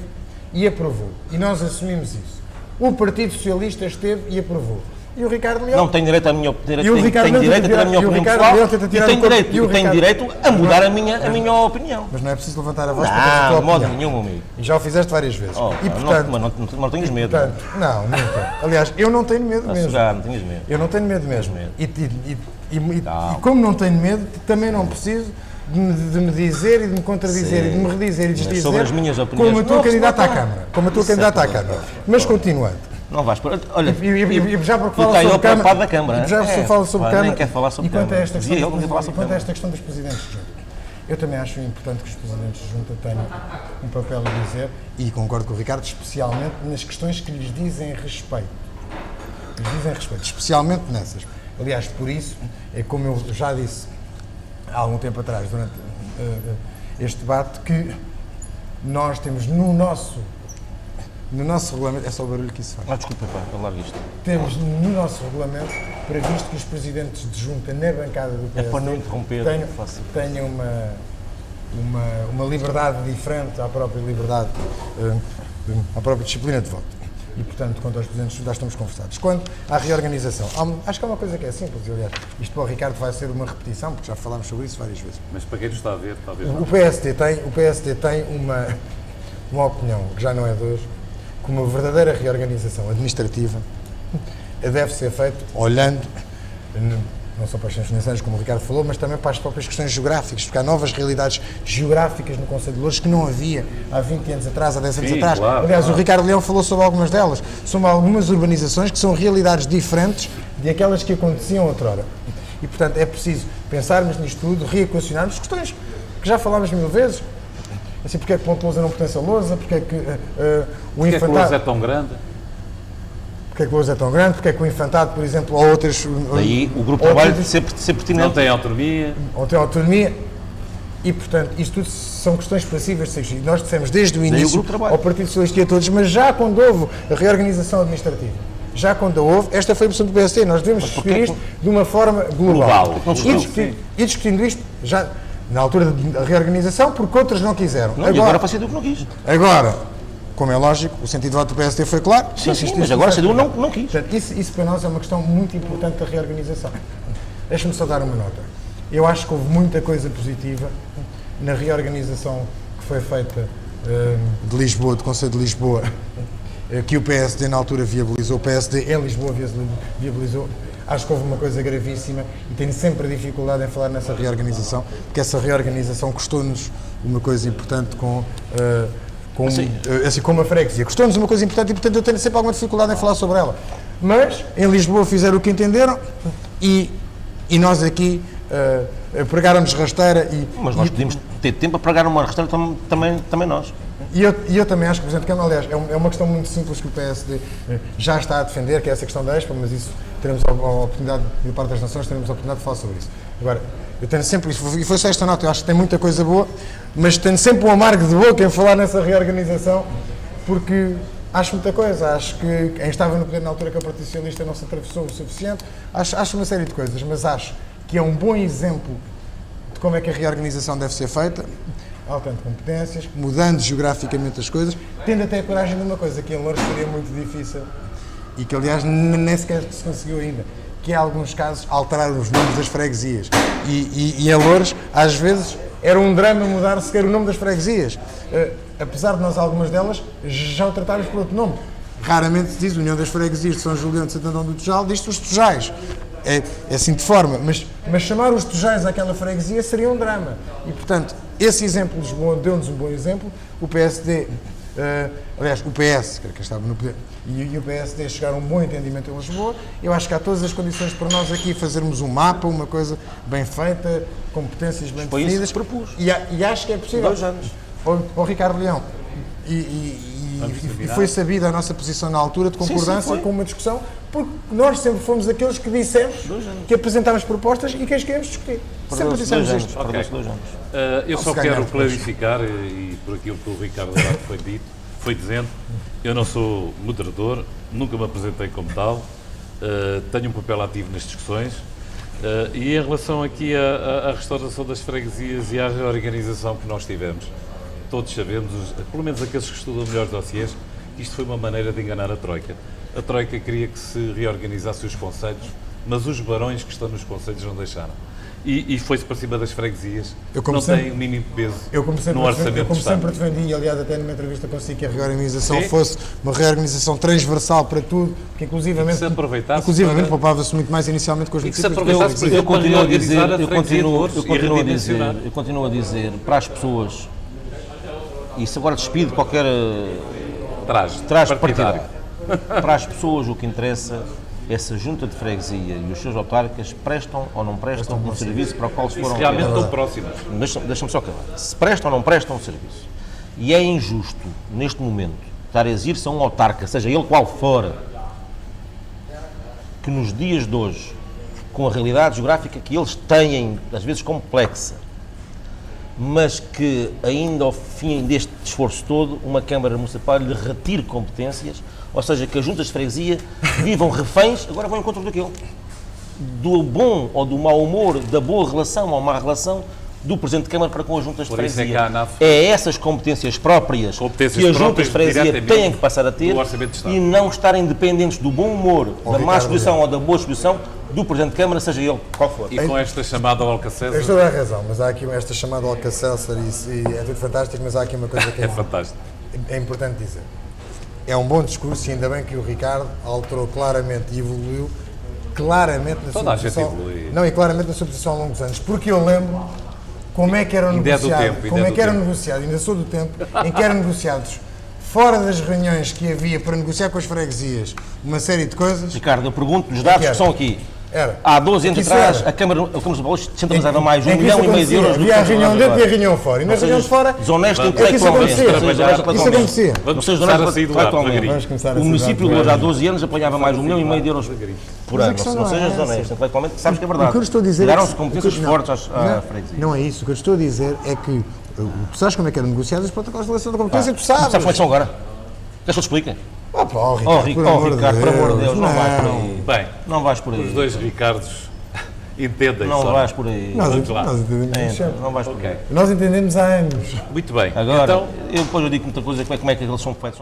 C: e aprovou. E nós assumimos isso. O Partido Socialista esteve e aprovou. E o Ricardo Leão...
B: Não tenho direito à minha opinião.
C: E o Ricardo
B: Tenho direito a ter a minha opinião pessoal e tenho direito a mudar a minha opinião.
C: Mas não é preciso levantar a voz para ter a tua
B: Não, de modo
C: opinião.
B: nenhum, amigo.
C: E já o fizeste várias vezes. E portanto...
B: Mas não tenhas medo.
C: Portanto, não, nunca. Aliás, eu não tenho medo mesmo.
B: Não tenhas medo.
C: Eu não tenho medo mesmo. E como não tenho medo, também não preciso de me dizer e de me contradizer e de me redizer e desdizer
B: sobre as minhas opiniões.
C: como a tua candidata à Câmara. Como a tua candidata à Câmara. Mas continuando.
B: Não vais para... Olha,
C: E já porque
B: tu
C: fala
B: estás
C: sobre
B: ocupado da Câmara.
C: E já se fala sobre Câmara.
B: Nem quer falar sobre Câmara.
C: Quanto a esta
B: Câmara.
C: questão dos presidentes de junta, eu também acho importante que os presidentes de junta tenham um papel a dizer, e concordo com o Ricardo, especialmente nas questões que lhes dizem respeito. Especialmente nessas. Aliás, por isso, é como eu já disse há algum tempo atrás, durante este debate, que nós temos no nosso regulamento, é só o barulho que isso faz.
B: Desculpa, larga isto.
C: Temos no nosso regulamento previsto que os presidentes de junta na bancada do PSD
B: para não interromper,
C: tenham uma liberdade diferente à própria liberdade, à própria disciplina de voto. E, portanto, quanto aos presidentes de junta, estamos conversados. Quanto à reorganização, acho que é uma coisa que é simples, aliás, isto para o Ricardo vai ser uma repetição, porque já falámos sobre isso várias vezes.
A: Mas para quem nos está a ver, talvez não.
C: O PSD tem uma opinião, que já não é de hoje, que uma verdadeira reorganização administrativa deve ser feita olhando, não só para as questões financeiras, como o Ricardo falou, mas também para as próprias questões geográficas, porque há novas realidades geográficas no Conselho de Loures que não havia há 20 anos atrás, há 10 anos atrás.
A: Claro,
C: aliás,
A: claro.
C: O Ricardo Leão falou sobre algumas delas. São algumas urbanizações que são realidades diferentes de aquelas que aconteciam outrora. E, portanto, é preciso pensarmos nisto tudo, reequacionarmos questões que já falámos mil vezes. Assim, porque é que Ponte Lousa não pertence a Lousa, porque é que o
A: Porque é que o
C: Infantado...
A: Lousa é tão grande?
C: Porque é que o Lousa é tão grande, porque é que o Infantado, por exemplo, ou outras...
B: Daí o grupo de trabalho de ser pertinente.
A: Não tem autonomia.
C: Ou tem autonomia. E, portanto, isto tudo são questões passíveis de ser discutidas. Nós dissemos desde o início ao Partido Socialista e a todos, mas já quando houve a reorganização administrativa, já quando a houve, esta foi a posição do PSD. Nós devemos discutir isto de uma forma global. E discutindo isto, já na altura da reorganização, porque outros não quiseram.
B: E agora para ser do que não quis.
C: Agora, como é lógico, o sentido de voto do PSD foi claro.
B: Sim, mas agora ser do não quis.
C: Portanto, isso para nós é uma questão muito importante da reorganização. Deixa-me só dar uma nota. Eu acho que houve muita coisa positiva na reorganização que foi feita de Lisboa, do Conselho de Lisboa, que o PSD na altura viabilizou, o PSD em Lisboa viabilizou. Acho que houve uma coisa gravíssima e tenho sempre dificuldade em falar nessa reorganização, porque essa reorganização custou-nos uma coisa importante assim como a freguesia. Custou-nos uma coisa importante e, portanto, eu tenho sempre alguma dificuldade em falar sobre ela. Mas, em Lisboa fizeram o que entenderam e nós aqui pregaram-nos rasteira e...
B: Mas nós podíamos ter tempo para pregar uma rasteira também nós.
C: E eu também acho que o Presidente Câmara, aliás, é uma questão muito simples que o PSD já está a defender, que é essa questão da Expo, mas isso teremos a oportunidade, de parte das Nações, teremos a oportunidade de falar sobre isso. Agora, eu tenho sempre isso, e foi só esta nota, eu acho que tem muita coisa boa, mas tenho sempre um amargo de boca em falar nessa reorganização, porque acho muita coisa, acho que quem estava no poder na altura que o Partido Socialista não se atravessou o suficiente, acho uma série de coisas, mas acho que é um bom exemplo de como é que a reorganização deve ser feita, alternando competências, mudando geograficamente as coisas, tendo até a coragem de uma coisa que em Loures seria muito difícil e que, aliás, nem sequer se conseguiu ainda, que é, em alguns casos, alterar os nomes das freguesias. E em Loures, às vezes, era um drama mudar sequer o nome das freguesias. Apesar de nós, algumas delas, já o tratarmos por outro nome. Raramente se diz União das Freguesias de São Julião de Santo Antão do Tujal, diz-se os Tujais. É assim de forma, mas chamar os Tujais àquela freguesia seria um drama. E, portanto, esse exemplo de Lisboa deu-nos um bom exemplo. O PSD, aliás, o PS, que estava no poder, e o PSD chegaram a um bom entendimento em Lisboa. Eu acho que há todas as condições para nós aqui fazermos um mapa, uma coisa bem feita, competências bem definidas.
B: Foi isso que propus.
C: E acho que é possível.
B: 2 anos.
C: O Ricardo Leão. E foi sabida a nossa posição na altura de concordância com uma discussão, porque nós sempre fomos aqueles que dissemos que apresentámos propostas e que as queremos discutir. Sempre dissemos isto.
B: Okay.
A: Eu só quero clarificar, e por aquilo que o Ricardo Leão foi dizendo, eu não sou moderador, nunca me apresentei como tal, tenho um papel ativo nas discussões, e em relação aqui à restauração das freguesias e à reorganização que nós tivemos, todos sabemos, pelo menos aqueles que estudam melhor dossiês, que isto foi uma maneira de enganar a Troika. A Troika queria que se reorganizasse os concelhos, mas os barões que estão nos concelhos não deixaram. E foi-se para cima das freguesias, não tem o mínimo peso no orçamento
C: Eu, como sempre defendi, e aliás até numa entrevista consigo, que a reorganização fosse uma reorganização transversal para tudo, que inclusivamente poupava-se muito mais inicialmente com os municípios.
B: Eu continuo a dizer para as pessoas, e isso agora despide qualquer traje partidário. Para as pessoas o que interessa é se a junta de freguesia e os seus autarcas prestam ou não prestam um serviço para o qual se foram...
A: realmente estão próximos.
B: Deixa-me só acabar. Se prestam ou não prestam um serviço. E é injusto, neste momento, estar a exigir-se a um autarca, seja ele qual for, que nos dias de hoje com a realidade geográfica que eles têm, às vezes complexa, mas que ainda ao fim deste esforço todo, uma Câmara Municipal lhe retire competências, ou seja, que as juntas de freguesia vivam reféns, agora vão em encontro daquilo, do bom ou do mau humor, da boa relação ou má relação do Presidente de Câmara para com as juntas de
A: Por isso é
B: freguesia.
A: que a ANAF
B: É essas competências próprias que as juntas de freguesia
A: diretamente
B: têm que passar a ter
A: do Orçamento de Estado.
B: e não estarem dependentes do bom humor, da má
C: Ricardo
B: exposição ou da boa exposição do Presidente de Câmara, seja ele qual for.
A: E com esta chamada ao Alcacésa,
C: Tens toda a razão, mas há aqui esta chamada Alcacéser e é tudo fantástico, mas há aqui uma coisa que
A: é fantástico.
C: é importante dizer. É um bom discurso e ainda bem que o Ricardo alterou claramente e evoluiu claramente na
A: Toda a
C: sua
A: gente
C: posição.
A: evolui.
C: Não, e claramente na sua posição ao longo dos anos. Porque eu lembro como é que eram
A: Ainda é do
C: negociados,
A: tempo,
C: como
A: ainda
C: é
A: é
C: que
A: do
C: eram
A: tempo.
C: negociados, ainda sou do tempo, em que eram negociados fora das reuniões que havia para negociar com as freguesias uma série de coisas.
B: Ricardo, eu pergunto, os dados
C: que
B: que são aqui.
C: Era.
B: Há 12 anos
C: Isso
B: atrás,
C: era.
B: a Câmara de Valores centralizava mais de
C: Em
B: 1,5
C: que isso
B: milhão de euros
C: acontecia.
B: do que
C: Havia a reunião
B: agora.
C: dentro e a reunião fora. E na
B: Não
C: reunião de
B: sejas
C: fora.
B: desonesto
C: É que isso
B: intelectualmente.
C: acontecia.
B: Não sejas
C: Isso
B: intelectualmente.
C: acontecia.
B: Não
A: Vamos
B: sejas
A: começar a
B: desonesto
A: sair do ar
B: intelectualmente.
A: devagarinho.
C: Vamos começar a
B: O
C: sair
B: município de
C: do ar
B: Loures há 12 anos apanhava mais de 1,5 milhão de euros por
C: Mas a
B: ano.
C: questão
B: Não
C: não é
B: sejas
C: essa.
B: desonesto intelectualmente, sabes que é verdade.
C: O que eu estou a dizer
B: Deram-se
C: é que-
B: competências
C: não,
B: fortes à freguesia.
C: Não é isso. O que eu estou a dizer é que tu sabes como é que eram negociados os protocolos de relação de competência, tu sabes.
B: Sabes como é que são agora? Queres que eu te explique?
C: Oh, pá,
B: Oh, Ricardo, por amor de Deus, não vais por aí.
A: Bem,
B: Não vais por aí.
A: os dois Ricardos entendem
B: Não
A: só.
B: vais por aí.
C: Nós
A: Vamos lá.
C: entendemos
B: É,
C: sempre.
B: não vais por aí.
A: Ok.
C: Nós entendemos há anos.
A: Muito bem.
B: Agora,
A: Então,
B: eu depois eu digo muita coisa, como é que eles são feitos.